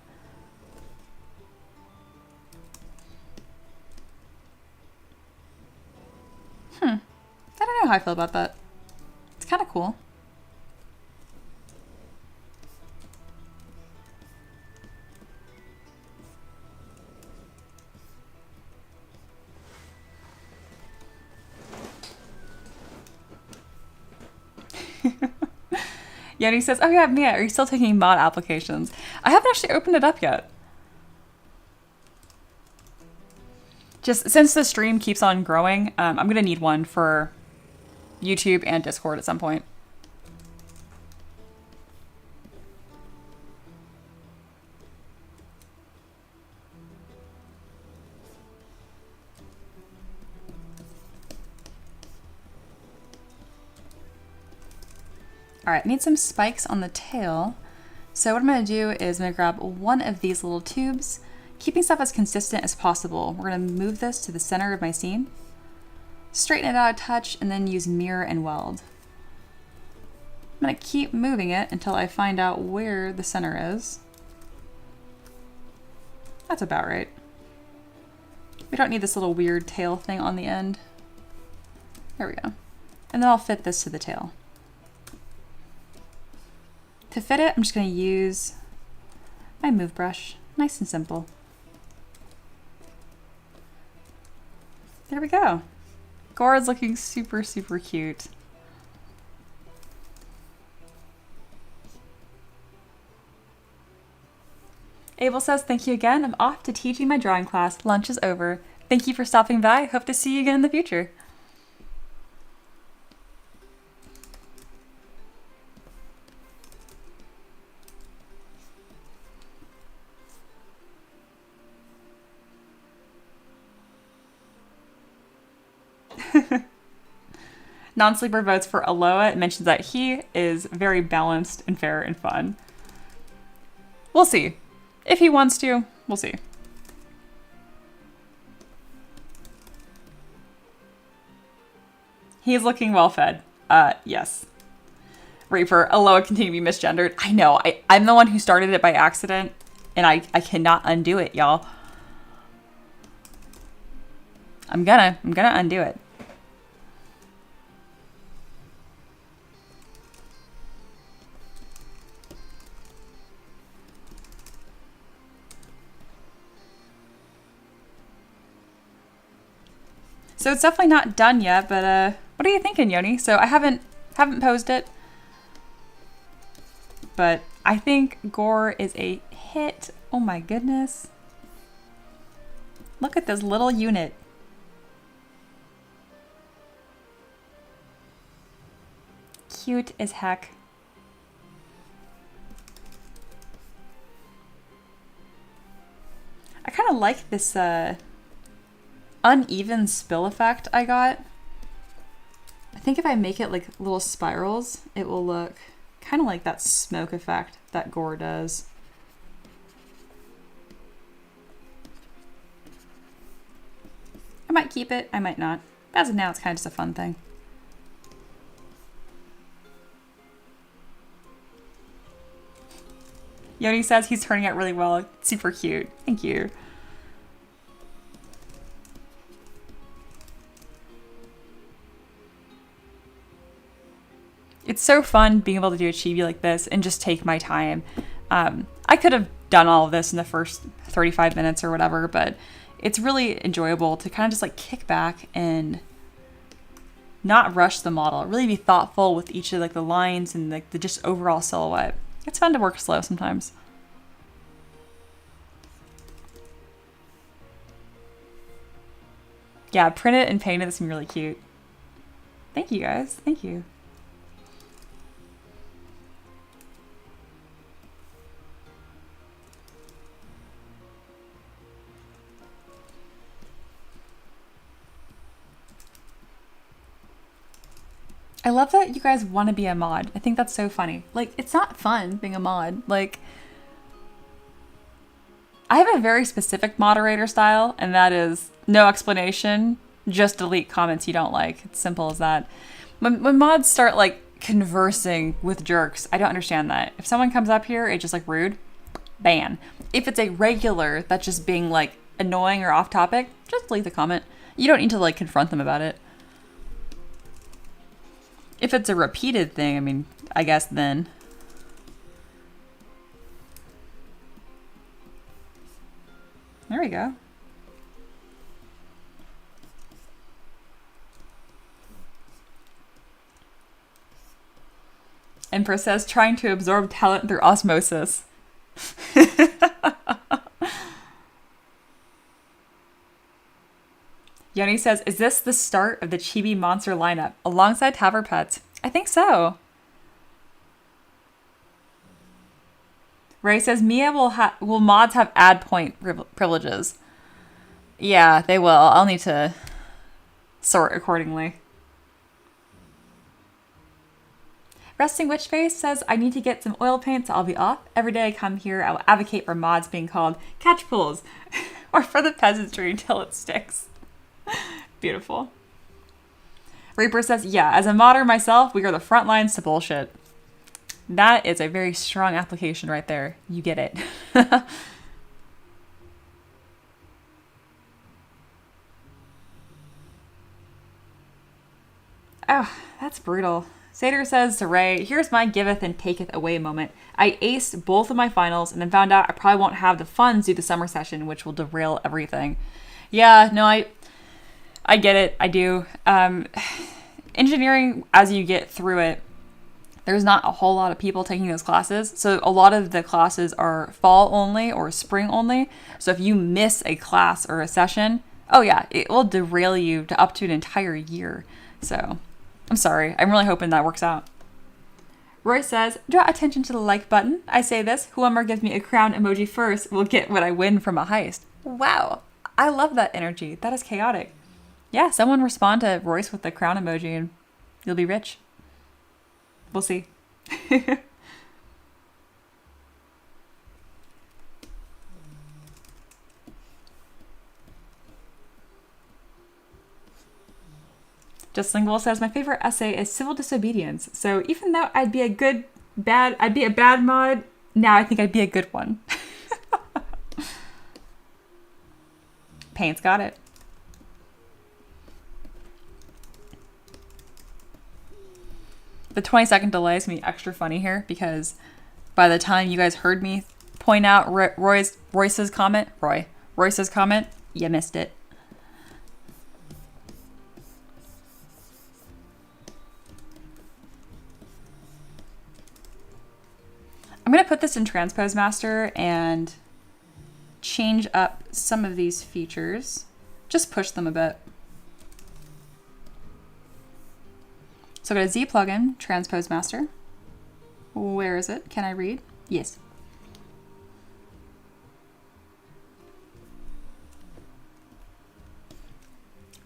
I don't know how I feel about that. It's kind of cool. Yoni says, oh yeah, Mia, are you still taking mod applications? I haven't actually opened it up yet. Just since the stream keeps on growing, I'm going to need one for YouTube and Discord at some point. All right, need some spikes on the tail. So what I'm going to do is I'm going to grab one of these little tubes, keeping stuff as consistent as possible. We're going to move this to the center of my scene, straighten it out a touch, and then use mirror and weld. I'm going to keep moving it until I find out where the center is. That's about right. We don't need this little weird tail thing on the end. There we go. And then I'll fit this to the tail. To fit it, I'm just going to use my move brush. Nice and simple. There we go. Gore is looking super, super cute. Abel says, thank you again. I'm off to teaching my drawing class. Lunch is over. Thank you for stopping by. Hope to see you again in the future. Non-sleeper votes for Aloha. It mentions that he is very balanced and fair and fun. We'll see. If he wants to, we'll see. He's looking well fed. Yes. Reaper, Aloha continue to be misgendered. I know. I'm the one who started it by accident, and I cannot undo it, y'all. I'm gonna undo it. So it's definitely not done yet, but what are you thinking, Yoni? So I haven't posed it, but I think Gore is a hit. Oh my goodness. Look at this little unit. Cute as heck. I kind of like this uneven spill effect I got. I think if I make it like little spirals, it will look kind of like that smoke effect that Gore does. I might keep it, I might not. As of now, it's kind of just a fun thing. Yoni says he's turning out really well. Super cute. Thank you. It's so fun being able to do a chibi like this and just take my time. I could have done all of this in the first 35 minutes or whatever, but it's really enjoyable to kind of just like kick back and not rush the model. Really be thoughtful with each of like the lines and like the just overall silhouette. It's fun to work slow sometimes. Yeah, print it and paint it. It's gonna be really cute. Thank you guys. Thank you. I love that you guys want to be a mod. I think that's so funny. Like, it's not fun being a mod. Like, I have a very specific moderator style, and that is no explanation, just delete comments you don't like. It's simple as that. When mods start, like, conversing with jerks, I don't understand that. If someone comes up here, it's just, like, rude, ban. If it's a regular that's just being, like, annoying or off topic, just delete the comment. You don't need to, like, confront them about it. If it's a repeated thing, I mean, I guess then. There we go. Empress says, trying to absorb talent through osmosis. Yoni says, is this the start of the Chibi monster lineup alongside Tavern Pets? I think so. Ray says, Mia will mods have add point privileges? Yeah, they will. I'll need to sort accordingly. Resting Witch Face says, I need to get some oil paint, so I'll be off. Every day I come here, I will advocate for mods being called catch pools or for the peasantry until it sticks. Beautiful. Reaper says, yeah, as a modder myself, we are the front lines to bullshit. That is a very strong application right there. You get it. Oh, that's brutal. Sater says to Ray, here's my giveth and taketh away moment. I aced both of my finals and then found out I probably won't have the funds due to the summer session, which will derail everything. Yeah, no, I get it. I do. Engineering, as you get through it, there's not a whole lot of people taking those classes. So a lot of the classes are fall only or spring only. So if you miss a class or a session, oh yeah, it will derail you to up to an entire year. So I'm sorry. I'm really hoping that works out. Roy says, draw attention to the like button. I say this, whoever gives me a crown emoji first will get what I win from a heist. Wow. I love that energy. That is chaotic. Yeah, someone respond to Royce with the crown emoji and you'll be rich. We'll see. Just Lingual says, my favorite essay is civil disobedience. So even though I'd be a bad mod, now I think I'd be a good one. Paint's got it. The 20-second delay is going to be extra funny here because by the time you guys heard me point out Royce's comment, you missed it. I'm going to put this in Transpose Master and change up some of these features. Just push them a bit. So go to Z plugin, Transpose Master. Where is it? Can I read? Yes.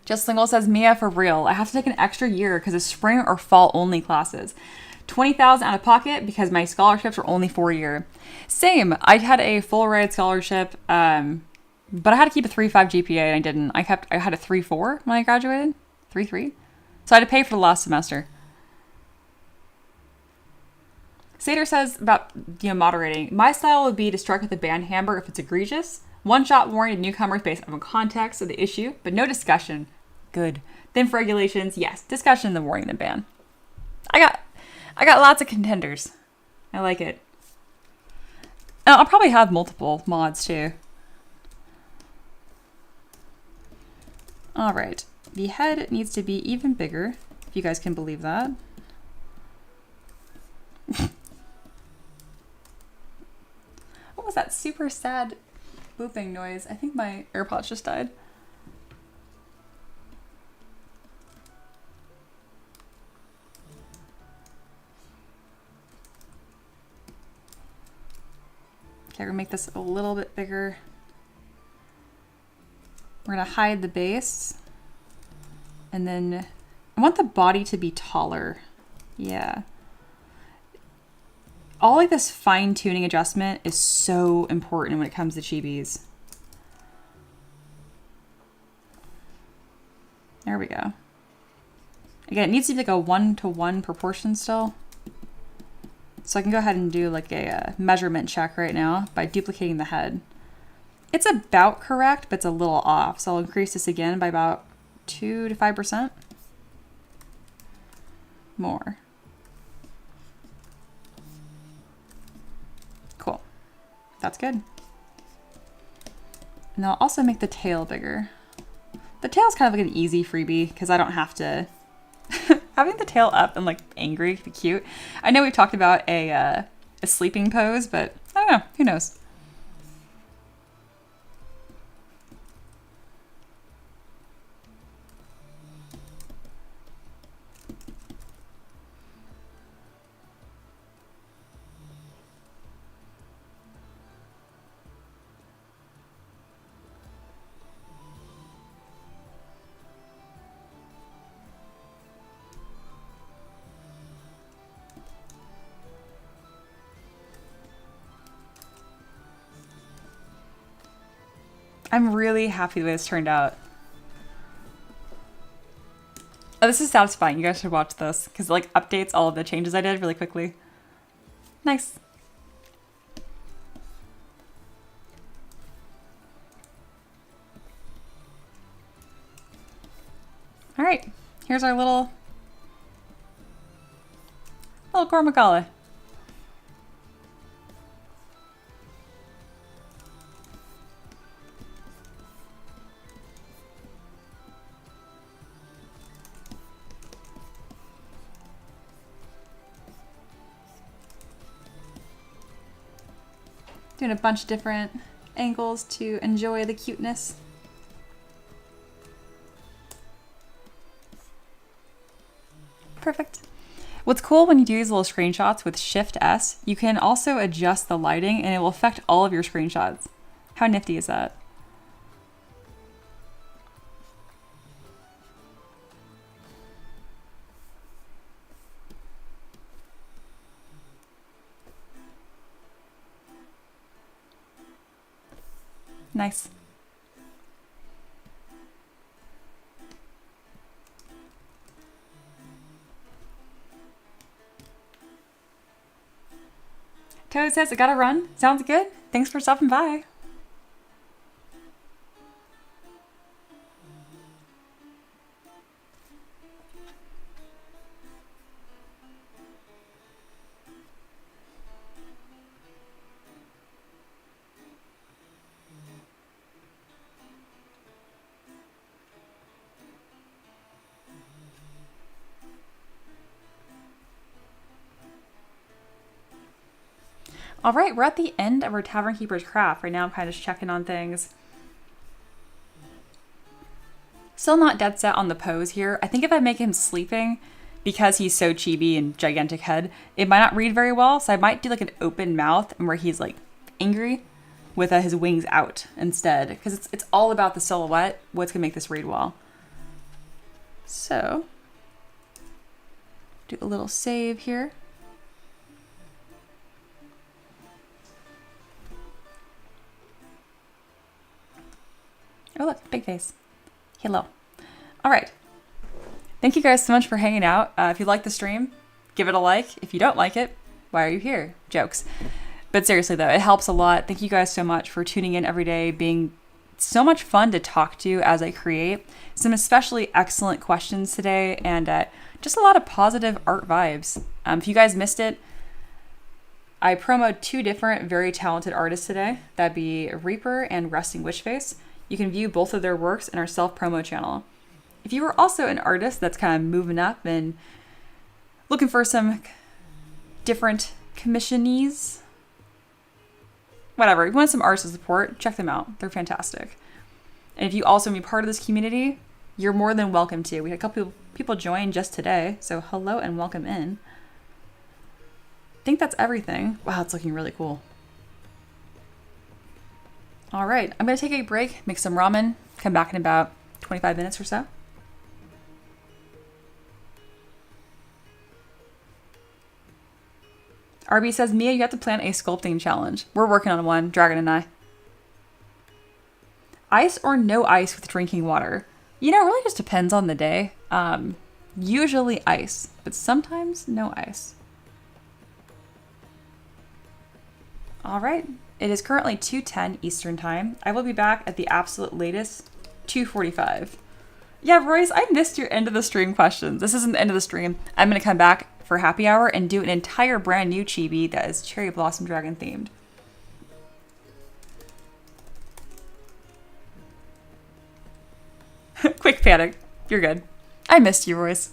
Just Lingual says, Mia, for real, I have to take an extra year because of spring or fall only classes. 20,000 out of pocket because my scholarships are only 4-year. Same. I had a full ride scholarship, but I had to keep a 3.5 GPA and I didn't. I had a 3.4 when I graduated. 3.3. So I had to pay for the last semester. Sater says about moderating. My style would be to strike with the band hammer if it's egregious. One-shot warning to newcomers based on context of the issue, but no discussion. Good. Then for regulations, yes, discussion, then warning, then ban. I got lots of contenders. I like it. I'll probably have multiple mods too. All right. The head needs to be even bigger, if you guys can believe that. What was that super sad booping noise? I think my AirPods just died. Okay, we're gonna make this a little bit bigger. We're gonna hide the base. And then I want the body to be taller. Yeah. All like this fine tuning adjustment is so important when it comes to chibis. There we go. Again, it needs to be like a 1-to-1 proportion still. So I can go ahead and do like a measurement check right now by duplicating the head. It's about correct, but it's a little off. So I'll increase this again by about 2 to 5%. More. Cool. That's good. And I'll also make the tail bigger. The tail's kind of like an easy freebie because I don't have to... Having the tail up and like angry could be cute. I know we've talked about a sleeping pose, but I don't know. Who knows? I'm really happy the way this turned out. Oh, this is satisfying. You guys should watch this because it like updates all of the changes I did really quickly. Nice. All right, here's our little Gore Maggala. Doing a bunch of different angles to enjoy the cuteness. Perfect. What's cool when you do these little screenshots with Shift S, you can also adjust the lighting and it will affect all of your screenshots. How nifty is that? Nice. Toad says, I gotta run. Sounds good. Thanks for stopping by. All right, we're at the end of our Tavern Keeper's craft. Right now I'm kind of just checking on things. Still not dead set on the pose here. I think if I make him sleeping, because he's so chibi and gigantic head, it might not read very well. So I might do like an open mouth and where he's like angry with his wings out instead. Because it's all about the silhouette, what's gonna make this read well. So, do a little save here. Oh look, big face. Hello. All right. Thank you guys so much for hanging out. If you like the stream, give it a like. If you don't like it, why are you here? Jokes. But seriously though, it helps a lot. Thank you guys so much for tuning in every day, being so much fun to talk to as I create. Some especially excellent questions today, and just a lot of positive art vibes. If you guys missed it, I promoted 2 different very talented artists today. That'd be Reaper and Resting Witchface. You can view both of their works in our self-promo channel. If you are also an artist that's kind of moving up and looking for some different commissionees, whatever, if you want some artist support, check them out. They're fantastic. And if you also want to be part of this community, you're more than welcome to. We had a couple people join just today, so hello and welcome in. I think that's everything. Wow, it's looking really cool. All right, I'm gonna take a break, make some ramen, come back in about 25 minutes or so. RB says, Mia, you have to plan a sculpting challenge. We're working on one, Dragon and I. Ice or no ice with drinking water? You know, it really just depends on the day. Usually ice, but sometimes no ice. All right. It is currently 2:10 Eastern time. I will be back at the absolute latest, 2:45. Yeah, Royce, I missed your end of the stream questions. This isn't the end of the stream. I'm going to come back for happy hour and do an entire brand new chibi that is Cherry Blossom Dragon themed. Quick panic. You're good. I missed you, Royce.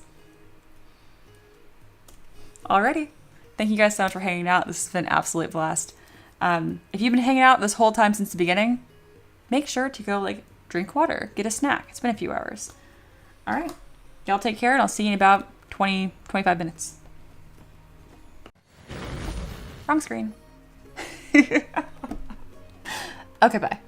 Alrighty. Thank you guys so much for hanging out. This has been an absolute blast. If you've been hanging out this whole time since the beginning, make sure to go drink water, get a snack. It's been a few hours. All right. Y'all take care, and I'll see you in about 25 minutes. Wrong screen. Okay, bye.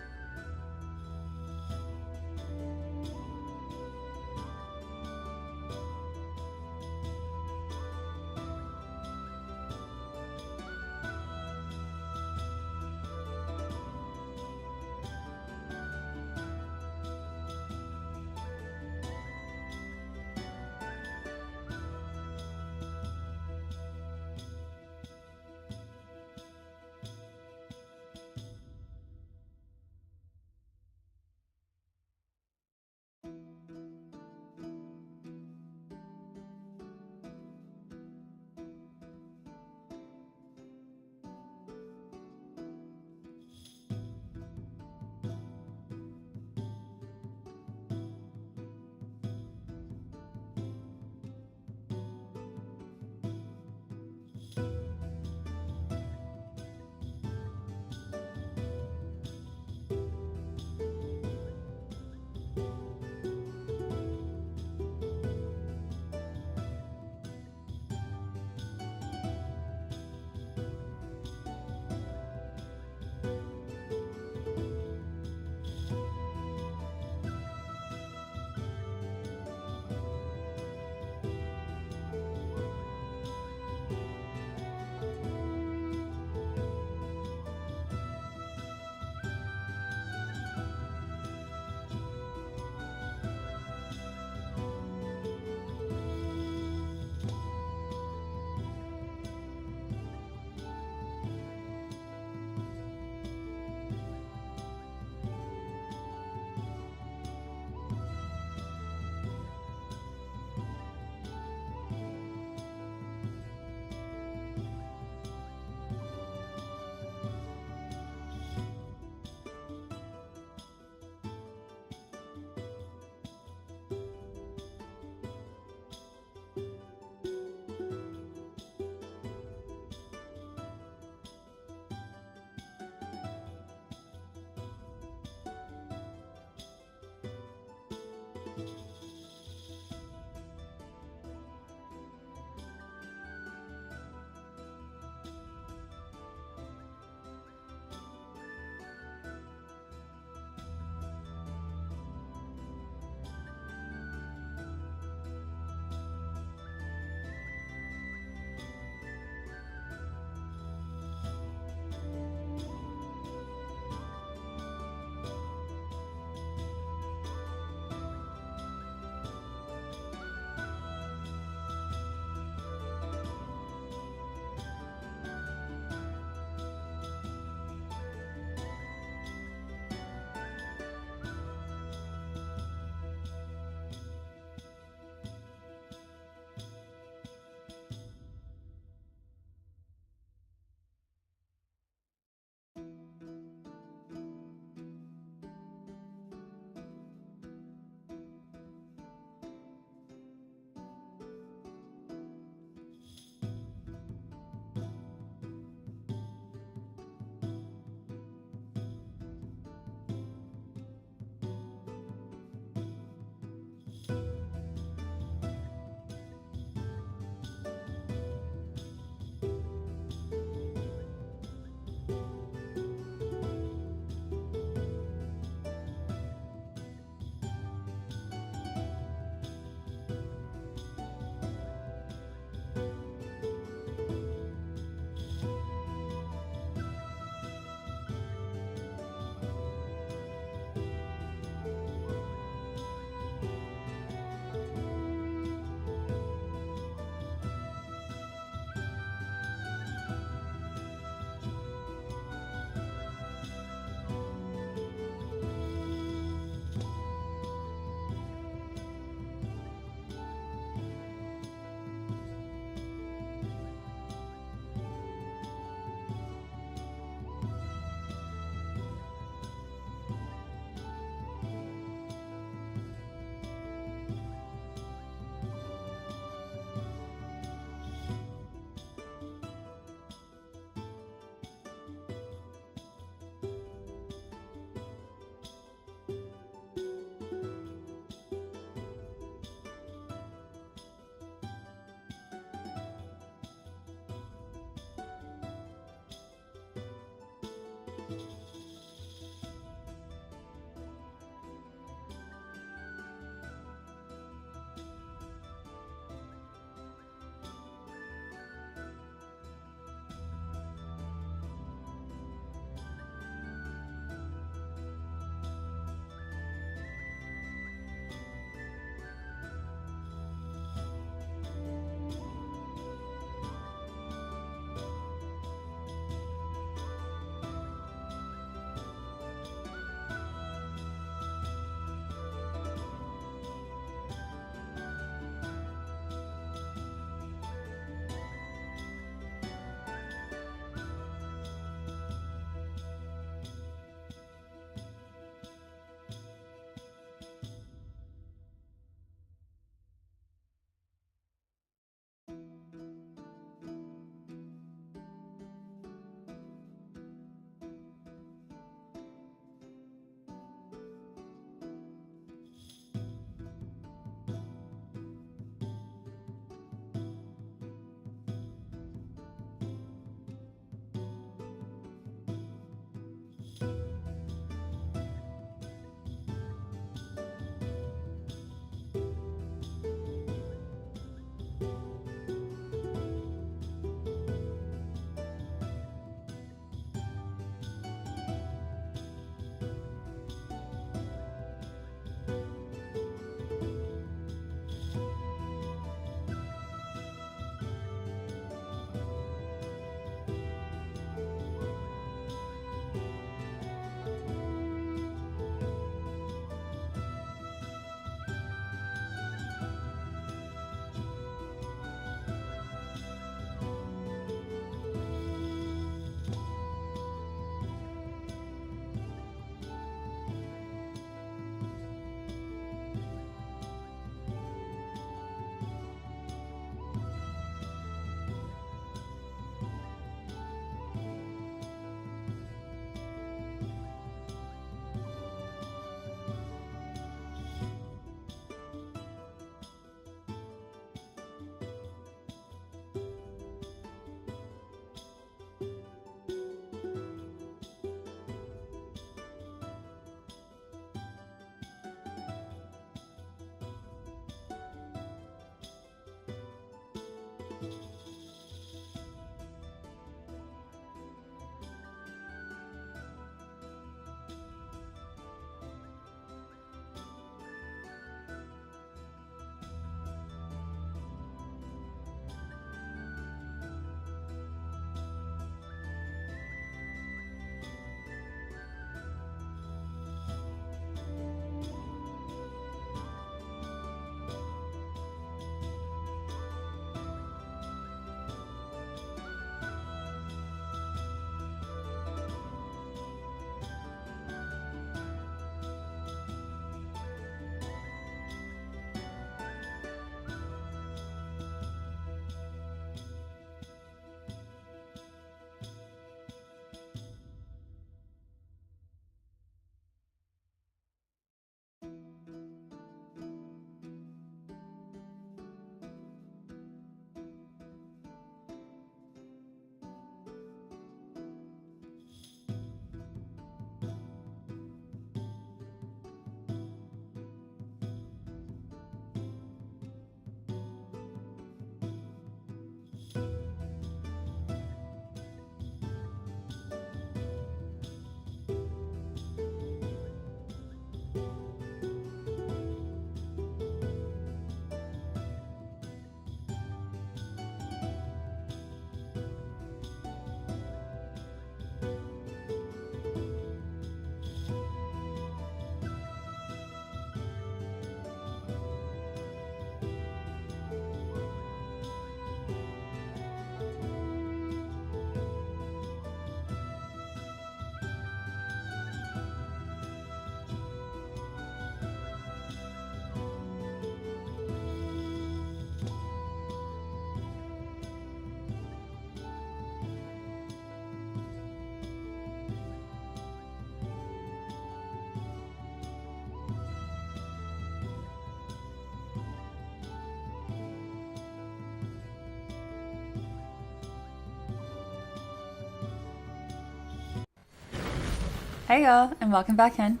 Hey y'all, and welcome back in.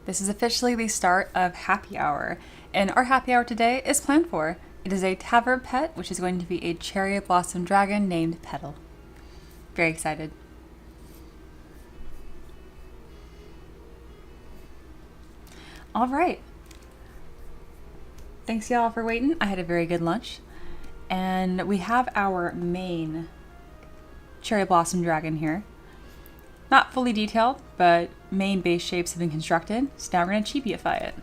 This is officially the start of happy hour, and our happy hour today is planned for. It is a Tavern pet, which is going to be a cherry blossom dragon named Petal. Very excited. All right. Thanks y'all for waiting. I had a very good lunch, and we have our main cherry blossom dragon here. Not fully detailed, but main base shapes have been constructed, so now we're going to Chibiify it.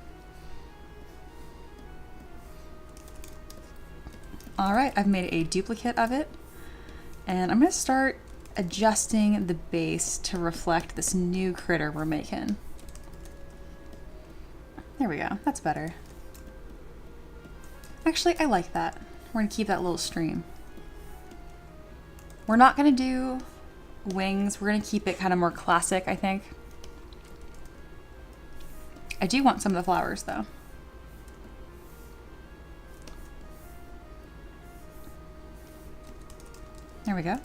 Alright, I've made a duplicate of it, and I'm going to start adjusting the base to reflect this new critter we're making. There we go, that's better. Actually, I like that. We're going to keep that little stream. We're not going to do wings. We're going to keep it kind of more classic, I think. I do want some of the flowers, though. There we go.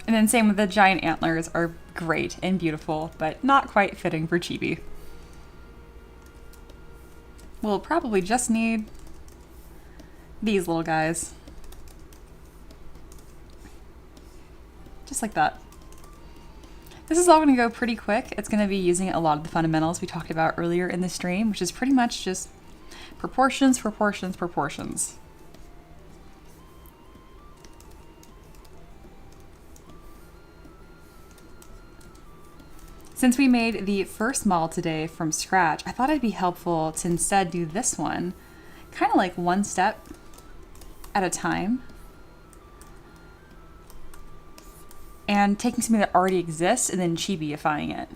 And then same with the giant antlers are great and beautiful, but not quite fitting for Chibi. We'll probably just need these little guys. Just like that. This is all going to go pretty quick. It's going to be using a lot of the fundamentals we talked about earlier in the stream, which is pretty much just proportions, proportions, proportions. Since we made the first model today from scratch, I thought it'd be helpful to instead do this one, kind of like one step at a time. And taking something that already exists and then Chibiifying it.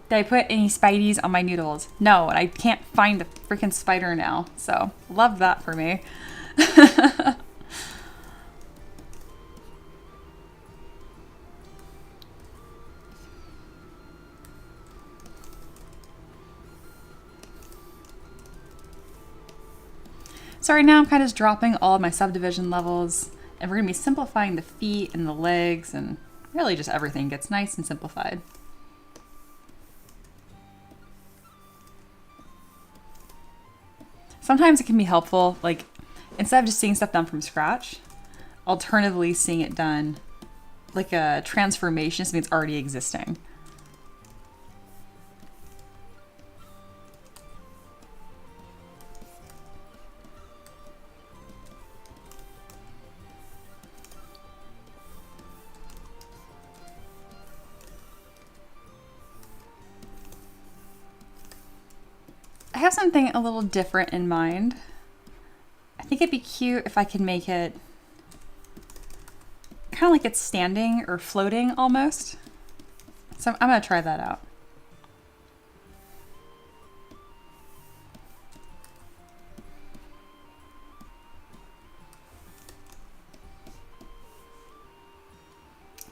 Did I put any spideys on my noodles? No, and I can't find the freaking spider now. So, love that for me. So right now I'm kind of just dropping all of my subdivision levels. And we're going to be simplifying the feet and the legs, and really just everything gets nice and simplified. Sometimes it can be helpful, like, instead of just seeing stuff done from scratch, alternatively seeing it done like a transformation, something that's already existing. I have something a little different in mind. I think it'd be cute if I could make it kind of like it's standing or floating almost. So I'm going to try that out.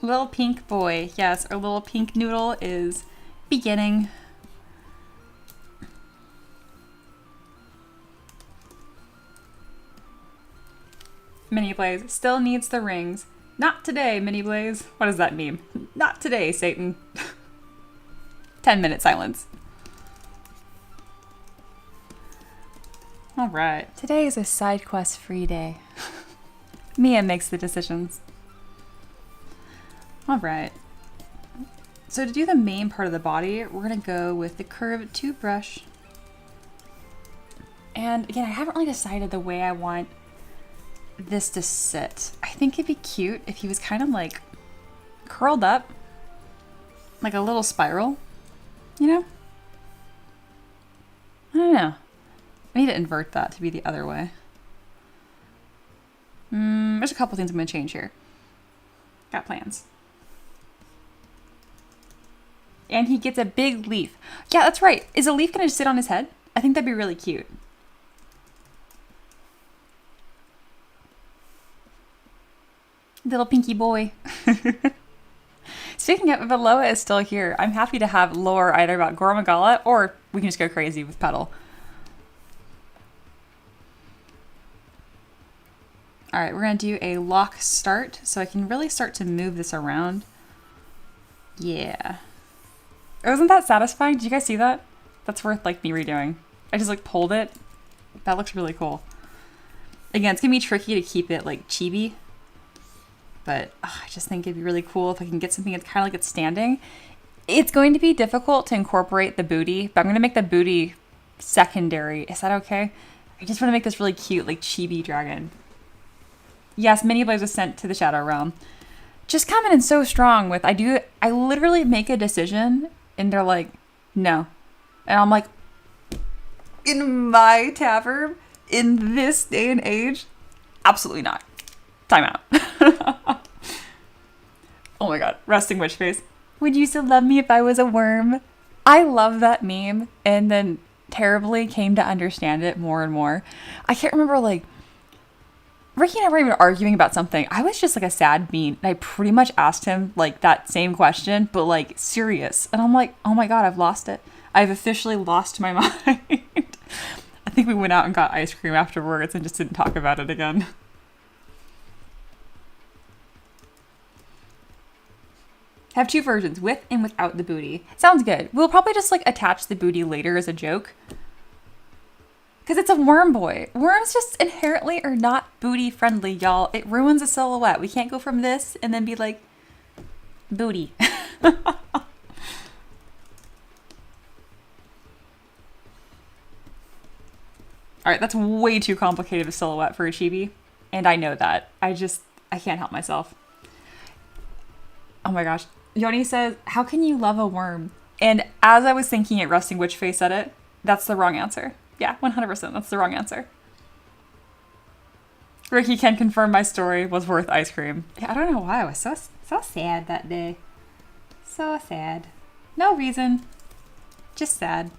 Little pink boy. Yes, our little pink noodle is beginning. Mini Blaze still needs the rings. Not today, Mini Blaze. What does that mean? Not today, Satan. 10-minute silence. All right. Today is a side quest free day. Mia makes the decisions. All right. So to do the main part of the body, we're going to go with the curved tube brush. And again, I haven't really decided the way I want this to sit. I think it'd be cute if he was kind of like curled up, like a little spiral, you know? I don't know. I need to invert that to be the other way. There's a couple things I'm going to change here. Got plans. And he gets a big leaf. Yeah, that's right. Is a leaf going to sit on his head? I think that'd be really cute. Little pinky boy. Speaking of, if Aloha is still here, I'm happy to have lore either about Gore Maggala or we can just go crazy with Petal. All right, we're gonna do a lock start so I can really start to move this around. Yeah. Wasn't that satisfying? Did you guys see that? That's worth like me redoing. I just like pulled it. That looks really cool. Again, it's gonna be tricky to keep it like chibi, but I just think it'd be really cool if I can get something that's kind of like it's standing. It's going to be difficult to incorporate the booty, but I'm gonna make the booty secondary. Is that okay? I just want to make this really cute, like chibi dragon. Yes, mini blades was sent to the Shadow Realm. Just coming in so strong with, I literally make a decision and they're like, no. And I'm like, in my Tavern, in this day and age, absolutely not. Time out. Oh my god, resting witch face. Would you still love me if I was a worm? I love that meme and then terribly came to understand it more and more. I can't remember, like, Ricky and I were even arguing about something. I was just like a sad bean. And I pretty much asked him like that same question, but like serious. And I'm like, oh my god, I've lost it. I've officially lost my mind. I think we went out and got ice cream afterwards and just didn't talk about it again. Have two versions, with and without the booty. Sounds good. We'll probably just like attach the booty later as a joke. Because it's a worm boy. Worms just inherently are not booty friendly, y'all. It ruins a silhouette. We can't go from this and then be like, booty. All right, that's way too complicated a silhouette for a chibi. And I know that. I can't help myself. Oh my gosh. Yoni says, how can you love a worm? And as I was thinking it, Resting Witch Face said it. That's the wrong answer. Yeah, 100%. That's the wrong answer. Ricky can confirm my story was worth ice cream. Yeah, I don't know why I was so sad that day. So sad. No reason. Just sad.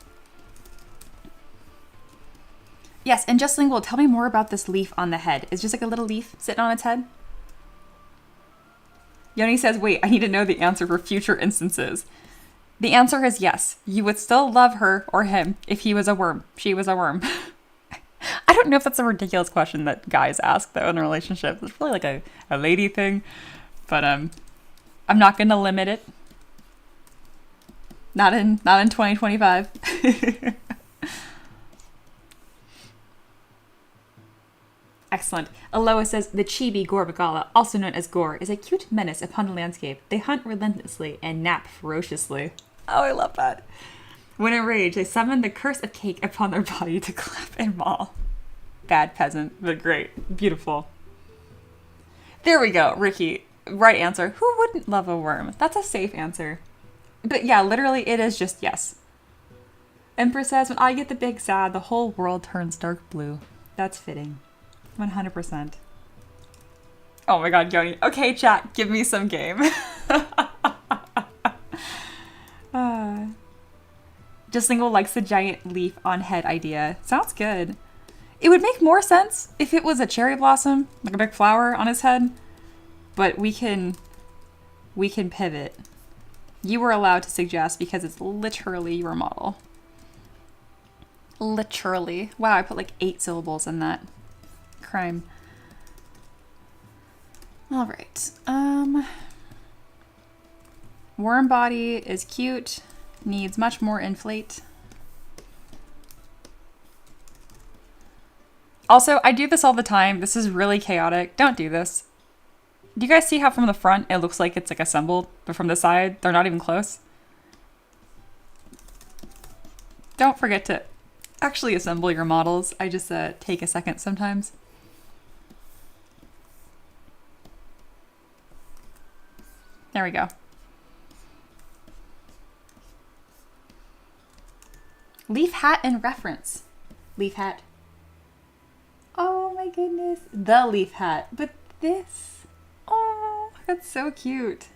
Yes, and Just Lingual, tell me more about this leaf on the head. It's just like a little leaf sitting on its head. Yoni says, wait, I need to know the answer for future instances. The answer is yes. You would still love her or him if he was a worm. She was a worm. I don't know if that's a ridiculous question that guys ask, though, in a relationship. It's really like a lady thing. But I'm not going to limit it. Not in 2025. Excellent. Aloha says, the Chibi Gore Maggala, also known as Gore, is a cute menace upon the landscape. They hunt relentlessly and nap ferociously. Oh, I love that. When enraged, they summon the curse of cake upon their body to clap and maul. Bad peasant, but great. Beautiful. There we go, Ricky. Right answer. Who wouldn't love a worm? That's a safe answer. But yeah, literally, it is just yes. Empress says, when I get the big sad, the whole world turns dark blue. That's fitting. 100%. Oh my god, Yoni. Okay, chat, give me some game. Just Lingual likes the giant leaf on head idea. Sounds good. It would make more sense if it was a cherry blossom, like a big flower on his head. But we can pivot. You were allowed to suggest because it's literally your model. Literally. Wow, I put like 8 syllables in that. Crime. All right. Worm body is cute. Needs much more inflate. Also, I do this all the time. This is really chaotic. Don't do this. Do you guys see how from the front it looks like it's like assembled, but from the side they're not even close? Don't forget to actually assemble your models. I just take a second sometimes. There we go. Leaf hat and reference. Leaf hat. Oh my goodness. The leaf hat. But this. Oh, that's so cute.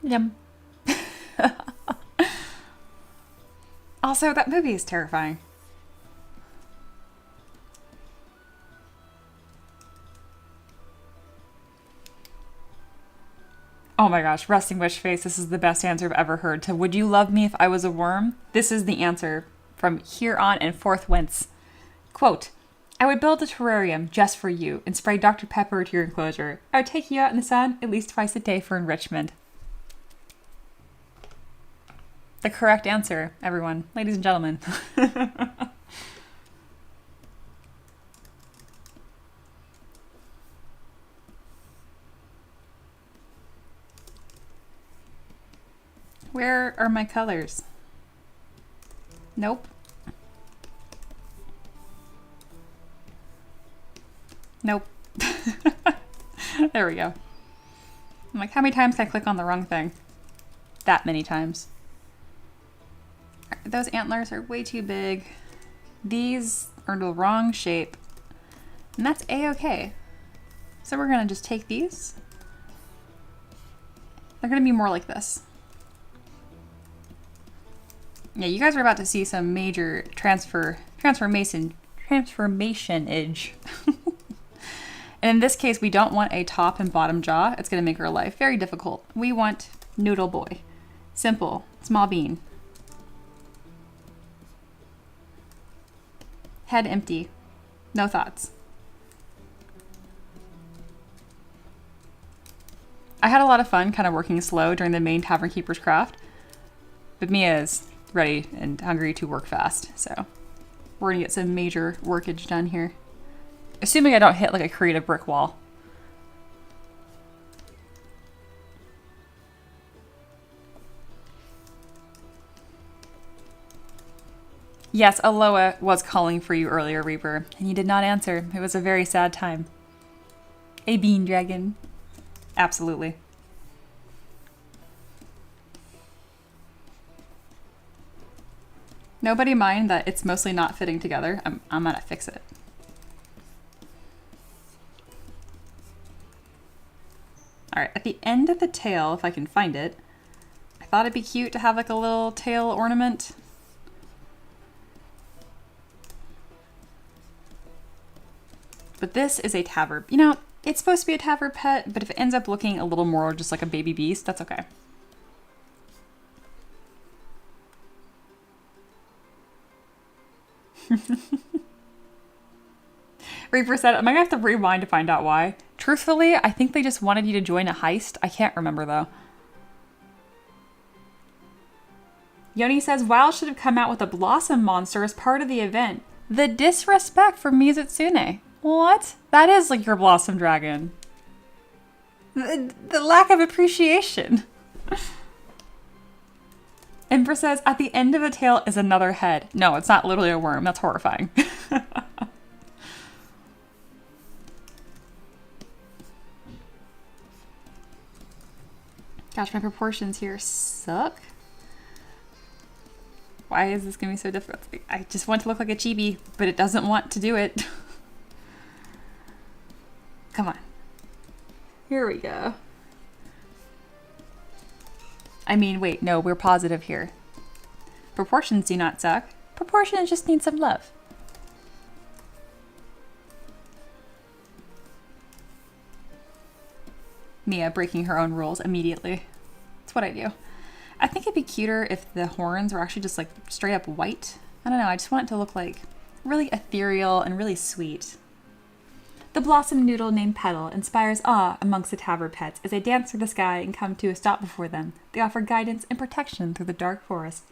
Yum. Also, that movie is terrifying. Oh my gosh, Resting Witch Face, this is the best answer I've ever heard to would you love me if I was a worm? This is the answer from here on and forth whence. Quote, I would build a terrarium just for you and spray Dr. Pepper to your enclosure. I would take you out in the sun at least twice a day for enrichment. The correct answer, everyone, ladies and gentlemen. Where are my colors? Nope. Nope. There we go. I'm like, how many times can I click on the wrong thing? That many times. Those antlers are way too big. These are the wrong shape. And that's a-okay. So we're gonna just take these. They're gonna be more like this. Yeah, you guys are about to see some major transformation-age. And in this case, we don't want a top and bottom jaw. It's gonna make our life very difficult. We want noodle boy. Simple, small bean. Head empty, no thoughts. I had a lot of fun kind of working slow during the main Tavern Keeper's craft, but Mia is ready and hungry to work fast, so we're gonna get some major workage done here. Assuming I don't hit like a creative brick wall. Yes, Aloha was calling for you earlier, Reaper, and you did not answer. It was a very sad time. A bean dragon. Absolutely. Nobody mind that it's mostly not fitting together. I'm gonna fix it. All right, at the end of the tail, if I can find it, I thought it'd be cute to have like a little tail ornament. But this is a Tavern. You know, it's supposed to be a Tavern pet, but if it ends up looking a little more just like a baby beast, that's okay. Reaper said, am I gonna have to rewind to find out why? Truthfully, I think they just wanted you to join a heist. I can't remember though. Yoni says, WoW should have come out with a blossom monster as part of the event. The disrespect for Mizutsune. What? That is like your blossom dragon. The lack of appreciation. Emperor says, at the end of a tail is another head. No, it's not literally a worm. That's horrifying. Gosh, my proportions here suck. Why is this gonna be so difficult? I just want to look like a chibi, but it doesn't want to do it. Come on. Here we go. I mean, wait, no, we're positive here. Proportions do not suck. Proportions just need some love. Mia breaking her own rules immediately. That's what I do. I think it'd be cuter if the horns were actually just like straight up white. I don't know, I just want it to look like really ethereal and really sweet. The blossom noodle named Petal inspires awe amongst the Tavern pets as they dance through the sky and come to a stop before them. They offer guidance and protection through the dark forest.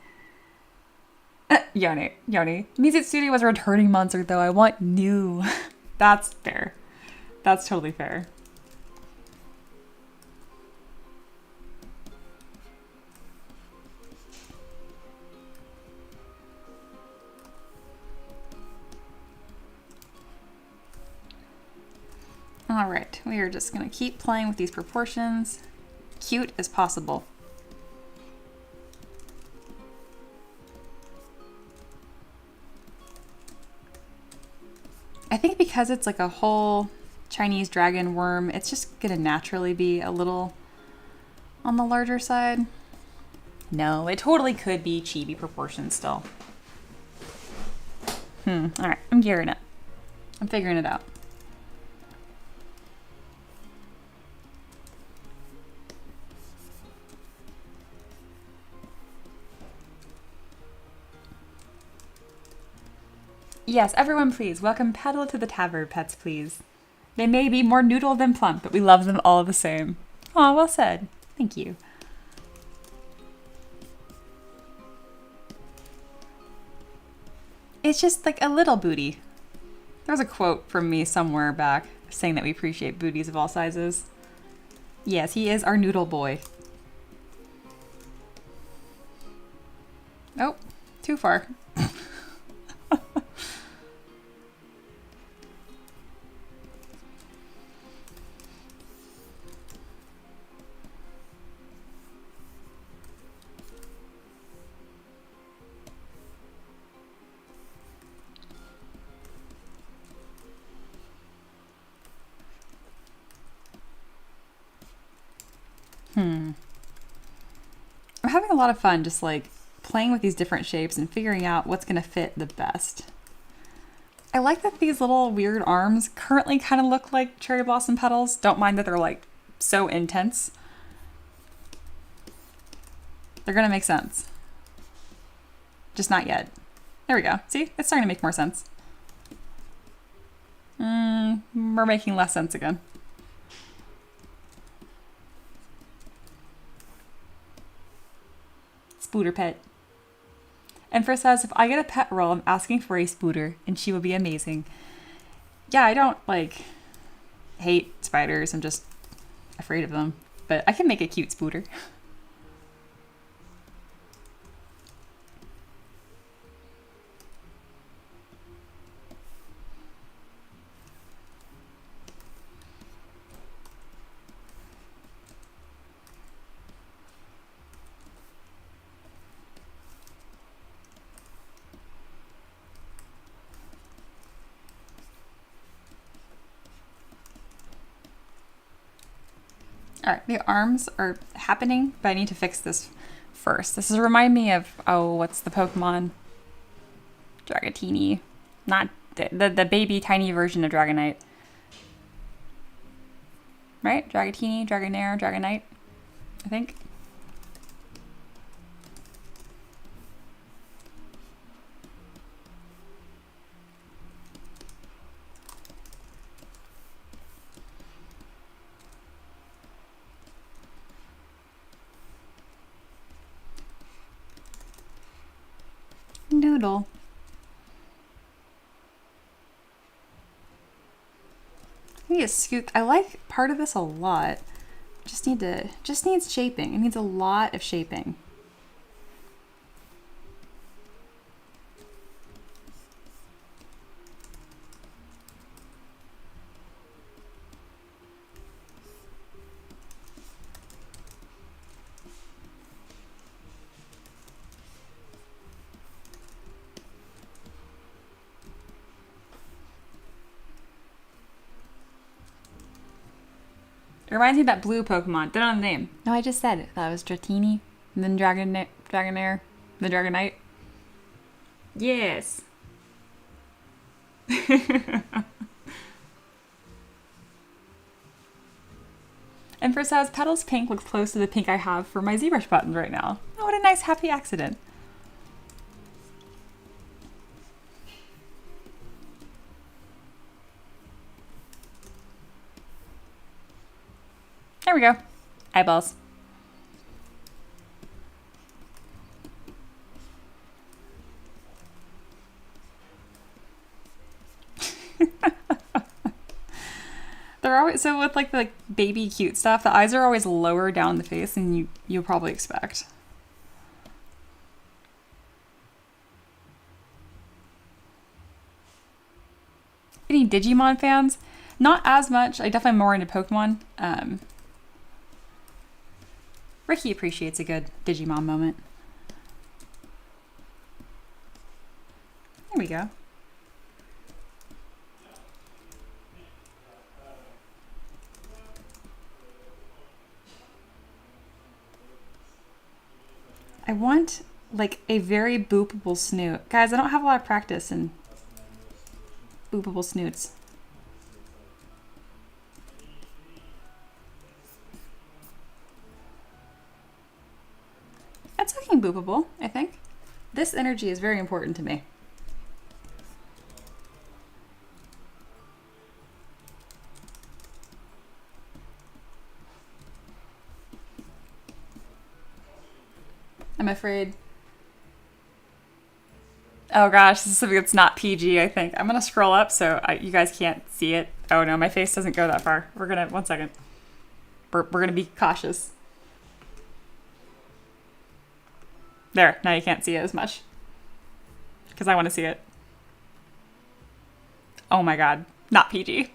Yoni. Mizutsune was a returning monster though. I want new. That's fair. That's totally fair. All right, we are just gonna keep playing with these proportions. Cute as possible. I think because it's like a whole Chinese dragon worm, it's just gonna naturally be a little on the larger side. No, it totally could be chibi proportions still. All right, I'm gearing it. I'm figuring it out. Yes, everyone please, welcome Petal to the Tavern, pets please. They may be more noodle than plump, but we love them all the same. Aw, well said. Thank you. It's just like a little booty. There was a quote from me somewhere back saying that we appreciate booties of all sizes. Yes, he is our noodle boy. Oh, too far. I'm having a lot of fun just like playing with these different shapes and figuring out what's going to fit the best. I like that these little weird arms currently kind of look like cherry blossom petals. Don't mind that they're like so intense. They're going to make sense. Just not yet. There we go. See? It's starting to make more sense. We're making less sense again. Spooter pet. And first says, if I get a pet roll, I'm asking for a spooter, and she will be amazing. Yeah, I don't, like, hate spiders. I'm just afraid of them. But I can make a cute spooter. All right, the arms are happening, but I need to fix this first. This is remind me of, oh, what's the Pokemon? Dragatini. Not the baby tiny version of Dragonite. Right? Dragatini, Dragonair, Dragonite, I think. Noodle. I need to scoot. I like part of this a lot. Just needs shaping. It needs a lot of shaping. It reminds me of that blue Pokemon. Don't know the name. No, I just said it. That was Dratini, and then Dragonair, the Dragonite. Yes. And for Saz, Petal's pink looks close to the pink I have for my ZBrush buttons right now. Oh, what a nice happy accident. There we go. Eyeballs. They're always, so with like the baby cute stuff, the eyes are always lower down the face than you'll probably expect. Any Digimon fans? Not as much. I definitely am more into Pokemon. Ricky appreciates a good Digimon moment. There we go. I want like a very boopable snoot. Guys, I don't have a lot of practice in boopable snoots. That's looking boopable, I think. This energy is very important to me. afraid. Oh gosh, this is something that's not PG, I think. I'm gonna scroll up so you guys can't see it. Oh no, my face doesn't go that far. We're gonna, one second. We're gonna be cautious. There, now you can't see it as much. Because I want to see it. Oh my god, not PG.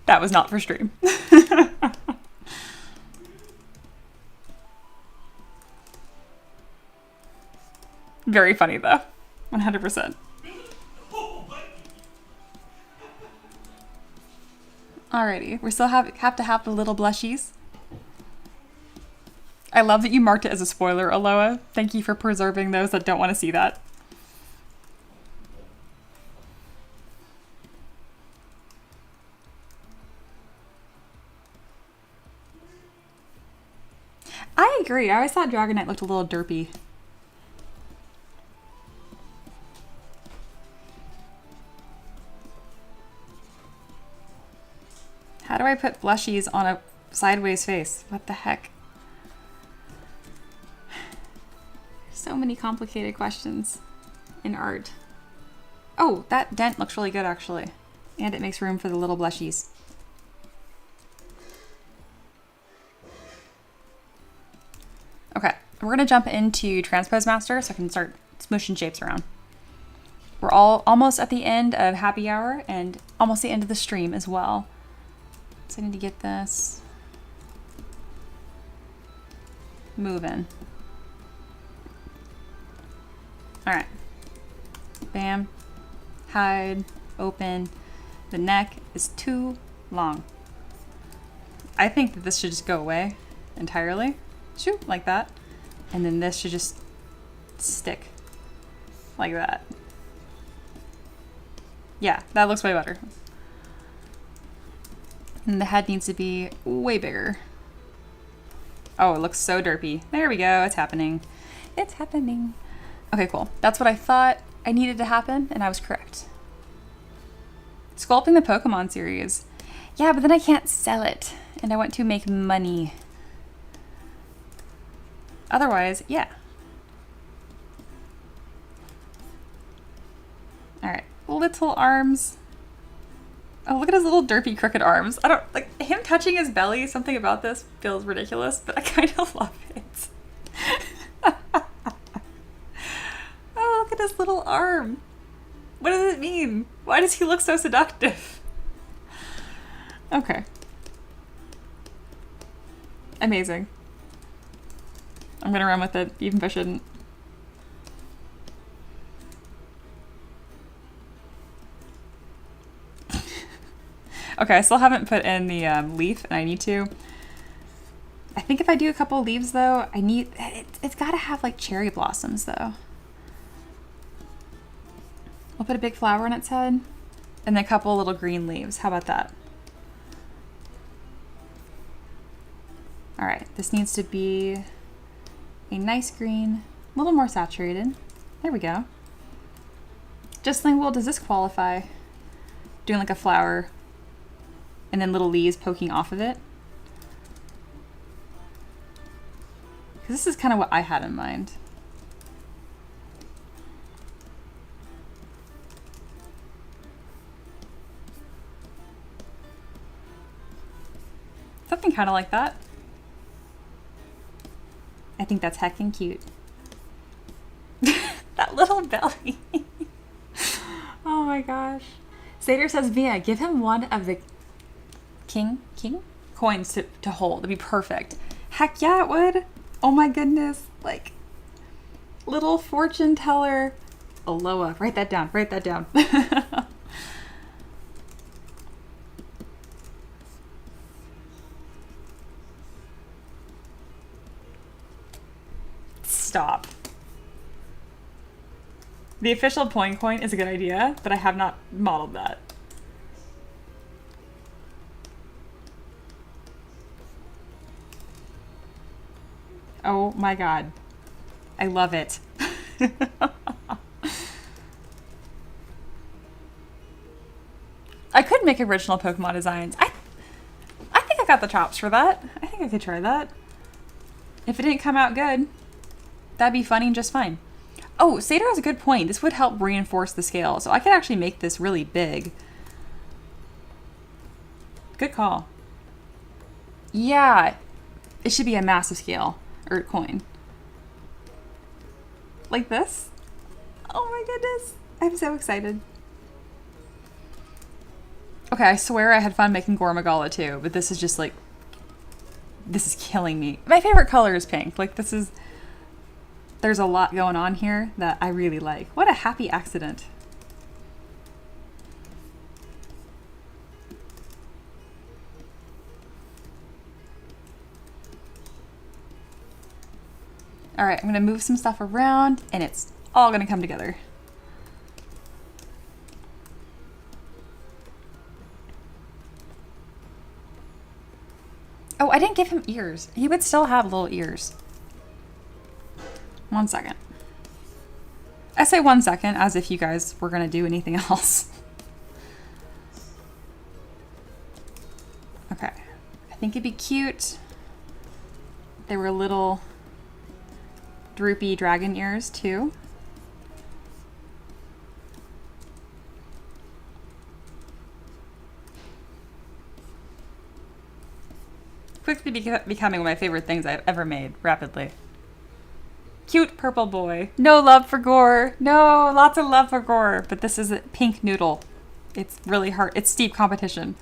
That was not for stream. Very funny though, 100%. Alrighty, we still have to have the little blushies. I love that you marked it as a spoiler, Aloha. Thank you for preserving those that don't want to see that. I agree. I always thought Dragonite looked a little derpy. How do I put blushies on a sideways face? What the heck? So many complicated questions in art. Oh, that dent looks really good actually. And it makes room for the little blushies. Okay, we're gonna jump into Transpose Master so I can start smooshing shapes around. We're almost at the end of happy hour and almost the end of the stream as well. So I need to get this moving. All right, bam, hide, open. The neck is too long. I think that this should just go away entirely. Shoot, like that. And then this should just stick like that. Yeah, that looks way better. And the head needs to be way bigger. Oh, it looks so derpy. There we go, it's happening. It's happening. Okay, cool. That's what I thought I needed to happen, and I was correct. Sculpting the Pokemon series. Yeah, but then I can't sell it, and I want to make money. Otherwise, yeah. All right, little arms. Oh, look at his little derpy crooked arms. I don't, like, him touching his belly, something about this feels ridiculous, but I kind of love it. Oh, look at his little arm. What does it mean? Why does he look so seductive? Okay. Amazing. I'm gonna run with it, even if I shouldn't. Okay, I still haven't put in the leaf, and I need to. I think if I do a couple leaves, though, I need... It's gotta have, like, cherry blossoms, though. I'll put a big flower on its head, and then a couple little green leaves. How about that? All right, this needs to be a nice green, a little more saturated. There we go. Just like, well, does this qualify? Doing like a flower and then little leaves poking off of it. Because this is kind of what I had in mind. Something kind of like that. I think that's heckin' cute. That little belly. Oh my gosh. Sater says, Via, give him one of the king coins to hold. It'd be perfect. Heck yeah, it would. Oh my goodness. Like, little fortune teller. Aloha. Write that down. Write that down. Stop. The official point coin is a good idea, but I have not modeled that. Oh my god. I love it. I could make original Pokemon designs. I think I got the chops for that. I think I could try that. If it didn't come out good, that'd be funny and just fine. Oh, Sater has a good point. This would help reinforce the scale. So I could actually make this really big. Good call. Yeah, it should be a massive scale or coin. Like this. Oh my goodness. I'm so excited. Okay, I swear I had fun making Gore Maggala too, but this is just like, this is killing me. My favorite color is pink. Like this is, there's a lot going on here that I really like. What a happy accident. All right, I'm gonna move some stuff around and it's all gonna come together. Oh, I didn't give him ears. He would still have little ears. 1 second. I say 1 second as if you guys were gonna do anything else. Okay, I think it'd be cute. They were little droopy dragon ears too. Quickly becoming one of my favorite things I've ever made, rapidly. Cute purple boy. No love for Gore. No, lots of love for Gore. But this is a pink noodle. It's really hard. It's steep competition.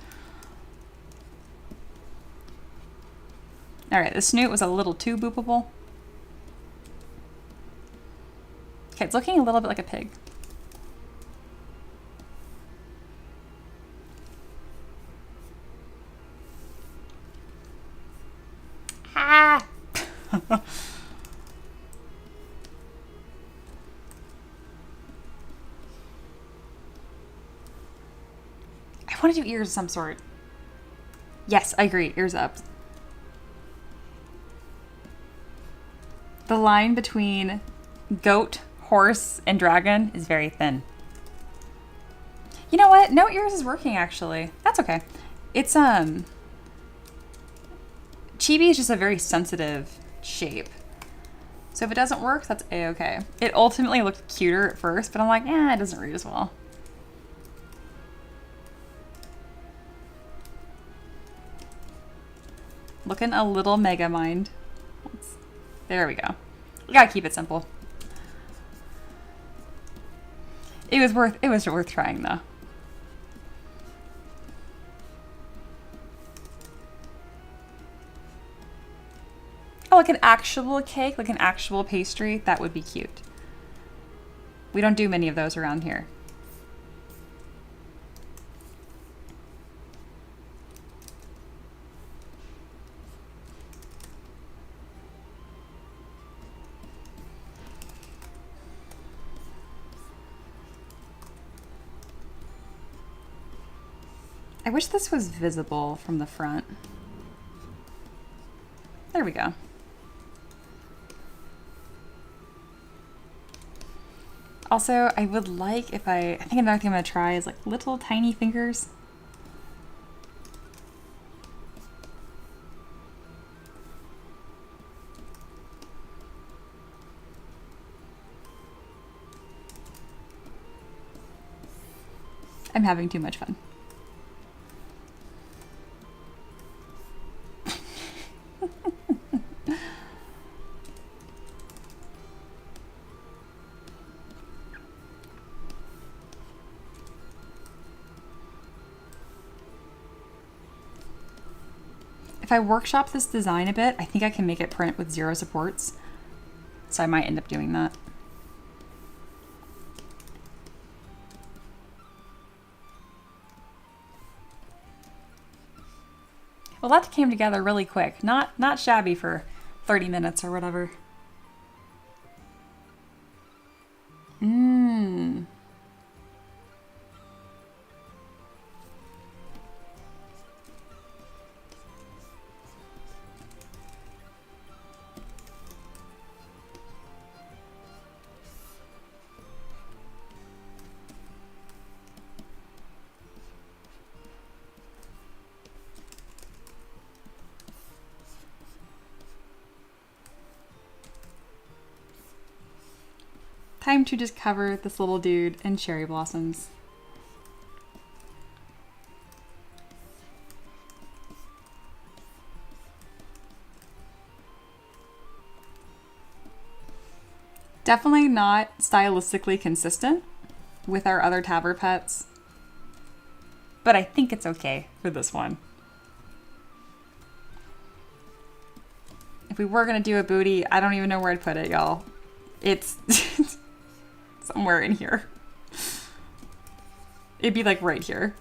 All right, the snoot was a little too boopable. Okay, it's looking a little bit like a pig. Ah! I want to do ears of some sort. Yes, I agree. Ears up. The line between goat, horse, and dragon is very thin. You know what? No ears is working, actually. That's okay. It's, Chibi is just a very sensitive shape. So if it doesn't work, that's a-okay. It ultimately looked cuter at first, but I'm like, it doesn't read as well. Looking a little mega mind. There we go. We gotta keep it simple. It was worth trying though. Oh, like an actual cake, like an actual pastry, that would be cute. We don't do many of those around here. I wish this was visible from the front. There we go. Also, I would like if I think another thing I'm gonna try is like little tiny fingers. I'm having too much fun. If I workshop this design a bit, I think I can make it print with 0 supports. So I might end up doing that. Well, that came together really quick. Not shabby for 30 minutes or whatever. Mmm. Time to just cover this little dude in cherry blossoms. Definitely not stylistically consistent with our other Tavern pets, but I think it's okay for this one. If we were gonna do a booty, I don't even know where I'd put it, y'all. It's somewhere in here. It'd be like right here.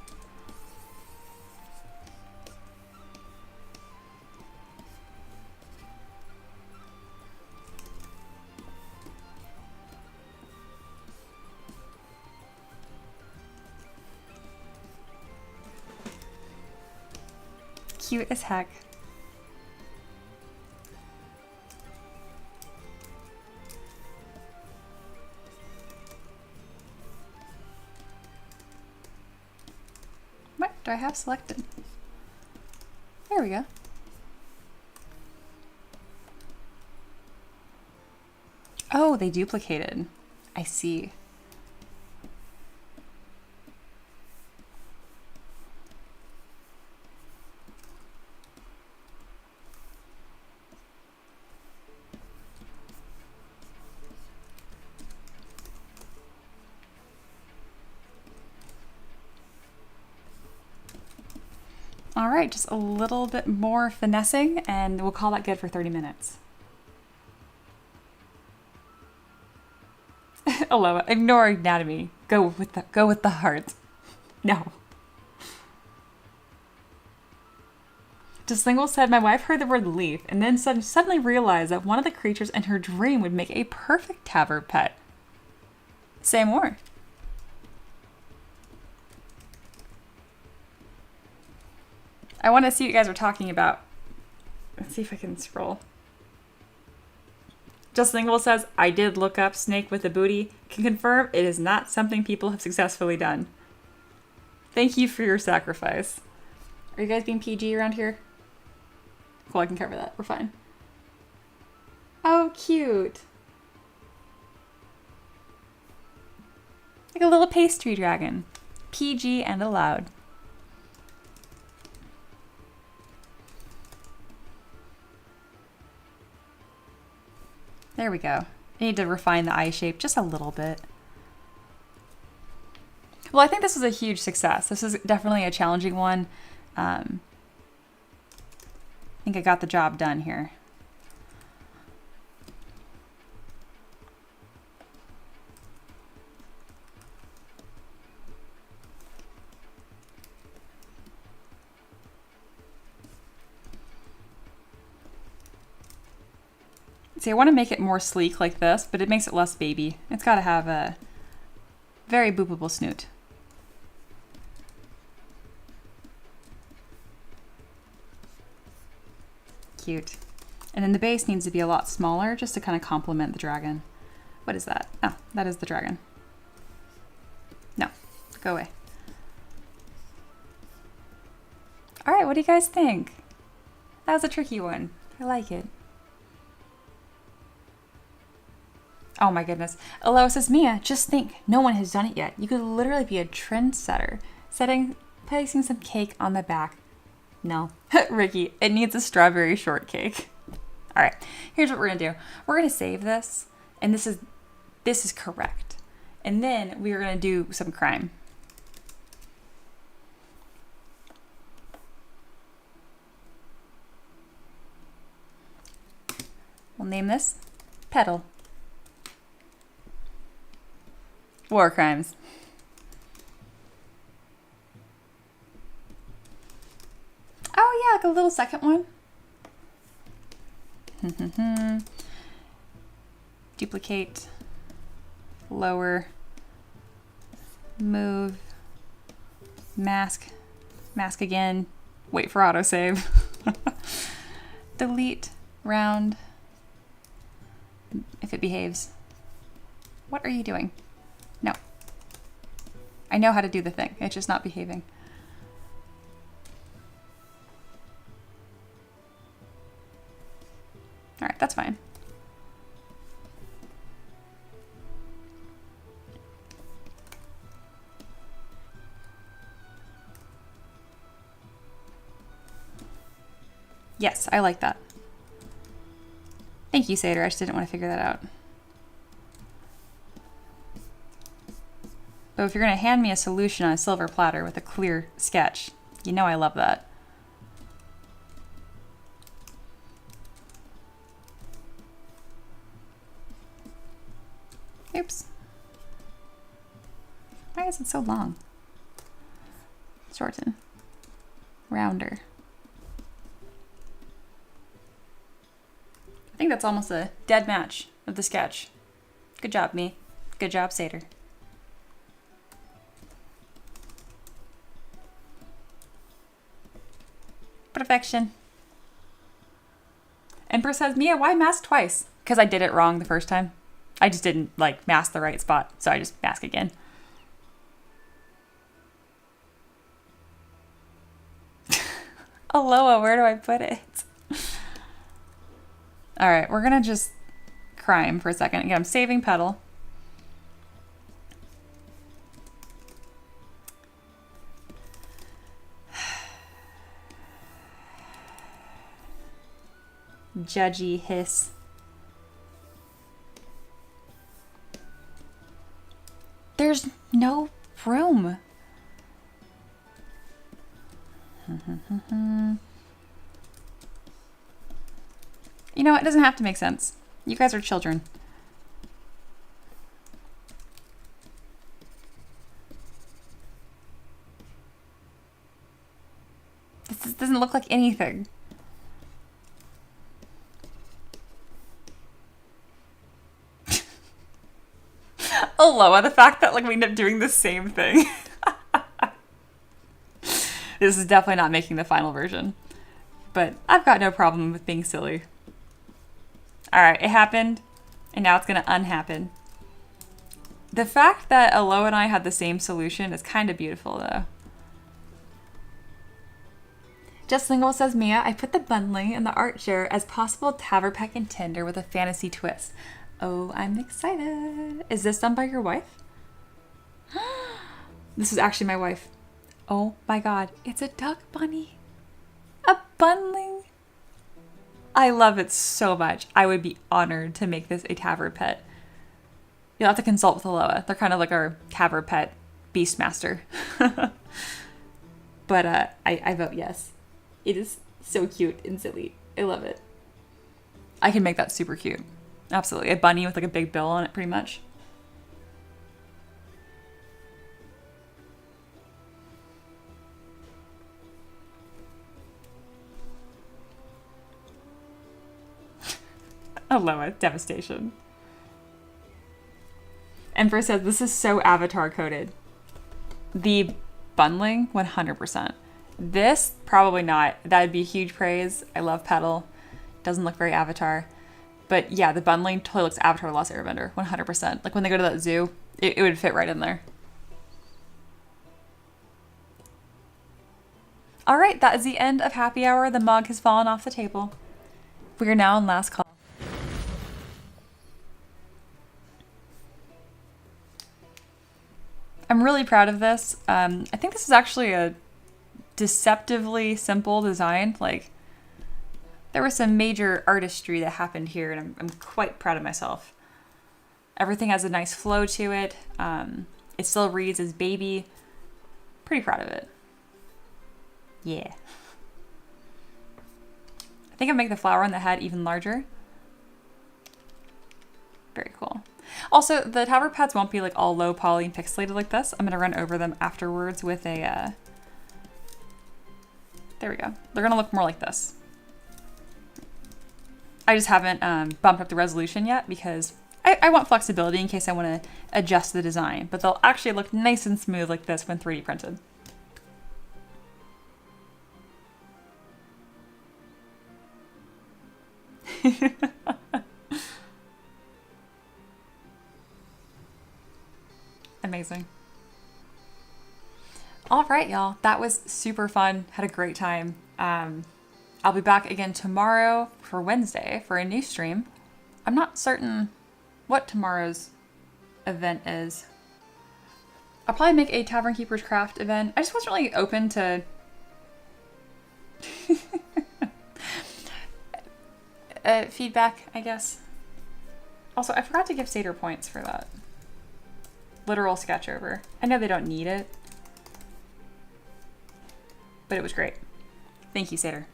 Cute as heck. What do I have selected? There we go. Oh, they duplicated. I see. All right, just a little bit more finessing and we'll call that good for 30 minutes. Aloha, ignore anatomy. Go with the heart. No. Dislingual said, my wife heard the word leaf and then suddenly realized that one of the creatures in her dream would make a perfect Tavern pet. Say more. I want to see what you guys are talking about. Let's see if I can scroll. Dislingual says, I did look up snake with a booty. Can confirm it is not something people have successfully done. Thank you for your sacrifice. Are you guys being PG around here? Cool, I can cover that. We're fine. Oh, cute. Like a little pastry dragon. PG and allowed. There we go. I need to refine the eye shape just a little bit. Well, I think this was a huge success. This is definitely a challenging one. I think I got the job done here. See, I want to make it more sleek like this, but it makes it less baby. It's got to have a very boopable snoot. Cute. And then the base needs to be a lot smaller just to kind of complement the dragon. What is that? Oh, that is the dragon. No, go away. All right, what do you guys think? That was a tricky one. I like it. Oh my goodness. Aloha says, Mia, just think, no one has done it yet. You could literally be a trendsetter. Placing some cake on the back. No. Ricky, it needs a strawberry shortcake. All right, here's what we're gonna do. We're gonna save this, and this is correct. And then we're gonna do some crime. We'll name this Petal. War crimes. Oh yeah, like a little second one. Duplicate, lower, move, mask, mask again, wait for autosave. Delete, round, if it behaves. What are you doing? No. I know how to do the thing. It's just not behaving. All right, that's fine. Yes, I like that. Thank you, Sater. I just didn't want to figure that out. But if you're going to hand me a solution on a silver platter with a clear sketch, you know I love that. Oops. Why is it so long? Shorten. Rounder. I think that's almost a dead match of the sketch. Good job, me. Good job, Sater. Perfection. Emperor says, Mia, why mask twice? Because I did it wrong the first time. I just didn't like mask the right spot, so I just mask again. Aloha, where do I put it? All right, we're gonna just crime for a second. Again, I'm saving petal. Judgy hiss. There's no room. You know, it doesn't have to make sense. You guys are children. This doesn't look like anything. Aloha, the fact that like we end up doing the same thing. This is definitely not making the final version. But I've got no problem with being silly. Alright, it happened. And now it's going to unhappen. The fact that Aloha and I had the same solution is kind of beautiful though. Just Lingual says, Mia, I put the bundling in the art share as possible Taverpeck and Tinder with a fantasy twist. Oh, I'm excited. Is this done by your wife? This is actually my wife. Oh my god, it's a duck bunny. A bundling. I love it so much. I would be honored to make this a Tavern pet. You'll have to consult with Aloha. They're kind of like our Tavern pet beastmaster. But I vote yes. It is so cute and silly. I love it. I can make that super cute. Absolutely. A bunny with like a big bill on it, pretty much. Aloha, devastation. Emperor says, this is so avatar coded. The bundling, 100%. This, probably not. That would be huge praise. I love Petal. Doesn't look very avatar. But yeah, the bundling totally looks Avatar: The Last Airbender, 100%. Like when they go to that zoo, it would fit right in there. All right, that is the end of happy hour. The mug has fallen off the table. We are now on last call. I'm really proud of this. I think this is actually a deceptively simple design. Like, there was some major artistry that happened here, and I'm quite proud of myself. Everything has a nice flow to it. It still reads as baby. Pretty proud of it. Yeah. I think I'll make the flower on the head even larger. Very cool. Also, the Tavern pads won't be like all low poly and pixelated like this. I'm gonna run over them afterwards with a, there we go. They're gonna look more like this. I just haven't bumped up the resolution yet because I want flexibility in case I want to adjust the design, but they'll actually look nice and smooth like this when 3D printed. Amazing. All right, y'all. That was super fun. Had a great time. I'll be back again tomorrow for Wednesday for a new stream. I'm not certain what tomorrow's event is. I'll probably make a Tavern Keeper's Craft event. I just wasn't really open to... feedback, I guess. Also, I forgot to give Seder points for that. Literal sketch over. I know they don't need it, but it was great. Thank you, Seder.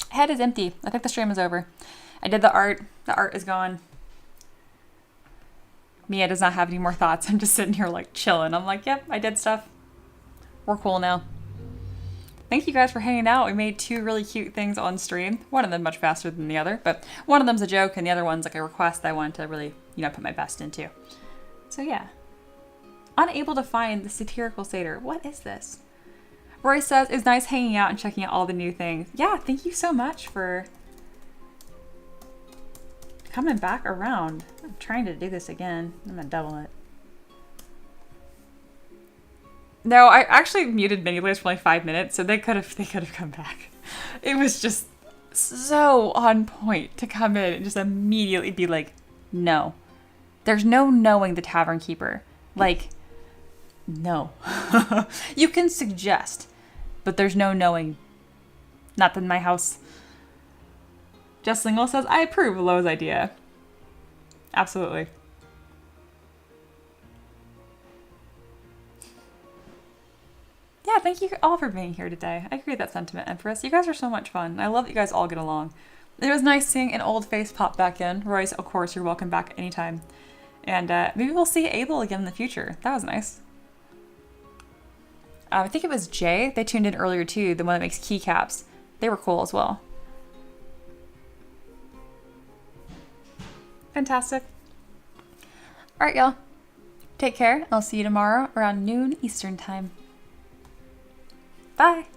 Head is empty. I think the stream is over. I did the art. The art is gone. Mia does not have any more thoughts. I'm just sitting here like chilling. I'm like, yep, I did stuff. We're cool now. Thank you guys for hanging out. We made 2 really cute things on stream. One of them much faster than the other, but one of them's a joke and the other one's like a request I wanted to really, put my best into. So yeah. Unable to find the satirical Seder. What is this? Roy says, it's nice hanging out and checking out all the new things. Yeah, thank you so much for coming back around. I'm trying to do this again. I'm gonna double it. No, I actually muted mini layers for like 5 minutes, so they could have come back. It was just so on point to come in and just immediately be like, no. There's no knowing the Tavern Keeper. Like, no. You can suggest, but there's no knowing. Not in my house. Jess Lingle says, I approve of Lowe's idea. Absolutely. Yeah, thank you all for being here today. I agree with that sentiment, Empress. You guys are so much fun. I love that you guys all get along. It was nice seeing an old face pop back in. Royce, of course, you're welcome back anytime. And maybe we'll see Abel again in the future. That was nice. I think it was Jay. They tuned in earlier too, the one that makes keycaps. They were cool as well. Fantastic. All right, y'all. Take care. I'll see you tomorrow around noon Eastern time. Bye.